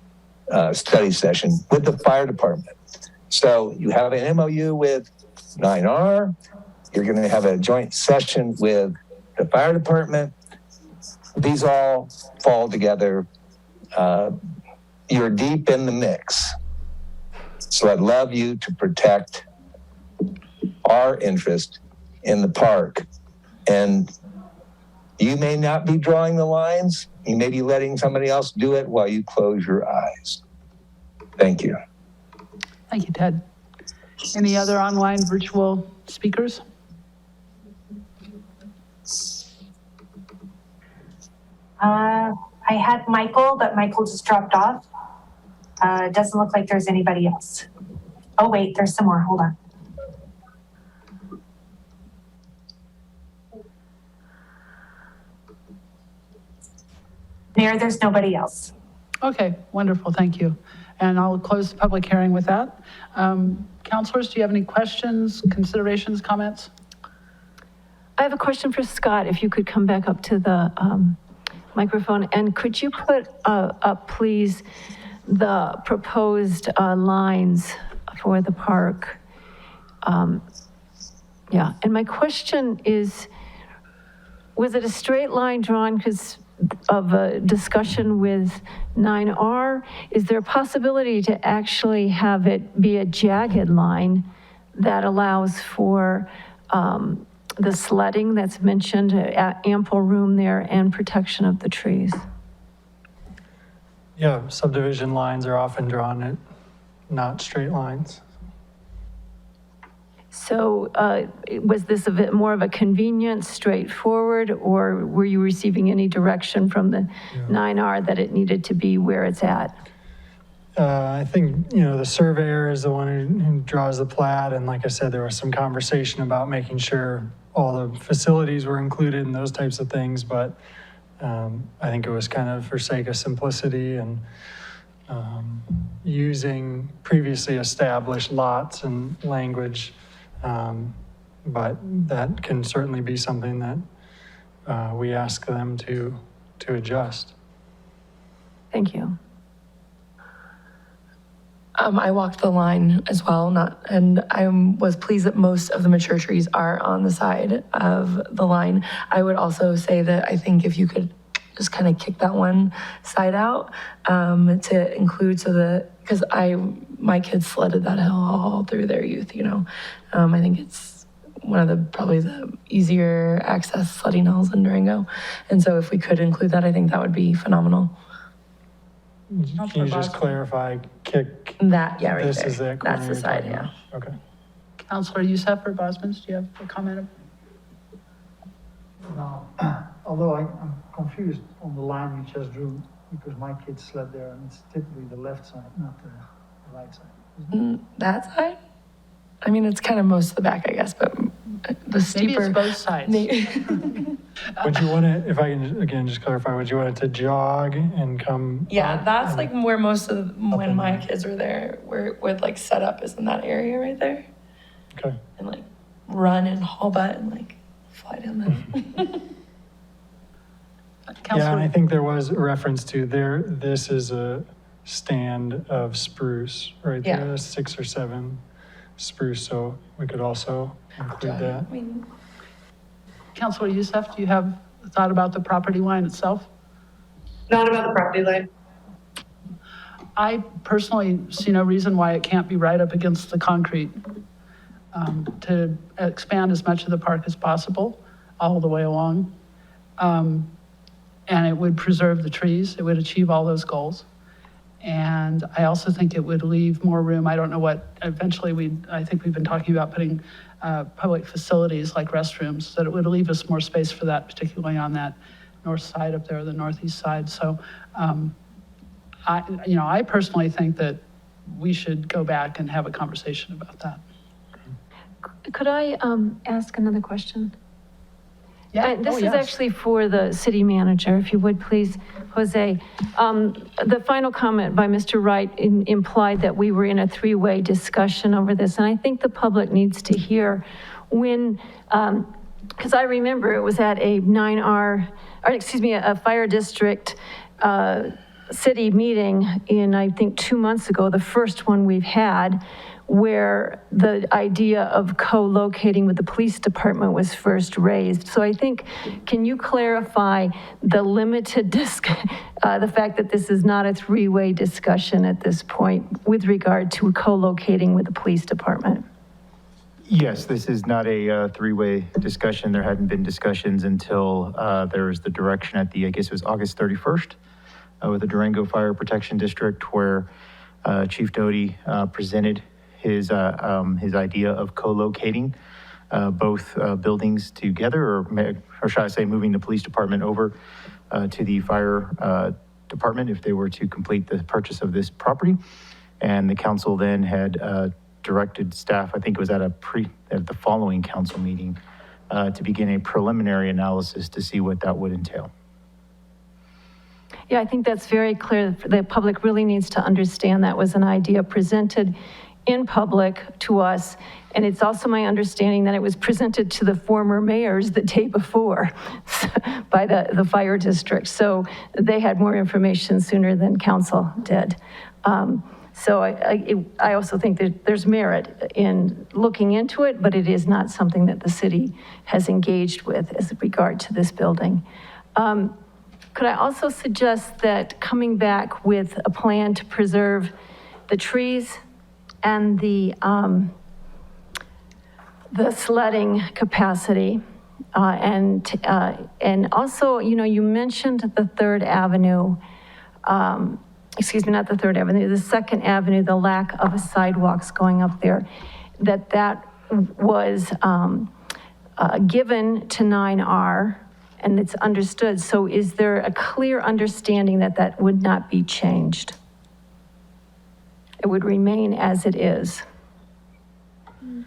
study session with the fire department. So you have an MOU with 9R, you're going to have a joint session with the fire department. These all fall together. You're deep in the mix. So I'd love you to protect our interest in the park. And you may not be drawing the lines. You may be letting somebody else do it while you close your eyes. Thank you. Thank you, Ted. Any other online virtual speakers? I had Michael, but Michael just dropped off. It doesn't look like there's anybody else. Oh, wait, there's some more. Hold on. Mayor, there's nobody else. Okay, wonderful, thank you. And I'll close the public hearing with that. Councilors, do you have any questions, considerations, comments? I have a question for Scott, if you could come back up to the microphone. And could you put up, please, the proposed lines for the park? Yeah, and my question is, was it a straight line drawn because of a discussion with 9R? Is there a possibility to actually have it be a jagged line that allows for the sledding that's mentioned, ample room there, and protection of the trees? Yeah, subdivision lines are often drawn at not straight lines. So was this a bit more of a convenience, straightforward, or were you receiving any direction from the 9R that it needed to be where it's at? I think, the surveyor is the one who draws the plat, and like I said, there was some conversation about making sure all the facilities were included and those types of things, but I think it was kind of for sake of simplicity and using previously established lots and language, but that can certainly be something that we ask them to adjust. Thank you. I walked the line as well, and I was pleased that most of the mature trees are on the side of the line. I would also say that I think if you could just kind of kick that one side out to include because my kids sledded that hill all through their youth, I think it's one of the, probably the easier access sledding hills in Durango. And so if we could include that, I think that would be phenomenal. Can you just clarify, kick? That, yeah, right This there. is that corner That's the you're side, talking yeah. about? Okay. Counselor Youssef or Bosman's, do you have a comment? Now, although I'm confused on the line you just drew, because my kids slept there, and it's typically the left side, not the right side. That side? I mean, it's kind of most of the back, I guess, but the steeper. Maybe it's both sides. Would you want to, if I can, again, just clarify, would you want it to jog and come? Yeah, up? that's like where most of, when my kids were there, where it would like set up is in that area right there. Okay. And like run and haul butt and like fly down the. Yeah, and I think there was a reference to there, this is a stand of spruce right there, Yeah. 6 or 7 spruce, so we could also include that. I mean, Counselor Youssef, do you have a thought about the property line itself? Not about the property line. I personally see no reason why it can't be right up against the concrete, to expand as much of the park as possible all the way along. And it would preserve the trees. It would achieve all those goals. And I also think it would leave more room. I don't know what, eventually I think we've been talking about putting public facilities like restrooms, that it would leave us more space for that, particularly on that north side up there, the northeast side. So I personally think that we should go back and have a conversation about that. Could I ask another question? Yeah. This Oh, is yes. actually for the city manager, if you would please, Jose. The final comment by Mr. Wright implied that we were in a three-way discussion over this, and I think the public needs to hear when, because I remember it was at a a fire district city meeting in, I think, 2 months ago, the first one we've had, where the idea of co-locating with the police department was first raised. So I think, can you clarify the limited the fact that this is not a three-way discussion at this point with regard to co-locating with the police department? Yes, this is not a three-way discussion. There hadn't been discussions until there was the direction at I guess it was August 31st with the Durango Fire Protection District, where Chief Doty presented his idea of co-locating both buildings together, or should I say moving the police department over to the fire department if they were to complete the purchase of this property. And the council then had directed staff, I think it was at the following council meeting, to begin a preliminary analysis to see what that would entail. Yeah, I think that's very clear. The public really needs to understand that was an idea presented in public to us. And it's also my understanding that it was presented to the former mayors the day before by the fire district. So they had more information sooner than council did. So I also think that there's merit in looking into it, but it is not something that the city has engaged with as regard to this building. Could I also suggest that coming back with a plan to preserve the trees and the sledding capacity, and also, you mentioned the 3rd Avenue, excuse me, not the 3rd Avenue, the 2nd Avenue, the lack of sidewalks going up there, that was given to 9R, and it's understood. So is there a clear understanding that that would not be changed? It would remain as it is? I'm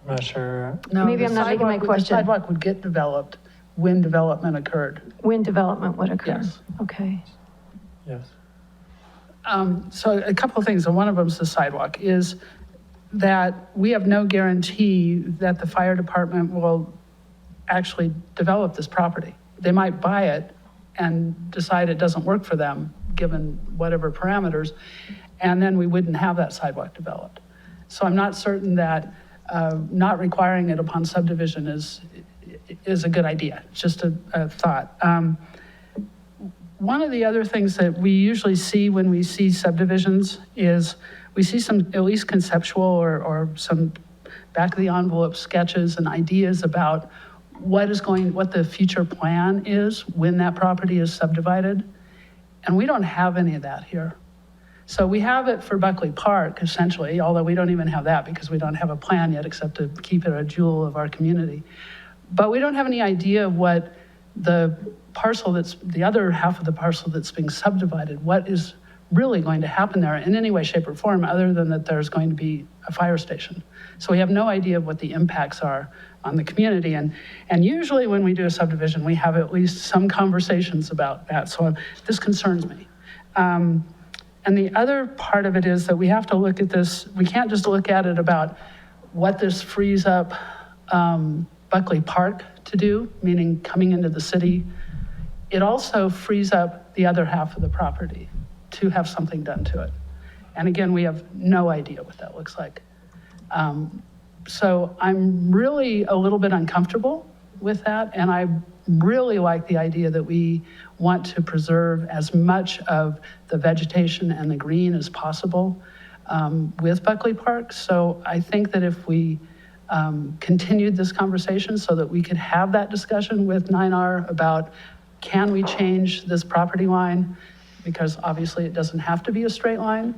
not sure. No, Maybe the I'm not making my sidewalk- question. The sidewalk would get developed when development occurred. When development would occur? Yes. Okay. Yes. So a couple of things, and one of them is the sidewalk, is that we have no guarantee that the fire department will actually develop this property. They might buy it and decide it doesn't work for them, given whatever parameters, and then we wouldn't have that sidewalk developed. So I'm not certain that not requiring it upon subdivision is a good idea. It's just a thought. One of the other things that we usually see when we see subdivisions is we see some at least conceptual or some back of the envelope sketches and ideas about what the future plan is when that property is subdivided. And we don't have any of that here. So we have it for Buckley Park, essentially, although we don't even have that because we don't have a plan yet except to keep it a jewel of our community. But we don't have any idea of what the other half of the parcel that's being subdivided, what is really going to happen there in any way, shape, or form, other than that there's going to be a fire station. So we have no idea of what the impacts are on the community. And usually when we do a subdivision, we have at least some conversations about that. So this concerns me. And the other part of it is that we have to look at this, we can't just look at it about what this frees up Buckley Park to do, meaning coming into the city. It also frees up the other half of the property to have something done to it. And again, we have no idea what that looks like. So I'm really a little bit uncomfortable with that, and I really like the idea that we want to preserve as much of the vegetation and the green as possible with Buckley Park. So I think that if we continued this conversation so that we could have that discussion with 9R about can we change this property line, because obviously it doesn't have to be a straight line.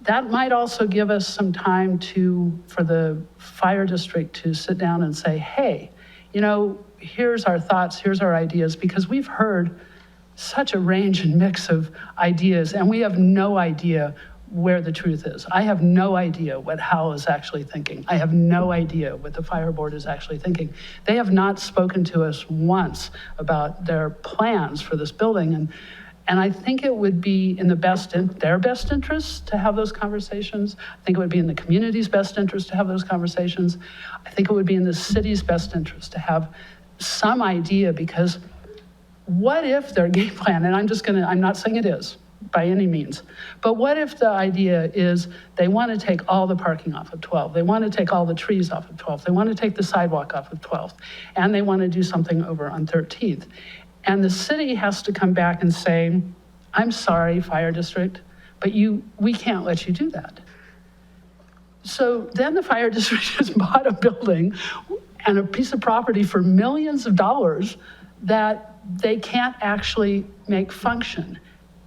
That might also give us some time for the fire district to sit down and say, hey, here's our thoughts, here's our ideas, because we've heard such a range and mix of ideas, and we have no idea where the truth is. I have no idea what Hal is actually thinking. I have no idea what the fire board is actually thinking. They have not spoken to us once about their plans for this building, and I think it would be in their best interest to have those conversations. I think it would be in the community's best interest to have those conversations. I think it would be in the city's best interest to have some idea, because what if their game plan, and I'm not saying it is by any means, but what if the idea is they want to take all the parking off of 12th, they want to take all the trees off of 12th, they want to take the sidewalk off of 12th, and they want to do something over on 13th. And the city has to come back and say, I'm sorry, fire district, but we can't let you do that. So then the fire district has bought a building and a piece of property for millions of dollars that they can't actually make function.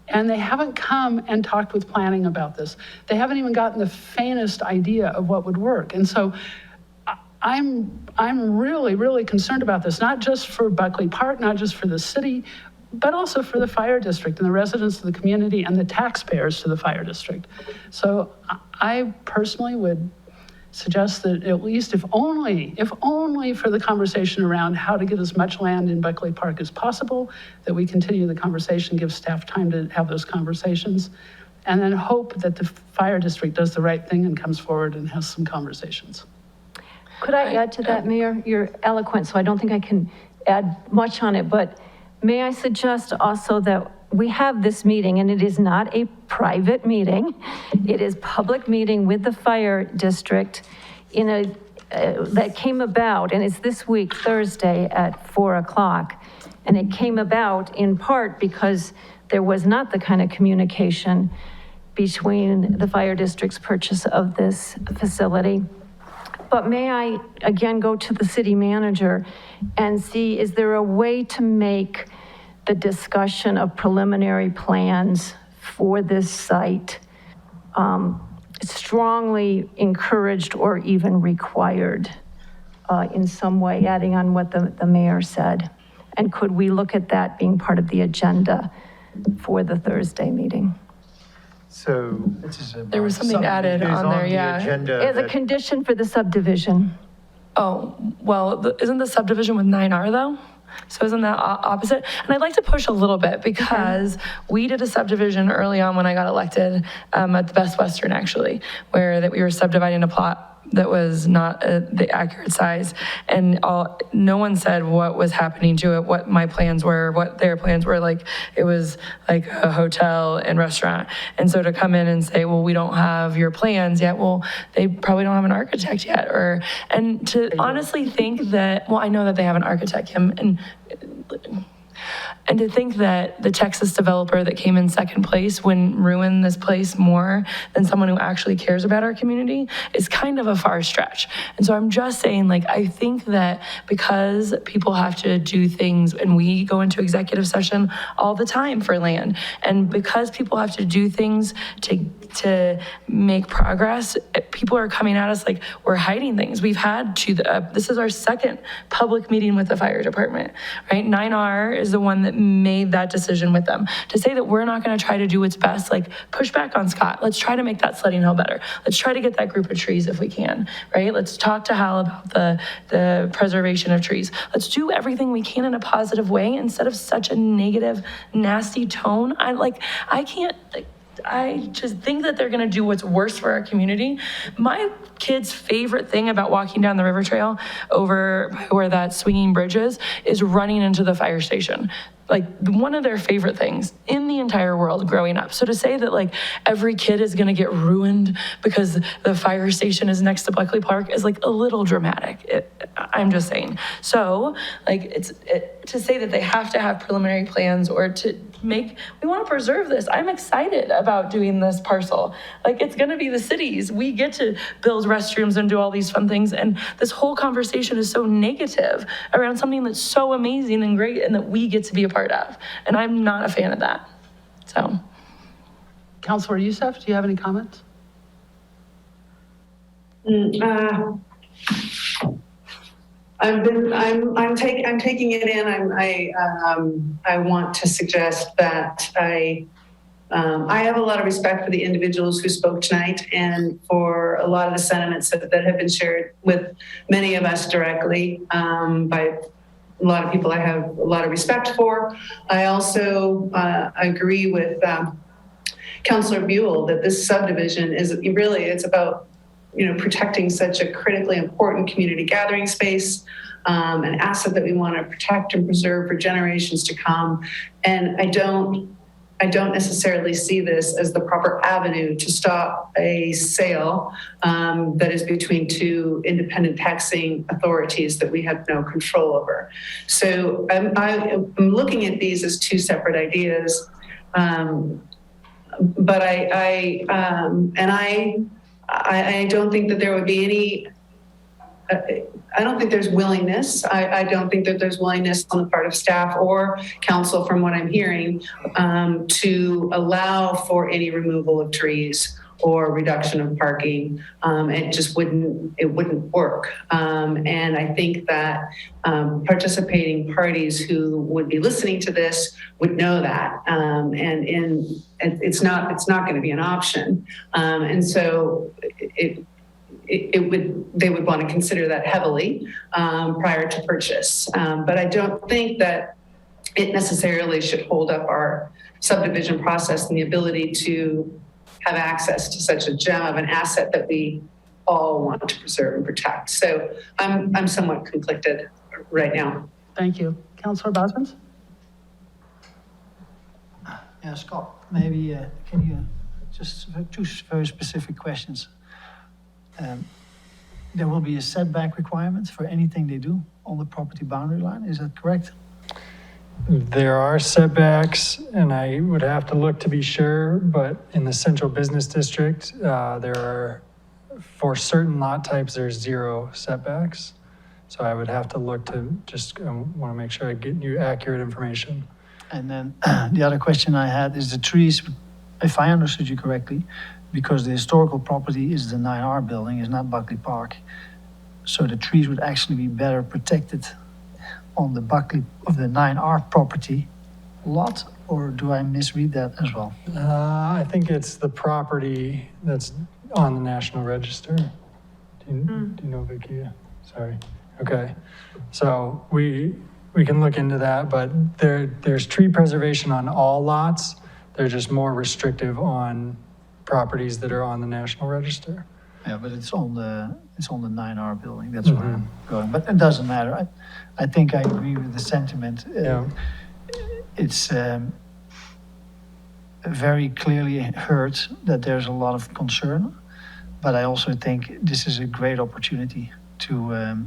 And they haven't come and talked with planning about this. They haven't even gotten the faintest idea of what would work. And so I'm really, really concerned about this, not just for Buckley Park, not just for the city, but also for the fire district and the residents of the community and the taxpayers to the fire district. So I personally would suggest that at least, if only for the conversation around how to get as much land in Buckley Park as possible, that we continue the conversation, give staff time to have those conversations, and then hope that the fire district does the right thing and comes forward and has some conversations. Could I add to that, Mayor? You're eloquent, so I don't think I can add much on it, but may I suggest also that we have this meeting, and it is not a private meeting. It is public meeting with the fire district that came about, and it's this week, Thursday at 4 o'clock. And it came about in part because there was not the kind of communication between the fire district's purchase of this facility. But may I again go to the city manager and see, is there a way to make the discussion of preliminary plans for this site strongly encouraged or even required in some way, adding on what the mayor said? And could we look at that being part of the agenda for the Thursday meeting? So there was something added on there, yeah. As a condition for the subdivision. Oh, well, isn't the subdivision with 9R though? So isn't that opposite? And I'd like to push a little bit because we did a subdivision early on when I got elected at the Best Western actually, where that we were subdividing a plot that was not the accurate size, and no one said what was happening to it, what my plans were, what their plans were. Like it was like a hotel and restaurant, and so to come in and say, well, we don't have your plans yet, well, they probably don't have an architect yet, and to honestly think that, well, I know that they have an architect, and And to think that the Texas developer that came in second place wouldn't ruin this place more than someone who actually cares about our community is kind of a far stretch. And so I'm just saying, like, I think that because people have to do things, and we go into executive session all the time for land, and because people have to do things to make progress, people are coming at us like we're hiding things. We've had this is our second public meeting with the fire department, right? 9R is the one that made that decision with them. To say that we're not going to try to do what's best, like push back on Scott. Let's try to make that sledding hill better. Let's try to get that group of trees if we can, right? Let's talk to Hal about the preservation of trees. Let's do everything we can in a positive way instead of such a negative, nasty tone. I just think that they're gonna do what's worse for our community. My kids' favorite thing about walking down the river trail over where that swinging bridge is running into the fire station. Like one of their favorite things in the entire world growing up. So to say that like every kid is gonna get ruined because the fire station is next to Buckley Park is like a little dramatic. I'm just saying. So like to say that they have to have preliminary plans or we want to preserve this. I'm excited about doing this parcel. Like it's gonna be the cities. We get to build restrooms and do all these fun things. And this whole conversation is so negative around something that's so amazing and great and that we get to be a part of. And I'm not a fan of that, so. Councilor Youssef, do you have any comments? I'm taking it in. I want to suggest that I have a lot of respect for the individuals who spoke tonight and for a lot of the sentiments that have been shared with many of us directly by a lot of people I have a lot of respect for. I also agree with Councilor Buell that this subdivision it's about protecting such a critically important community gathering space, an asset that we want to protect and preserve for generations to come. And I don't necessarily see this as the proper avenue to stop a sale that is between two independent taxing authorities that we have no control over. So I'm looking at these as two separate ideas, but I don't think that there would be any. I don't think there's willingness. I don't think that there's willingness on the part of staff or council, from what I'm hearing, to allow for any removal of trees or reduction of parking. It just wouldn't work. And I think that participating parties who would be listening to this would know that. And it's not going to be an option. And so they would want to consider that heavily prior to purchase. But I don't think that it necessarily should hold up our subdivision process and the ability to have access to such a gem of an asset that we all want to preserve and protect. So I'm somewhat conflicted right now. Thank you. Councilor Bosmans? Yeah, Scott, maybe can you just two very specific questions? There will be a setback requirement for anything they do on the property boundary line, is that correct? There are setbacks, and I would have to look to be sure, but in the central business district, there are, for certain lot types, there's 0 setbacks. So I would have to look to just want to make sure I get you accurate information. And then the other question I had is the trees, if I understood you correctly, because the historical property is the 9R building, is not Buckley Park. So the trees would actually be better protected on the 9R property lot, or do I misread that as well? I think it's the property that's on the National Register. Do you know, Vicki? Sorry. Okay. So we can look into that, but there's tree preservation on all lots. They're just more restrictive on properties that are on the National Register. Yeah, but it's on the 9R building. That's where I'm going. But it doesn't matter. I think I agree with the sentiment. It's very clearly heard that there's a lot of concern, but I also think this is a great opportunity to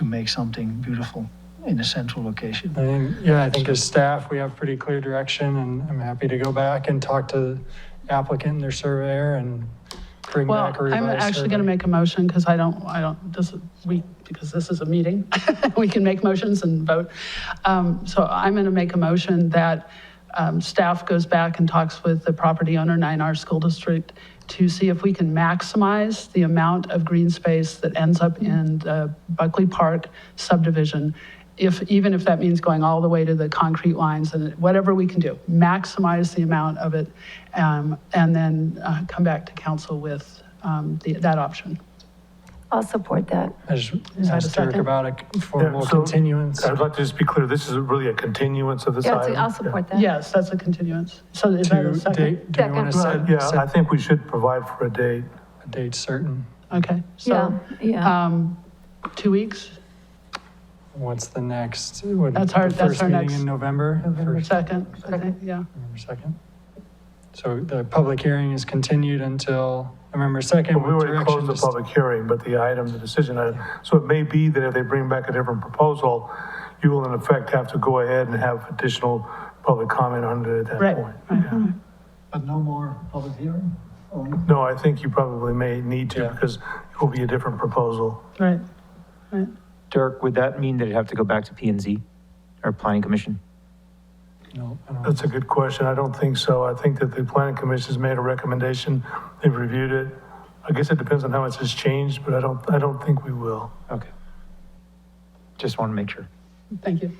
make something beautiful in a central location. I think as staff, we have pretty clear direction, and I'm happy to go back and talk to the applicant and their surveyor and bring Well, back a revised I'm actually survey. going to make a motion because because this is a meeting. We can make motions and vote. So I'm going to make a motion that staff goes back and talks with the property owner, 9R School District, to see if we can maximize the amount of green space that ends up in the Buckley Park subdivision, even if that means going all the way to the concrete lines, and whatever we can do, maximize the amount of it, and then come back to council with that option. I'll support that. I just Is that a asked Dirk second? about a formal so continuance. I'd like to just be clear, this is really a continuance of this Yeah, item? I'll support that. Yes, that's a continuance. So is that a To second? date, do we want to set? Yeah, I think we should provide for a date. A date certain. Okay, so Yeah. 2 weeks, What's the next? That's our First meeting next- in November? November 2nd, I think, yeah. November 2nd. So the public hearing is continued until November 2nd Well, we with already closed the directions. public hearing, but the decision item, so it may be that if they bring back a different proposal, you will in effect have to go ahead and have additional public comment on it at that Right. point. Right. But no more public hearing? No, I think you probably may need to Yeah. because it will be a different proposal. Right. Dirk, would that mean that it'd have to go back to P&Z or Planning Commission? No, I don't- That's a good question. I don't think so. I think that the planning commission's made a recommendation. They've reviewed it. I guess it depends on how much has changed, but I don't think we will. Okay. Just want to make sure. Thank you.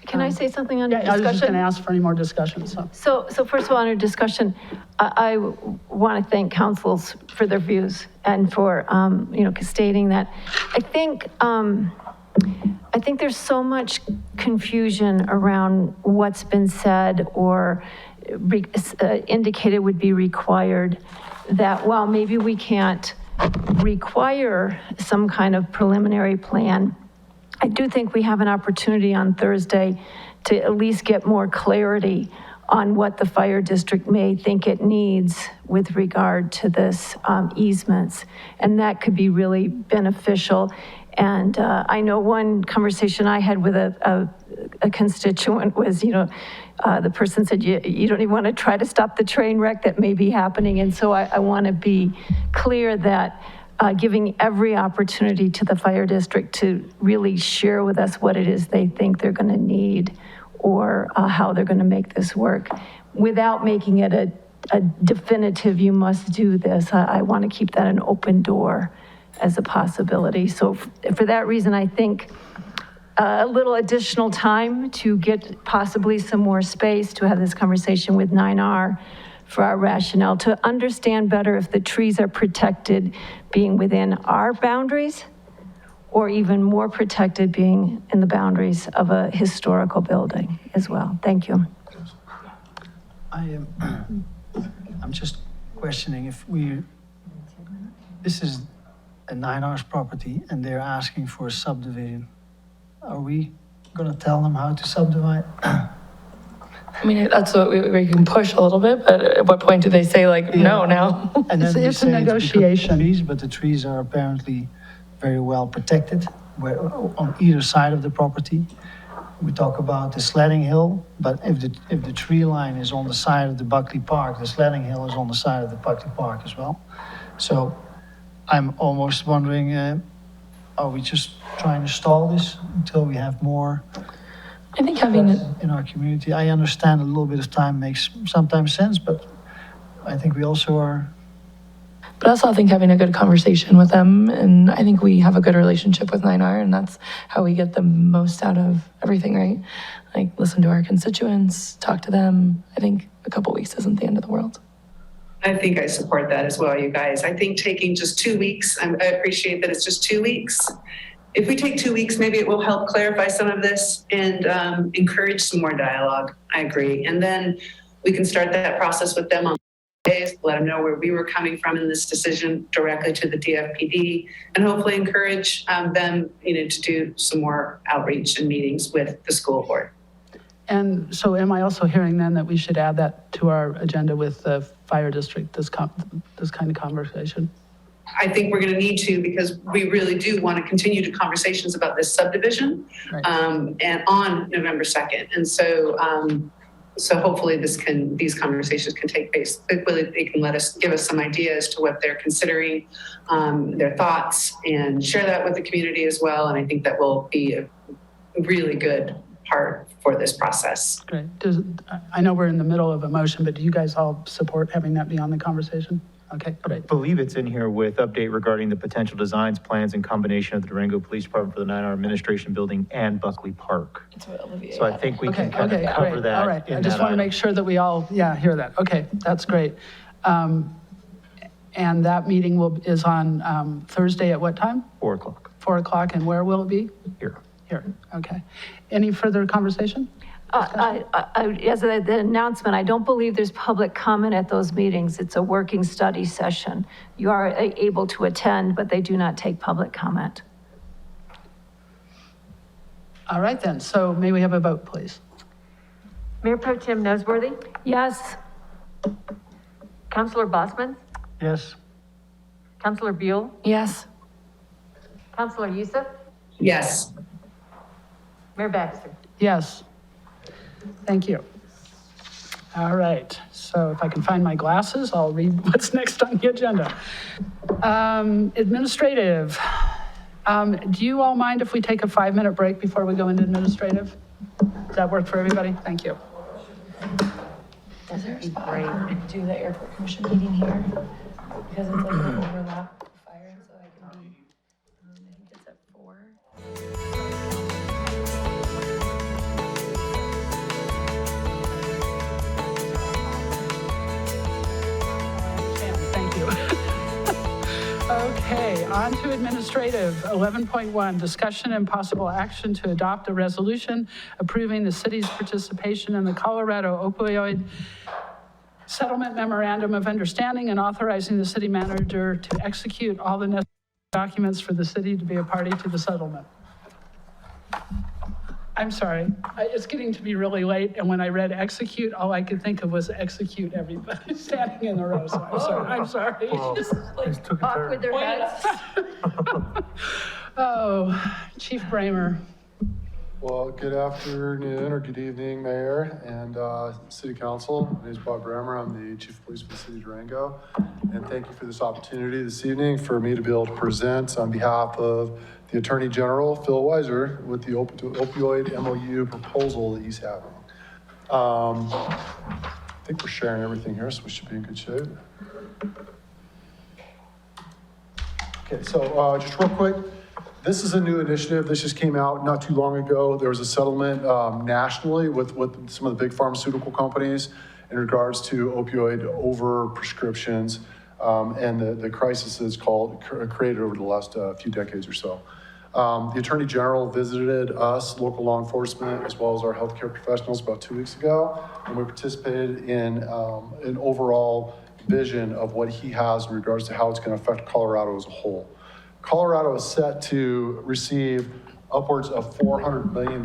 Can I say something on Yeah, I was just going to discussion? ask for any more discussion, so. So first of all, under discussion, I want to thank councils for their views and for, stating that. I think there's so much confusion around what's been said or indicated would be required, that while maybe we can't require some kind of preliminary plan, I do think we have an opportunity on Thursday to at least get more clarity on what the fire district may think it needs with regard to this easements. And that could be really beneficial. And I know one conversation I had with a constituent was, the person said, you don't even want to try to stop the train wreck that may be happening. And so I want to be clear that giving every opportunity to the fire district to really share with us what it is they think they're going to need or how they're going to make this work without making it a definitive, you must do this. I want to keep that an open door as a possibility. So for that reason, I think a little additional time to get possibly some more space to have this conversation with 9R for our rationale, to understand better if the trees are protected being within our boundaries or even more protected being in the boundaries of a historical building as well. Thank you. I'm just questioning if this is a 9R's property and they're asking for a subdivision. Are we going to tell them how to subdivide? I mean, that's what we can push a little bit, but at what point do they say no now? And then we It's a say because of negotiation. trees, but the trees are apparently very well protected on either side of the property. We talk about the sledding hill, but if the tree line is on the side of the Buckley Park, the sledding hill is on the side of the Buckley Park as well. So I'm almost wondering, are we just trying to stall this until we have more I think having in our community? I understand a little bit of time makes sometimes sense, but I think we also are. But also, I think having a good conversation with them, and I think we have a good relationship with 9R, and that's how we get the most out of everything, right? Like, listen to our constituents, talk to them. I think a couple weeks isn't the end of the world. I think I support that as well, you guys. I think taking just 2 weeks, I appreciate that it's just 2 weeks. If we take 2 weeks, maybe it will help clarify some of this and encourage some more dialogue. I agree. And then we can start that process with them on days, let them know where we were coming from in this decision directly to the DFPD, and hopefully encourage them, to do some more outreach and meetings with the school board. And so am I also hearing then that we should add that to our agenda with the fire district, this kind of conversation? I think we're going to need to, because we really do want to continue to conversations about this subdivision, and on November 2nd. And so, so hopefully these conversations can take place. They can give us some ideas to what they're considering, their thoughts, and share that with the community as well. And I think that will be a really good part for this process. Great. I know we're in the middle of a motion, but do you guys all support having that be on the conversation? Okay, great. I believe it's in here with update regarding the potential designs, plans, and combination of the Durango Police Department for the 9-hour administration building and Buckley Park. It's what Olivia. So I think we can kind of cover great. that. All right, I just want to make sure that we all, hear that. Okay, that's great. And that meeting is on Thursday at what time? 4 o'clock. 4 o'clock, and where will it be? Here. Here, okay. Any further conversation? As the announcement, I don't believe there's public comment at those meetings. It's a working study session. You are able to attend, but they do not take public comment. All right then, so may we have a vote, please? Mayor Pro Tem Nosworthy, Yes. Councilor Bosman, Yes. Councilor Buell, Yes. Councilor Youssef, Yes. Mayor Baxter. Yes. Thank you. All right, so if I can find my glasses, I'll read what's next on the agenda. Administrative. Do you all mind if we take a 5-minute break before we go into administrative? Does that work for everybody? Thank you. Is there a spot to do the airport commission meeting here? Because it's like an overlap with fire, so I can be, I think it's at 4. Thank you. Okay, on to administrative. 11.1, discussion and possible action to adopt a resolution approving the city's participation in the Colorado opioid settlement memorandum of understanding and authorizing the city manager to execute all the necessary documents for the city to be a party to the settlement. I'm sorry, it's getting to be really late, and when I read execute, all I could think of was execute everybody standing in a row, so I'm sorry. Just Talk with their heads. Oh, Chief Bramer. Well, good afternoon or good evening, Mayor and City Council. My name is Bob Brammer. I'm the Chief of Police for the City of Durango. And thank you for this opportunity this evening for me to be able to present on behalf of the Attorney General, Phil Weiser, with the opioid MOU proposal that he's having. I think we're sharing everything here, so we should be in good shape. Okay, so just real quick. This is a new initiative. This just came out not too long ago. There was a settlement nationally with some of the big pharmaceutical companies in regards to opioid overprescriptions and the crisis that's created over the last few decades or so. The Attorney General visited us, local law enforcement, as well as our healthcare professionals about 2 weeks ago, and we participated in an overall vision of what he has in regards to how it's going to affect Colorado as a whole. Colorado is set to receive upwards of $400 million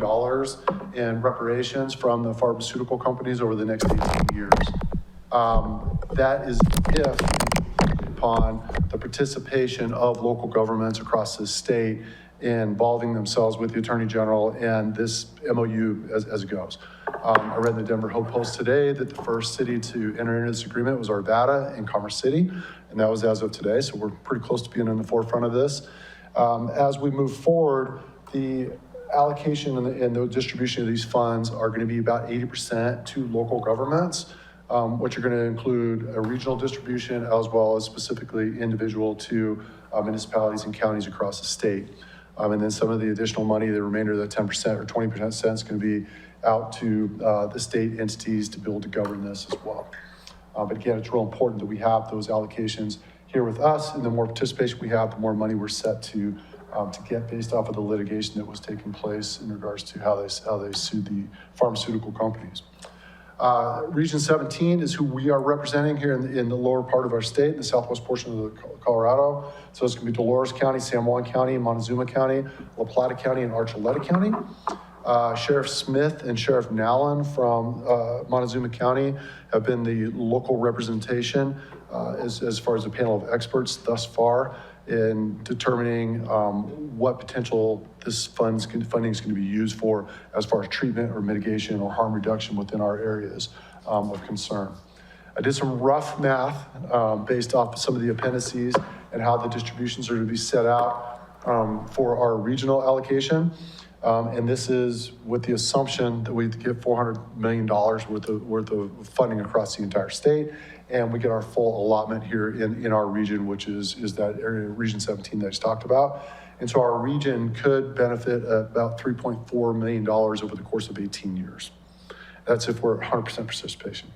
in reparations from the pharmaceutical companies over the next 18 years. That is if upon the participation of local governments across the state involving themselves with the Attorney General and this MOU as it goes. I read in the Denver Hope Post today that the first city to enter into this agreement was Arvada in Commerce City, and that was as of today, so we're pretty close to being in the forefront of this. As we move forward, the allocation and the distribution of these funds are going to be about 80% to local governments, which are going to include a regional distribution as well as specifically individual to municipalities and counties across the state. And then some of the additional money, the remainder of the 10% or 20% is going to be out to the state entities to be able to govern this as well. But again, it's real important that we have those allocations here with us, and the more participation we have, the more money we're set to get based off of the litigation that was taking place in regards to how they sued the pharmaceutical companies. Region 17 is who we are representing here in the lower part of our state, in the southwest portion of Colorado. So it's going to be Dolores County, San Juan County, Montezuma County, La Plata County, and Archuleta County. Sheriff Smith and Sheriff Nallen from Montezuma County have been the local representation as far as the panel of experts thus far in determining what potential this funding is going to be used for as far as treatment or mitigation or harm reduction within our areas of concern. I did some rough math based off some of the appendices and how the distributions are to be set out for our regional allocation. And this is with the assumption that we get $400 million worth of funding across the entire state. And we get our full allotment here in our region, which is that area, Region 17 that I just talked about. And so our region could benefit about $3.4 million over the course of 18 years. That's if we're 100% participation.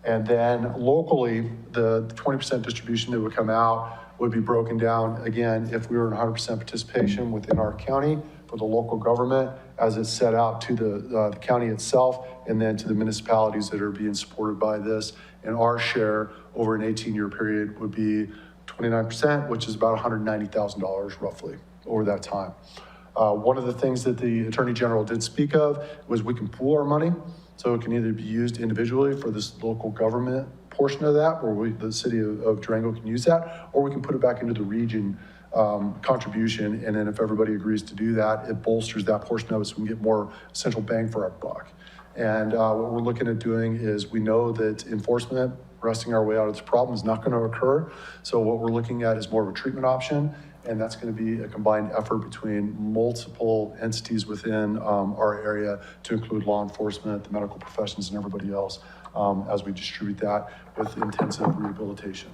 And then locally, the 20% distribution that would come out would be broken down, again, if we were in 100% participation within our county for the local government, as it's set out to the county itself, and then to the municipalities that are being supported by this. And our share over an 18-year period would be 29%, which is about $190,000 roughly over that time. One of the things that the Attorney General did speak of was we can pool our money. So it can either be used individually for this local government portion of that, where the city of Durango can use that, or we can put it back into the region contribution. And then if everybody agrees to do that, it bolsters that portion of it so we can get more central bang for our buck. And what we're looking at doing is we know that enforcement, wresting our way out of this problem, is not going to occur. So what we're looking at is more of a treatment option. And that's going to be a combined effort between multiple entities within our area to include law enforcement, the medical professions, and everybody else as we distribute that with intensive rehabilitation.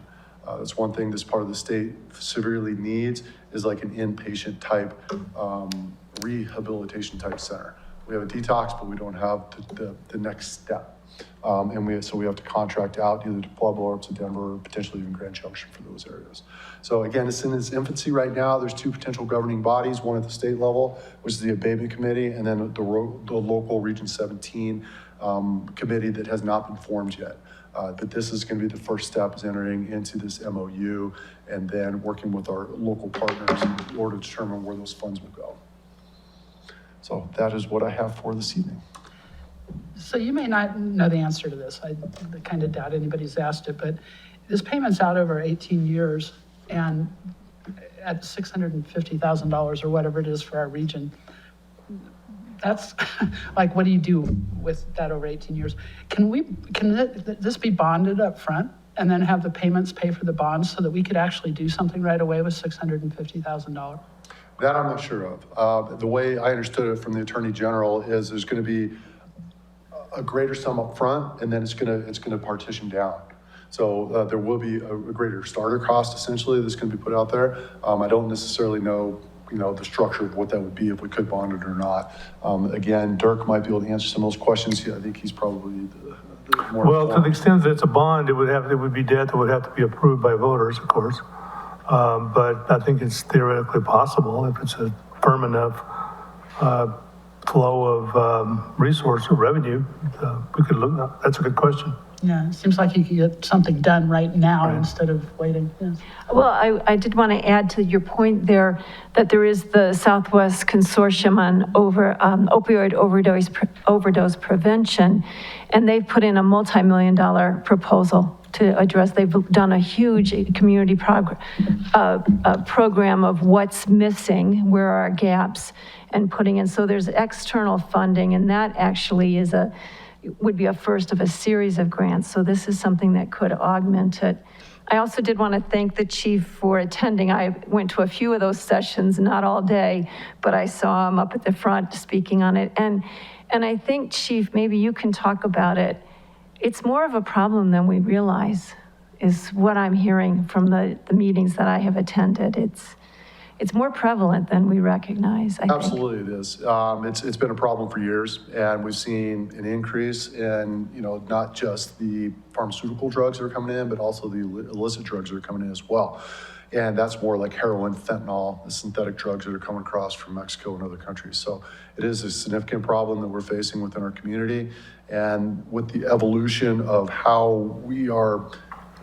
That's one thing this part of the state severely needs, is like an inpatient type rehabilitation type center. We have a detox, but we don't have the next step. So we have to contract out either to Pueblo or to Denver or potentially even Grand Junction for those areas. So again, it's in its infancy right now. There's two potential governing bodies, one at the state level, which is the abatement committee, and then the local Region 17 committee that has not been formed yet. But this is going to be the first step, is entering into this MOU and then working with our local partners in order to determine where those funds will go. So that is what I have for this evening. So you may not know the answer to this. I kind of doubt anybody's asked it, but this payment's out over 18 years and at $650,000 or whatever it is for our region. That's like, what do you do with that over 18 years? Can this be bonded up front and then have the payments pay for the bonds so that we could actually do something right away with $650,000? That I'm not sure of. The way I understood it from the Attorney General is there's going to be a greater sum up front, and then it's going to partition down. So there will be a greater starter cost essentially that's going to be put out there. I don't necessarily know, the structure of what that would be if we could bond it or not. Again, Dirk might be able to answer some of those questions. Yeah, I think he's probably the more Well, informed. to the extent that it's a bond, it would be debt that would have to be approved by voters, of course. But I think it's theoretically possible if it's a firm enough flow of resource or revenue. We could look. That's a good question. Yeah, it seems like you could get something done right now instead of waiting. Yes. Well, I did want to add to your point there that there is the Southwest Consortium on opioid overdose prevention, and they've put in a multi-million-dollar proposal to address. They've done a huge community program of what's missing, where are our gaps, and putting in. So there's external funding, and that actually would be a first of a series of grants. So this is something that could augment it. I also did want to thank the chief for attending. I went to a few of those sessions, not all day, but I saw him up at the front speaking on it. And I think, Chief, maybe you can talk about it. It's more of a problem than we realize, is what I'm hearing from the meetings that I have attended. It's more prevalent than we recognize, I think. Absolutely it is. It's been a problem for years, and we've seen an increase in, not just the pharmaceutical drugs that are coming in, but also the illicit drugs that are coming in as well. And that's more like heroin, fentanyl, the synthetic drugs that are coming across from Mexico and other countries. So it is a significant problem that we're facing within our community. And with the evolution of how we are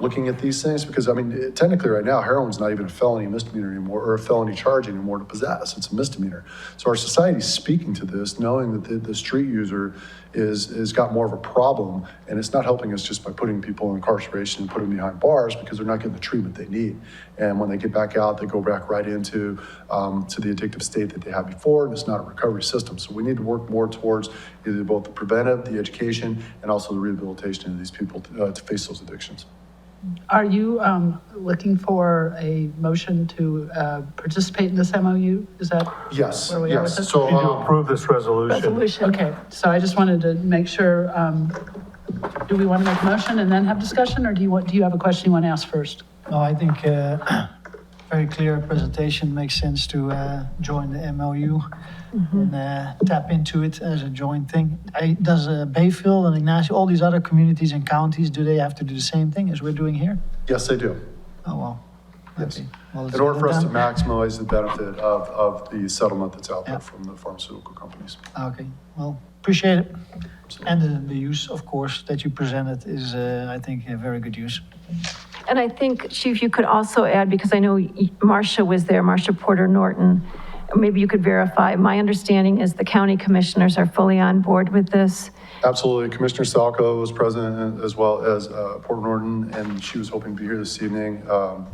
looking at these things, because I mean, technically right now, heroin's not even a felony misdemeanor anymore, or a felony charge anymore to possess. It's a misdemeanor. So our society's speaking to this, knowing that the street user is got more of a problem, and it's not helping us just by putting people in incarceration and putting them behind bars, because they're not getting the treatment they need. And when they get back out, they go back right into to the addictive state that they had before, and it's not a recovery system. So we need to work more towards either both the preventive, the education, and also the rehabilitation of these people to face those addictions. Are you looking for a motion to participate in this MOU? Is that Yes, where we are with yes. this? So Need to approve this resolution. Okay, so I just wanted to make sure, do we want to make a motion and then have discussion, or do you have a question you want to ask first? No, I think very clear presentation makes sense to join the MOU and tap into it as a joint thing. Does Bayfield and Ignacio, all these other communities and counties, do they have to do the same thing as we're doing here? yes, they do. Oh, well. Yes. Okay. Well, let's In order get for it us to done. maximize the benefit of the settlement that's out there from the pharmaceutical companies. Okay, well, appreciate it. And the use, of course, that you presented is, I think, a very good use. And I think, Chief, you could also add, because I know Marcia was there, Marcia Porter Norton, maybe you could verify. My understanding is the county commissioners are fully on board with this. Absolutely. Commissioner Salco was present, as well as Porter Norton, and she was hoping to be here this evening.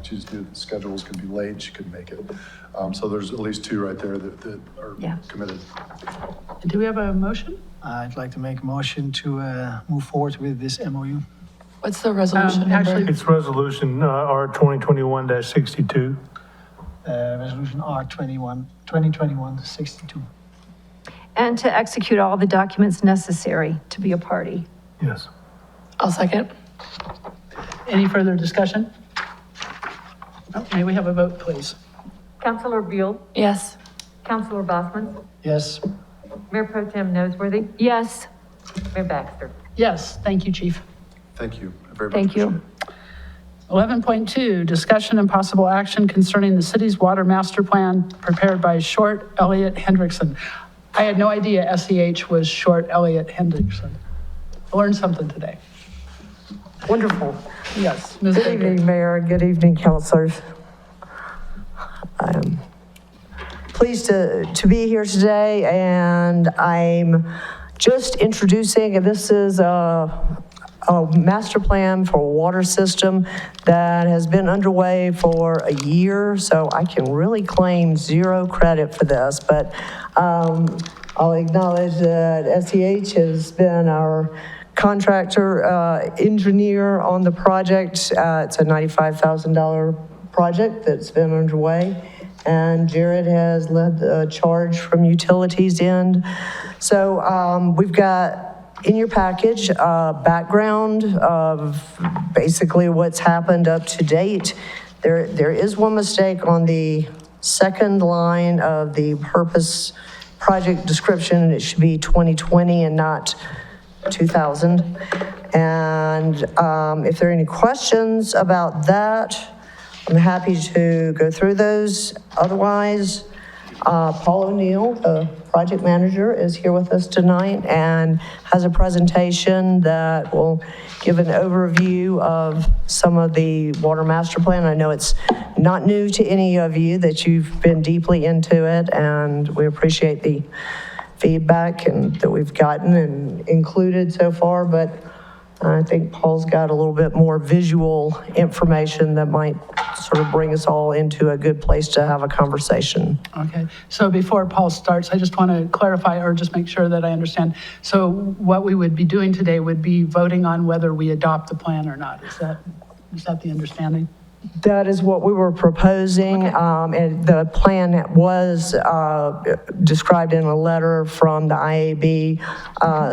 She just knew the schedules could be late, she couldn't make it. So there's at least two right there that are committed. Do we have a motion? I'd like to make a motion to move forward with this MOU. What's the resolution number? It's resolution R 2021-62. Resolution R 2021-62. And to execute all the documents necessary to be a party. Yes. I'll second. Any further discussion? Oh, may we have a vote, please? Councilor Buell? Yes. Councilor Bosman? Yes. Mayor Pro Tem Nosworthy? Yes. Mayor Baxter? Yes, thank you, Chief. Thank you. I very much Thank you. appreciate it. 11.2, discussion and possible action concerning the city's water master plan prepared by Short Elliott Hendrickson. I had no idea SEH was Short Elliott Hendrickson. I learned something today. Wonderful. Yes. Ms. Good Baker. evening, Mayor. Good evening, councilors. I'm pleased to be here today, and I'm just introducing, and this is a master plan for a water system that has been underway for a year, so I can really claim zero credit for this, but I'll acknowledge that SEH has been our contractor engineer on the project. It's a $95,000 project that's been underway, and Jared has led the charge from utilities end. So we've got in your package background of basically what's happened up to date. There is one mistake on the second line of the purpose project description. It should be 2020 and not 2000. And if there are any questions about that, I'm happy to go through those. Otherwise, Paul O'Neill, the project manager, is here with us tonight and has a presentation that will give an overview of some of the water master plan. I know it's not new to any of you, that you've been deeply into it, and we appreciate the feedback and that we've gotten and included so far, but I think Paul's got a little bit more visual information that might sort of bring us all into a good place to have a conversation. Okay, so before Paul starts, I just want to clarify or just make sure that I understand. So what we would be doing today would be voting on whether we adopt the plan or not. Is that the understanding? That is what we were proposing, and the plan was described in a letter from the IAB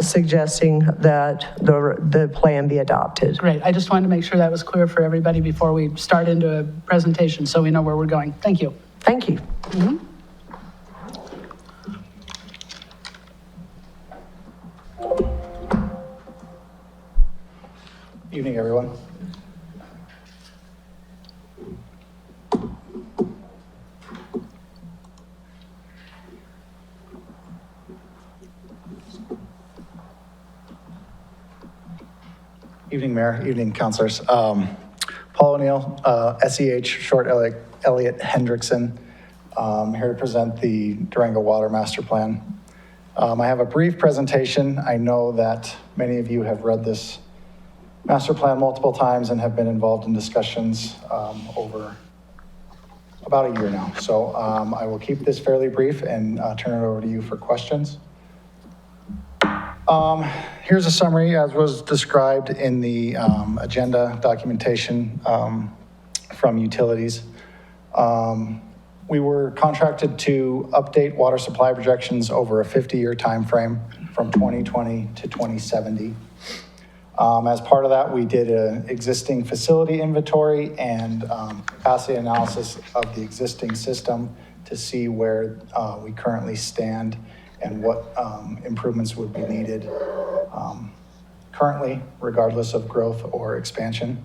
suggesting that the plan be adopted. Great, I just wanted to make sure that was clear for everybody before we start into a presentation so we know where we're going. Thank you. Thank you. Mm-hmm. Evening, everyone. Evening, Mayor. Evening, councilors. Paul O'Neill, SEH, short Elliot Hendrickson, here to present the Durango Water Master Plan. I have a brief presentation. I know that many of you have read this master plan multiple times and have been involved in discussions over about a year now. So I will keep this fairly brief and turn it over to you for questions. Here's a summary as was described in the agenda documentation from utilities. We were contracted to update water supply projections over a 50-year time frame from 2020 to 2070. As part of that, we did an existing facility inventory and capacity analysis of the existing system to see where we currently stand and what improvements would be needed currently, regardless of growth or expansion.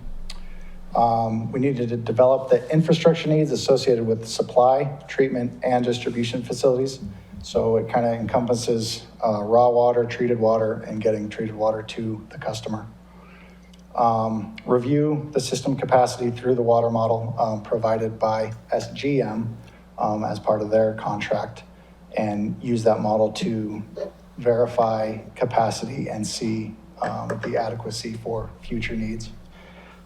We needed to develop the infrastructure needs associated with supply, treatment, and distribution facilities. So it kind of encompasses raw water, treated water, and getting treated water to the customer. Review the system capacity through the water model provided by SGM as part of their contract, and use that model to verify capacity and see the adequacy for future needs.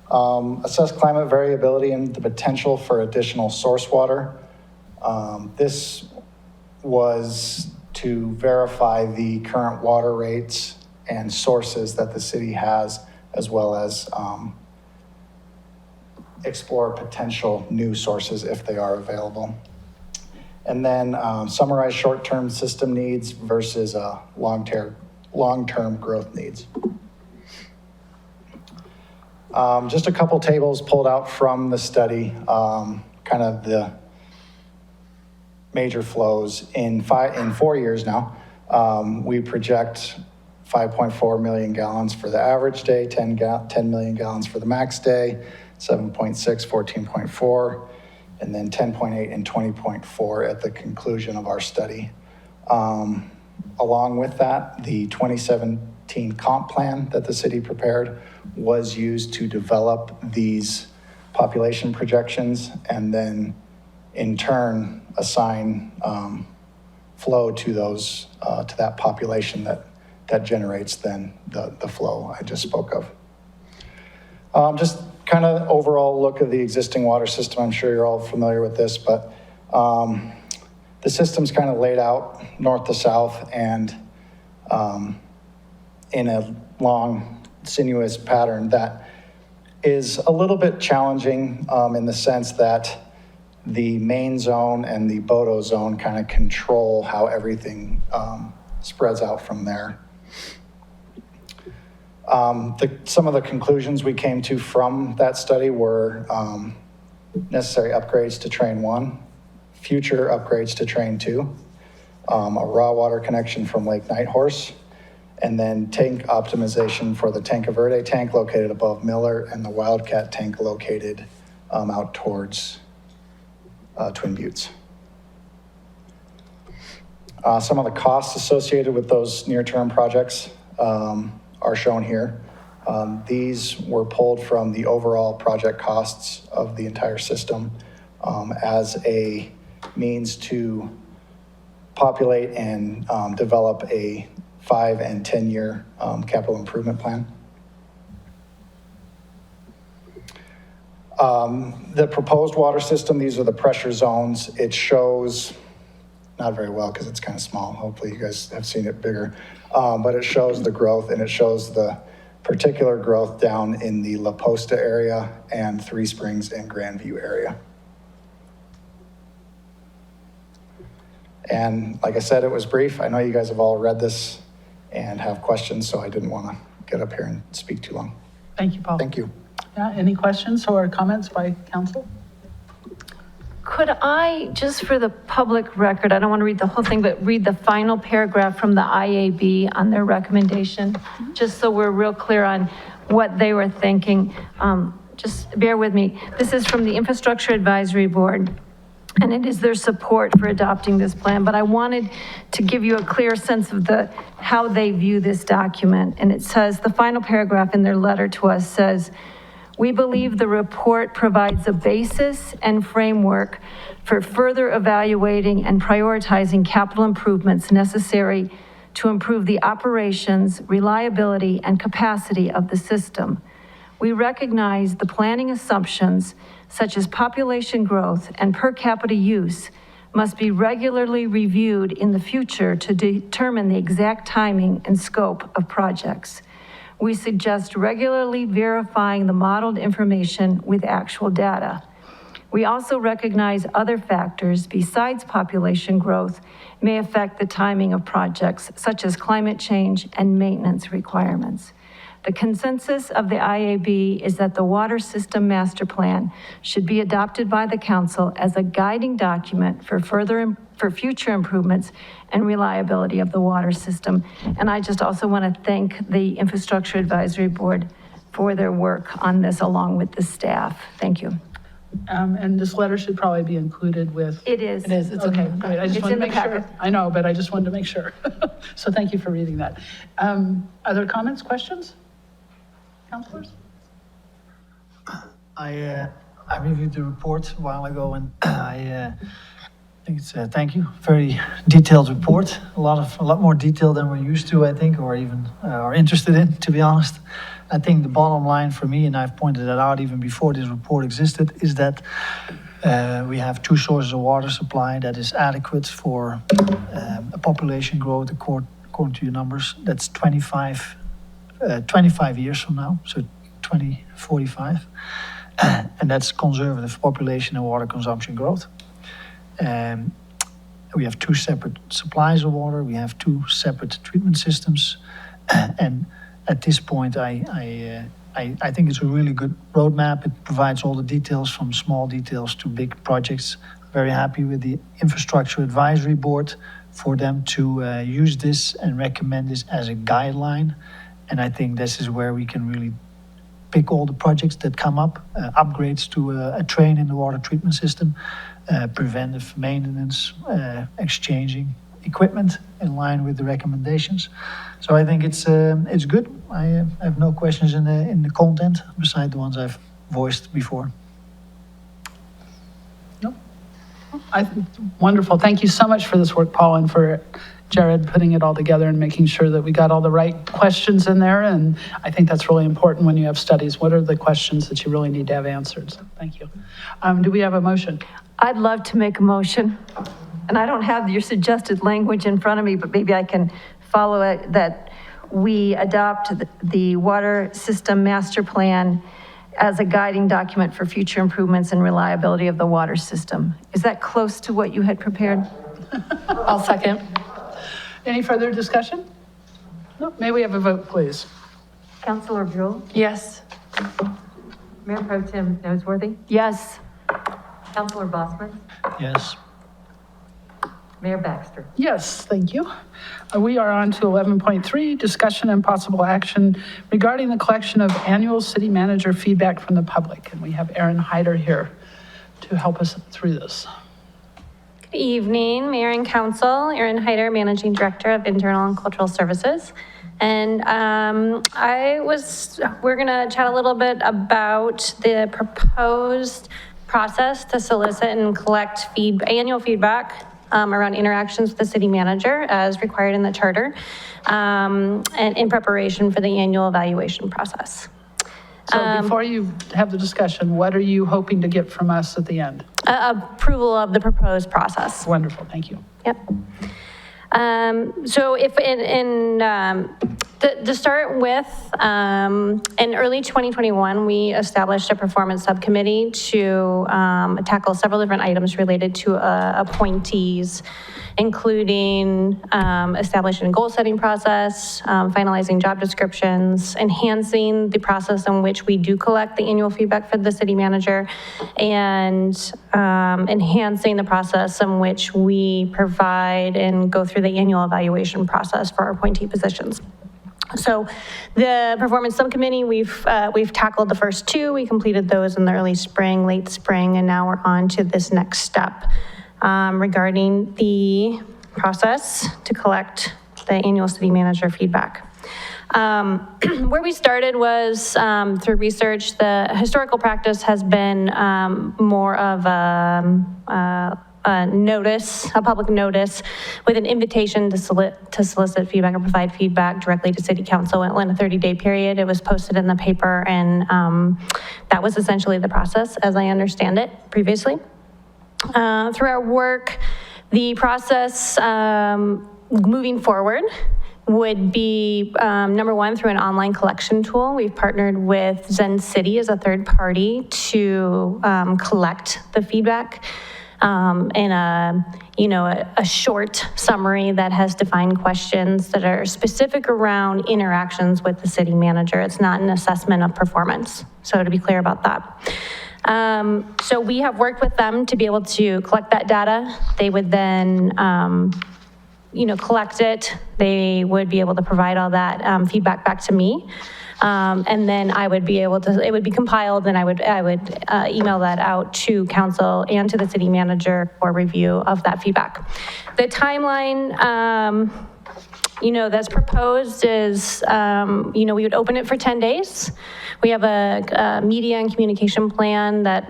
Assess climate variability and the potential for additional source water. This was to verify the current water rates and sources that the city has, as well as explore potential new sources if they are available. And then summarize short-term system needs versus long-term growth needs. Just a couple tables pulled out from the study, kind of the major flows in 4 years now. We project 5.4 million gallons for the average day, 10 million gallons for the max day, 7.6, 14.4, and then 10.8 and 20.4 at the conclusion of our study. Along with that, the 2017 comp plan that the city prepared was used to develop these population projections and then in turn assign flow to those to that population that generates then the flow I just spoke of. Just kind of overall look at the existing water system. I'm sure you're all familiar with this, but the system's kind of laid out north to south and in a long sinuous pattern that is a little bit challenging in the sense that the main zone and the Bodo zone kind of control how everything spreads out from there. Some of the conclusions we came to from that study were necessary upgrades to Train 1, future upgrades to Train 2, a raw water connection from Lake Nighthorse, and then tank optimization for the Tanque Verde tank located above Miller and the Wildcat tank located out towards Twin Buttes. Some of the costs associated with those near-term projects are shown here. These were pulled from the overall project costs of the entire system as a means to populate and develop a 5 and 10 year capital improvement plan. The proposed water system, these are the pressure zones. It shows, not very well because it's kind of small. Hopefully you guys have seen it bigger. But it shows the growth, and it shows the particular growth down in the La Posta area and Three Springs and Grandview area. And like I said, it was brief. I know you guys have all read this and have questions, so I didn't want to get up here and speak too long. Thank you, Paul. Thank you. Yeah, any questions or comments by council? Could I, just for the public record, I don't want to read the whole thing, but read the final paragraph from the IAB on their recommendation, just so we're real clear on what they were thinking. Just bear with me. This is from the Infrastructure Advisory Board, and it is their support for adopting this plan. But I wanted to give you a clear sense of how they view this document. And it says, the final paragraph in their letter to us says, We believe the report provides a basis and framework for further evaluating and prioritizing capital improvements necessary to improve the operations, reliability, and capacity of the system. We recognize the planning assumptions, such as population growth and per capita use, must be regularly reviewed in the future to determine the exact timing and scope of projects. We suggest regularly verifying the modeled information with actual data. We also recognize other factors besides population growth may affect the timing of projects, such as climate change and maintenance requirements. The consensus of the IAB is that the Water System Master Plan should be adopted by the council as a guiding document for future improvements and reliability of the water system. And I just also want to thank the Infrastructure Advisory Board for their work on this, along with the staff. Thank you. And this letter should probably be included with. It is. It is, it's okay, great. I just It's wanted in to the make sure. packet. I know, but I just wanted to make sure. So thank you for reading that. Other comments, questions? Councilors? I reviewed the report a while ago, and I think it's, thank you, very detailed report. A lot more detail than we're used to, I think, or even are interested in, to be honest. I think the bottom line for me, and I've pointed that out even before this report existed, is that we have two sources of water supply that is adequate for a population growth, according to your numbers, that's 25 years from now, so 2045. And that's conservative population and water consumption growth. We have two separate supplies of water. We have two separate treatment systems. And at this point, I think it's a really good roadmap. It provides all the details, from small details to big projects. Very happy with the Infrastructure Advisory Board for them to use this and recommend this as a guideline. And I think this is where we can really pick all the projects that come up, upgrades to a train in the water treatment system, preventive maintenance, exchanging equipment in line with the recommendations. So I think it's good. I have no questions in the content beside the ones I've voiced before. Nope. Wonderful. Thank you so much for this work, Paul, and for Jared putting it all together and making sure that we got all the right questions in there. And I think that's really important when you have studies. What are the questions that you really need to have answered? So thank you. Do we have a motion? I'd love to make a motion, and I don't have your suggested language in front of me, but maybe I can follow it, that we adopt the Water System Master Plan as a guiding document for future improvements and reliability of the water system. Is that close to what you had prepared? I'll second. Any further discussion? No, may we have a vote, please? Councilor Buell? Yes. Mayor Pro Tem Noseworthy? Yes. Councilor Bossman? Yes. Mayor Baxter? Yes, thank you. We are on to 11.3, discussion and possible action regarding the collection of annual city manager feedback from the public. And we have Erin Hyder here to help us through this. Good evening, Mayor and Council. Erin Hyder, Managing Director of Internal and Cultural Services. And we're gonna chat a little bit about the proposed process to solicit and collect annual feedback around interactions with the city manager as required in the charter, and in preparation for the annual evaluation process. So before you have the discussion, what are you hoping to get from us at the end? Approval of the proposed process. Wonderful, thank you. Yep. So if to start with, in early 2021, we established a performance subcommittee to tackle several different items related to appointees, including establishing a goal-setting process, finalizing job descriptions, enhancing the process in which we do collect the annual feedback for the city manager, and enhancing the process in which we provide and go through the annual evaluation process for our appointee positions. So the performance subcommittee, we've tackled the first two. We completed those in the early spring, late spring, and now we're on to this next step regarding the process to collect the annual city manager feedback. Where we started was through research. The historical practice has been more of a notice, a public notice with an invitation to solicit feedback or provide feedback directly to city council in a 30-day period. It was posted in the paper, and that was essentially the process as I understand it previously. Through our work, the process moving forward would be, number one, through an online collection tool. We've partnered with Zen City as a third party to collect the feedback in a short summary that has defined questions that are specific around interactions with the city manager. It's not an assessment of performance. So to be clear about that. So we have worked with them to be able to collect that data. They would then collect it. They would be able to provide all that feedback back to me. And then I would be able to, it would be compiled, and I would email that out to council and to the city manager for review of that feedback. The timeline, that's proposed is, we would open it for 10 days. We have a media and communication plan that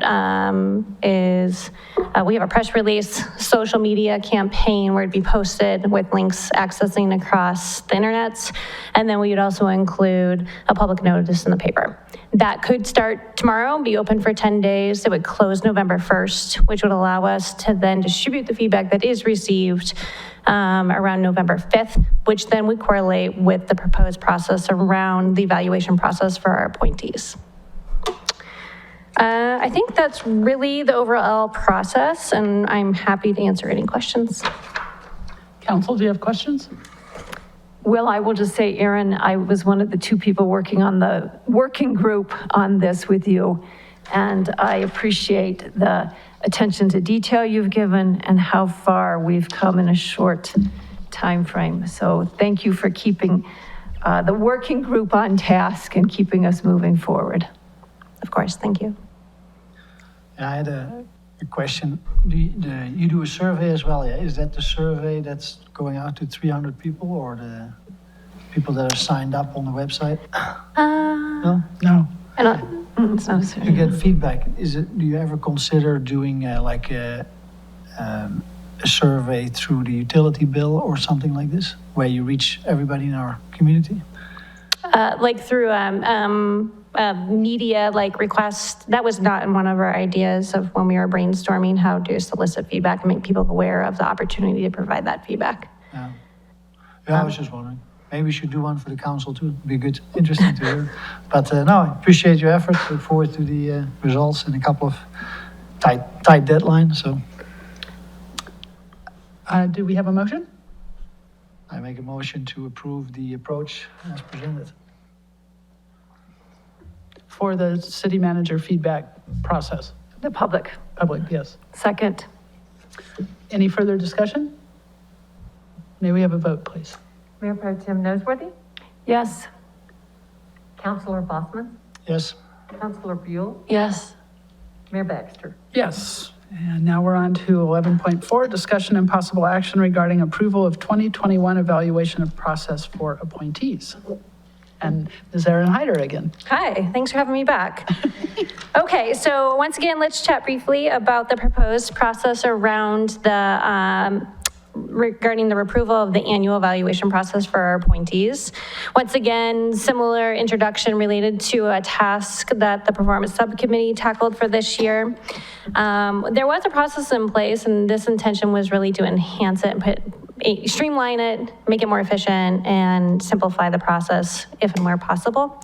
we have a press release, social media campaign where it'd be posted with links accessing across the internets. And then we would also include a public notice in the paper. That could start tomorrow, be open for 10 days. It would close November 1st, which would allow us to then distribute the feedback that is received around November 5th, which then would correlate with the proposed process around the evaluation process for our appointees. I think that's really the overall process, and I'm happy to answer any questions. Council, do you have questions? Well, I will just say, Erin, I was one of the two people working on the working group on this with you, and I appreciate the attention to detail you've given and how far we've come in a short time frame. So thank you for keeping the working group on task and keeping us moving forward. Of course, thank you. I had a question. You do a survey as well, yeah? Is that the survey that's going out to 300 people, or the people that are signed up on the website? No? No. It's not a survey. You get feedback. Do you ever consider doing a survey through the utility bill or something like this, where you reach everybody in our community? Like through media requests. That was not in one of our ideas of when we were brainstorming how to solicit feedback and make people aware of the opportunity to provide that feedback. Yeah, I was just wondering. Maybe we should do one for the council too. It'd be good, interesting to hear. But no, I appreciate your efforts. Look forward to the results in a couple of tight deadlines. So, do we have a motion? I make a motion to approve the approach as presented. For the city manager feedback process? The public. Public, yes. Second. Any further discussion? May we have a vote, please? Mayor Pro Tem Noseworthy? Yes. Councilor Bossman? Yes. Councilor Buell? Yes. Mayor Baxter? Yes. And now we're on to 11.4, discussion and possible action regarding approval of 2021 evaluation of process for appointees. And Ms. Erin Hyder again. Hi, thanks for having me back. Okay, so once again, let's chat briefly about the proposed process around the regarding the approval of the annual evaluation process for our appointees. Once again, similar introduction related to a task that the performance subcommittee tackled for this year. There was a process in place, and this intention was really to enhance it and streamline it, make it more efficient, and simplify the process if and where possible.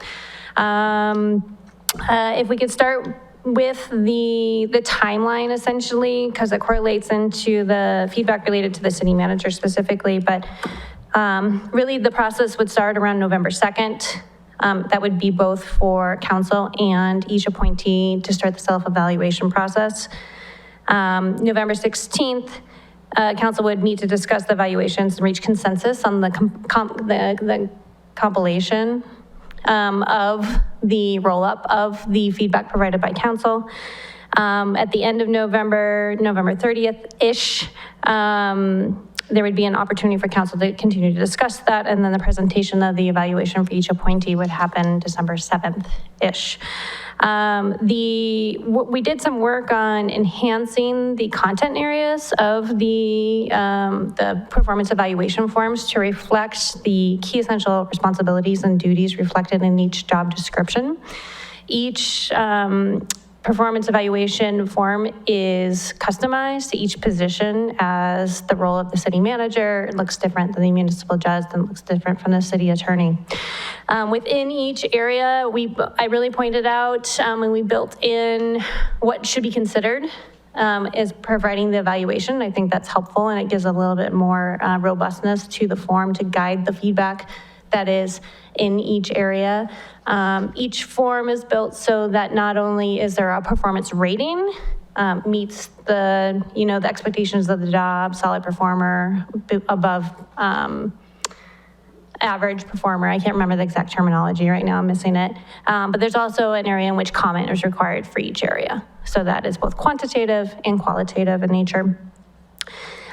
If we could start with the timeline, essentially, because it correlates into the feedback related to the city manager specifically, but really the process would start around November 2nd. That would be both for council and each appointee to start the self-evaluation process. November 16th, council would meet to discuss the evaluations and reach consensus on the compilation of the roll-up of the feedback provided by council. At the end of November 30th-ish, there would be an opportunity for council to continue to discuss that, and then the presentation of the evaluation for each appointee would happen December 7th-ish. We did some work on enhancing the content areas of the performance evaluation forms to reflect the key essential responsibilities and duties reflected in each job description. Each performance evaluation form is customized to each position as the role of the city manager. It looks different than the municipal judge, and looks different from the city attorney. Within each area, I really pointed out and we built in what should be considered as providing the evaluation. I think that's helpful, and it gives a little bit more robustness to the form to guide the feedback that is in each area. Each form is built so that not only is there a performance rating, meets the, the expectations of the job, solid performer, above average performer. I can't remember the exact terminology right now, I'm missing it. But there's also an area in which comment is required for each area. So that is both quantitative and qualitative in nature.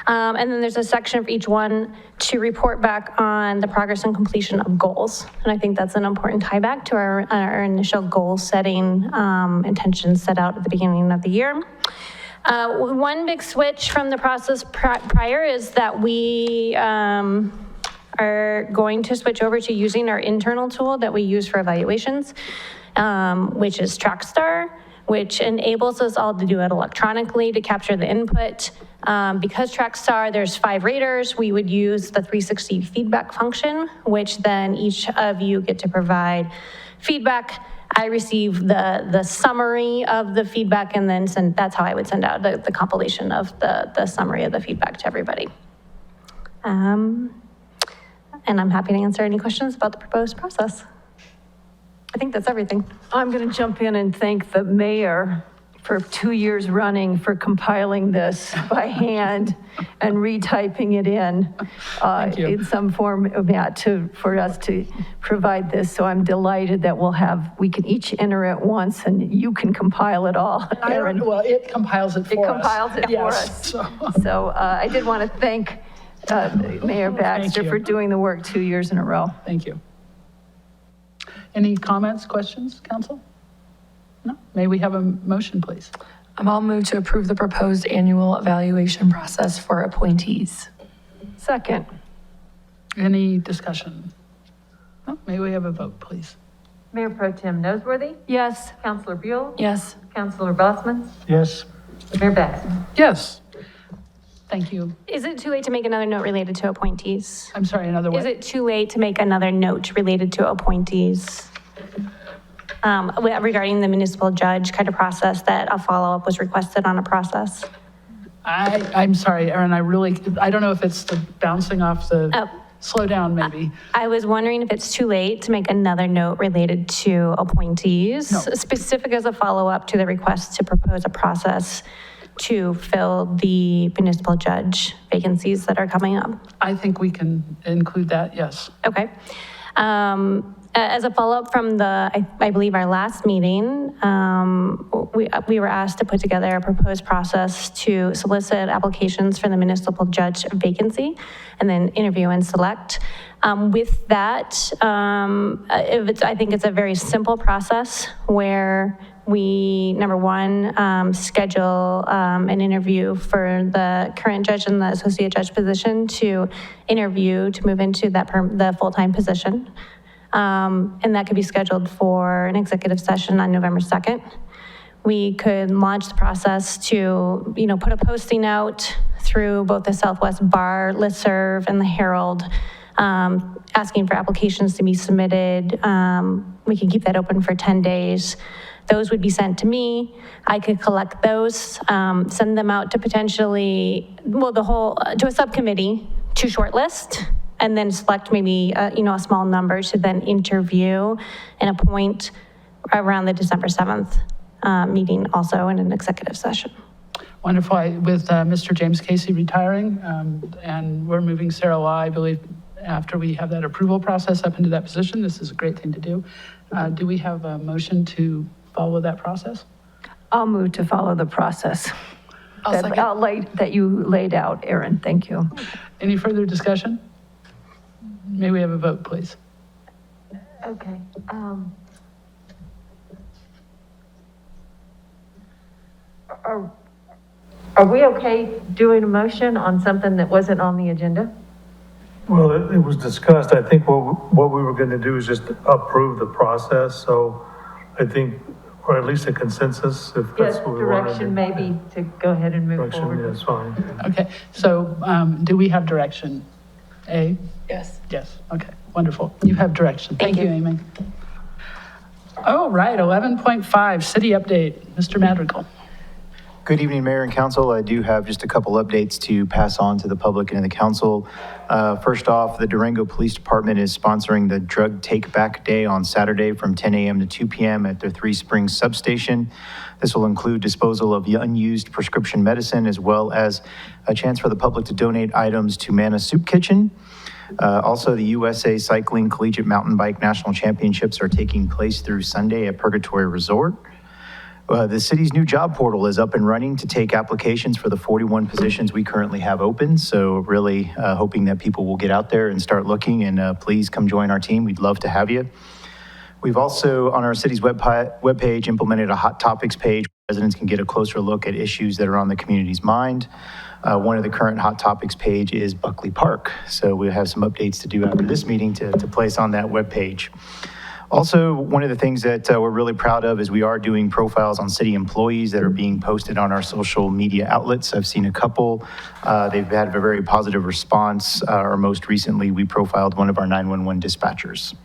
And then there's a section for each one to report back on the progress and completion of goals. And I think that's an important tie back to our initial goal setting intentions set out at the beginning of the year. One big switch from the process prior is that we are going to switch over to using our internal tool that we use for evaluations, which is TrackStar, which enables us all to do it electronically to capture the input. Because TrackStar, there's 5 raters, we would use the 360 feedback function, which then each of you get to provide feedback. I receive the summary of the feedback, and then that's how I would send out the compilation of the summary of the feedback to everybody. And I'm happy to answer any questions about the proposed process. I think that's everything. I'm going to jump in and thank the mayor for 2 years running for compiling this by hand and retyping it in some format for us to provide this. So I'm delighted that we can each enter it once and you can compile it all. Well, it compiles it for us. It compiles it for us. So I did want to thank Mayor Baxter for doing the work 2 years in a row. Thank you. Any comments, questions, council? No? May we have a motion, please? I'll move to approve the proposed annual evaluation process for appointees. Second. Any discussion? No? May we have a vote, please? Mayor Pro Tem Nosworthy? Yes. Councilor Buell? Yes. Councilor Bosman? Yes. Mayor Baxter? Yes. Thank you. Is it too late to make another note related to appointees? I'm sorry, another one? Is it too late to make another note related to appointees? Regarding the municipal judge kind of process, that a follow-up was requested on a process? I'm sorry, Erin, I don't know if it's the bouncing off the, slow down maybe. I was wondering if it's too late to make another note related to appointees, specific as a follow-up to the request to propose a process to fill the municipal judge vacancies that are coming up. I think we can include that, yes. Okay. As a follow-up from I believe our last meeting, we were asked to put together a proposed process to solicit applications for the municipal judge vacancy and then interview and select. With that, I think it's a very simple process where we, number one, schedule an interview for the current judge and the associate judge position to interview to move into the full-time position. And that could be scheduled for an executive session on November 2nd. We could launch the process to, put a posting out through both the Southwest Bar listserv and the Herald, asking for applications to be submitted. We can keep that open for 10 days. Those would be sent to me. I could collect those, send them out to potentially, to a subcommittee to shortlist, and then select maybe, a small number to then interview and appoint around the December 7th meeting, also in an executive session. Wonderful. With Mr. James Casey retiring, and we're moving Sarah Law, I believe, after we have that approval process up into that position, this is a great thing to do. Do we have a motion to follow that process? I'll move to follow the process. I'll second. that you laid out, Aaron. Thank you. Any further discussion? May we have a vote, please? Okay. Are we okay doing a motion on something that wasn't on the agenda? Well, it was discussed. I think what we were going to do is just approve the process. So I think, or at least a consensus, if that's what we want to do. Direction maybe to go ahead and move forward. Direction, yes, fine. Okay, so do we have direction? A? Yes. Yes, okay, wonderful. You have direction. Thank you, Amy. Oh, right, 11.5, city update. Mr. Madrigal. Good evening, Mayor and Council. I do have just a couple updates to pass on to the public and the council. First off, the Durango Police Department is sponsoring the Drug Take Back Day on Saturday from 10 a.m. to 2 p.m. at their Three Springs substation. This will include disposal of unused prescription medicine, as well as a chance for the public to donate items to Manna Soup Kitchen. Also, the USA Cycling Collegiate Mountain Bike National Championships are taking place through Sunday at Purgatory Resort. The city's new job portal is up and running to take applications for the 41 positions we currently have open. So really hoping that people will get out there and start looking, and please come join our team. We'd love to have you. We've also, on our city's webpage, implemented a hot topics page where residents can get a closer look at issues that are on the community's mind. One of the current hot topics page is Buckley Park. So we have some updates to do after this meeting to place on that webpage. Also, one of the things that we're really proud of is we are doing profiles on city employees that are being posted on our social media outlets. I've seen a couple. They've had a very positive response, or most recently, we profiled one of our 911 dispatchers.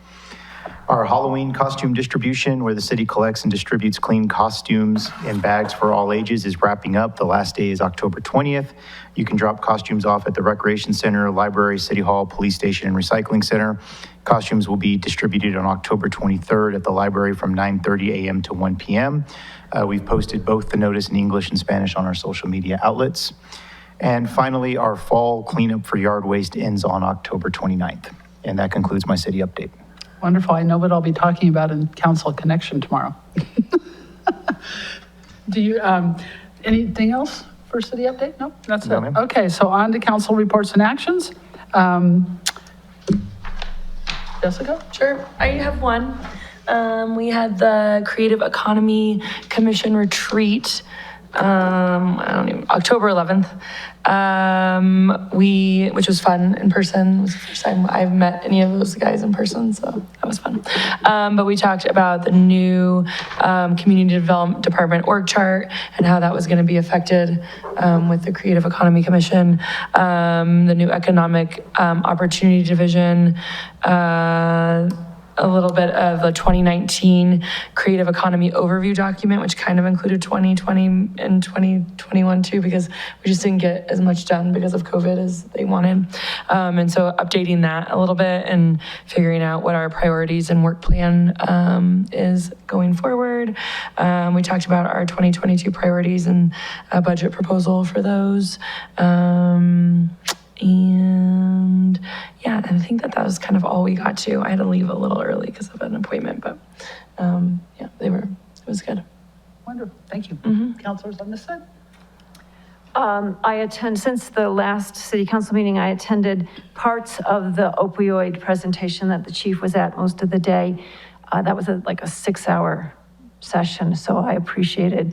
Our Halloween costume distribution, where the city collects and distributes clean costumes in bags for all ages, is wrapping up. The last day is October 20th. You can drop costumes off at the Recreation Center, Library, City Hall, Police Station, and Recycling Center. Costumes will be distributed on October 23rd at the library from 9:30 a.m. to 1 p.m. We've posted both the notice in English and Spanish on our social media outlets. And finally, our fall cleanup for yard waste ends on October 29th. And that concludes my city update. Wonderful. I know what I'll be talking about in Council Connection tomorrow. Do you, anything else for city update? No, that's No, it. ma'am. Okay, so on to council reports and actions. Jessica? Sure, I have one. We had the Creative Economy Commission retreat, October 11th. Which was fun in person. It was the first time I've met any of those guys in person, so that was fun. But we talked about the new Community Development Department org chart and how that was going to be affected with the Creative Economy Commission, the new Economic Opportunity Division, a little bit of the 2019 Creative Economy Overview document, which kind of included 2020 and 2021 too, because we just didn't get as much done because of COVID as they wanted. And so updating that a little bit and figuring out what our priorities and work plan is going forward. We talked about our 2022 priorities and a budget proposal for those. And yeah, I think that was kind of all we got to. I had to leave a little early because of an appointment, but yeah, it was good. Wonderful, thank you. Councilors on this side? Since the last city council meeting, I attended parts of the opioid presentation that the chief was at most of the day. That was like a 6-hour session, so I appreciated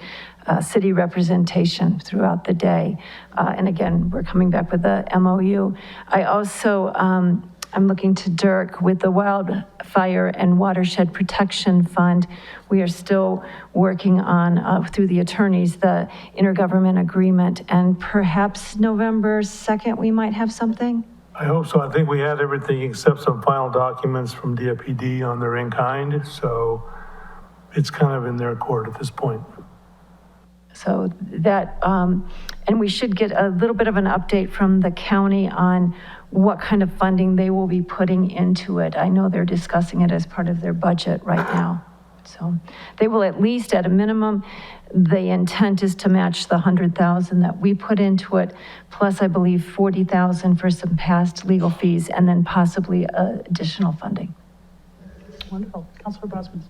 city representation throughout the day. And again, we're coming back with the MOU. I also, I'm looking to Dirk with the Wildfire and Watershed Protection Fund. We are still working on, through the attorneys, the intergovernment agreement, and perhaps November 2nd, we might have something. I hope so. I think we had everything except some final documents from DFPD on their in-kind, so it's kind of in their court at this point. So that, and we should get a little bit of an update from the county on what kind of funding they will be putting into it. I know they're discussing it as part of their budget right now. So they will at least, at a minimum, the intent is to match the 100,000 that we put into it, plus I believe 40,000 for some past legal fees, and then possibly additional funding. Wonderful. Councilor Bosman.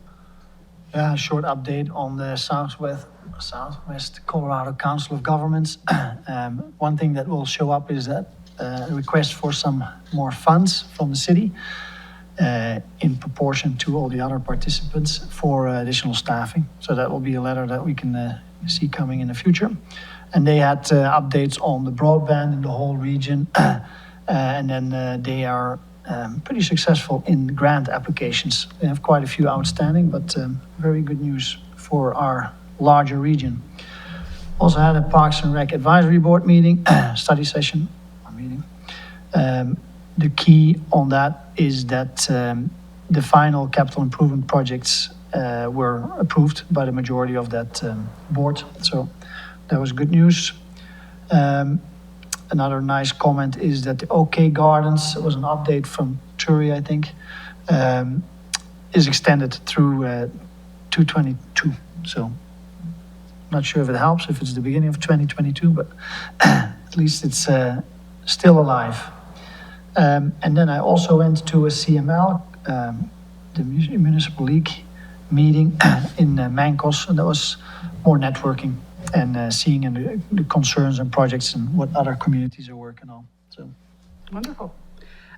Short update on the Southwest Colorado Council of Governments. One thing that will show up is that a request for some more funds from the city in proportion to all the other participants for additional staffing. So that will be a letter that we can see coming in the future. And they had updates on the broadband in the whole region. And then they are pretty successful in grant applications. They have quite a few outstanding, but very good news for our larger region. Also had a Parks and Rec Advisory Board meeting, study session, meeting. The key on that is that the final capital improvement projects were approved by the majority of that board. So that was good news. Another nice comment is that the OK Gardens, it was an update from Turi, I think, is extended through 2022. So not sure if it helps, if it's the beginning of 2022, but at least it's still alive. And then I also went to a CML, the Municipal League meeting in Mancos, and that was more networking and seeing the concerns and projects and what other communities are working on. So Wonderful.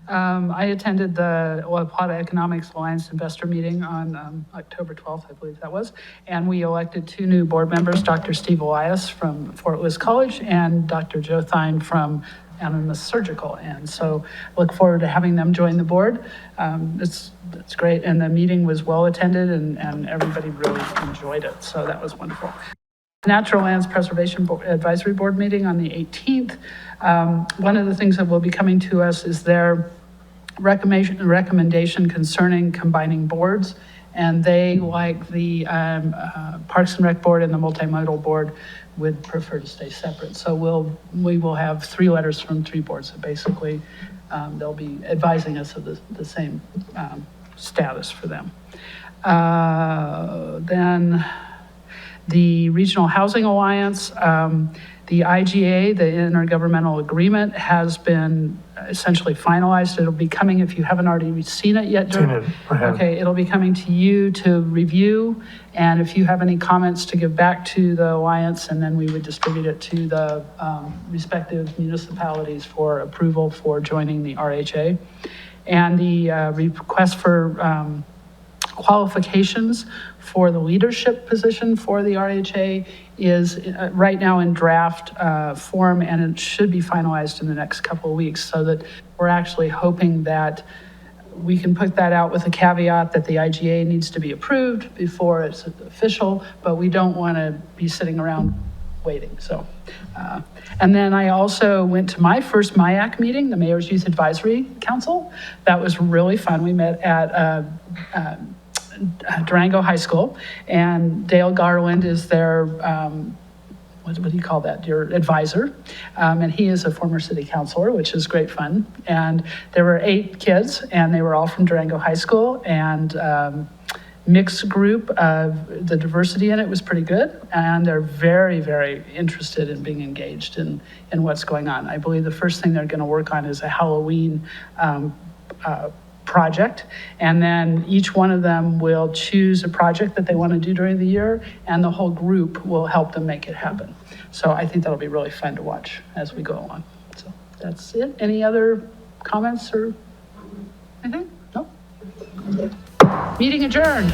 I attended the Plata Economics Alliance investor meeting on October 12th, I believe that was, and we elected 2 new board members, Dr. Steve Elias from Fort Lewis College and Dr. Joe Thine from Animas Surgical. And so look forward to having them join the board. It's great. And the meeting was well attended and everybody really enjoyed it. So that was wonderful. Natural Lands Preservation Advisory Board meeting on the 18th. One of the things that will be coming to us is their recommendation concerning combining boards. And they, like the Parks and Rec Board and the Multimodal Board, would prefer to stay separate. So we will have 3 letters from 3 boards. So basically, they'll be advising us of the same status for them. Then the Regional Housing Alliance, the IGA, the Intergovernmental Agreement, has been essentially finalized. It'll be coming, if you haven't already seen it yet. Seen it, I have. Okay, it'll be coming to you to review, and if you have any comments to give back to the Alliance, and then we would distribute it to the respective municipalities for approval for joining the RHA. And the request for qualifications for the leadership position for the RHA is right now in draft form, and it should be finalized in the next couple of weeks, so that we're actually hoping that we can put that out with a caveat that the IGA needs to be approved before it's official, but we don't want to be sitting around waiting. So, and then I also went to my first MIAC meeting, the Mayor's Youth Advisory Council. That was really fun. We met at Durango High School, and Dale Garland is their, what do you call that, your advisor, and he is a former city councilor, which is great fun. And there were 8 kids, and they were all from Durango High School, and mixed group. The diversity in it was pretty good, and they're very, very interested in being engaged in what's going on. I believe the first thing they're going to work on is a Halloween project, and then each one of them will choose a project that they want to do during the year, and the whole group will help them make it happen. So I think that'll be really fun to watch as we go along. So that's it. Any other comments or anything? No? Meeting adjourned.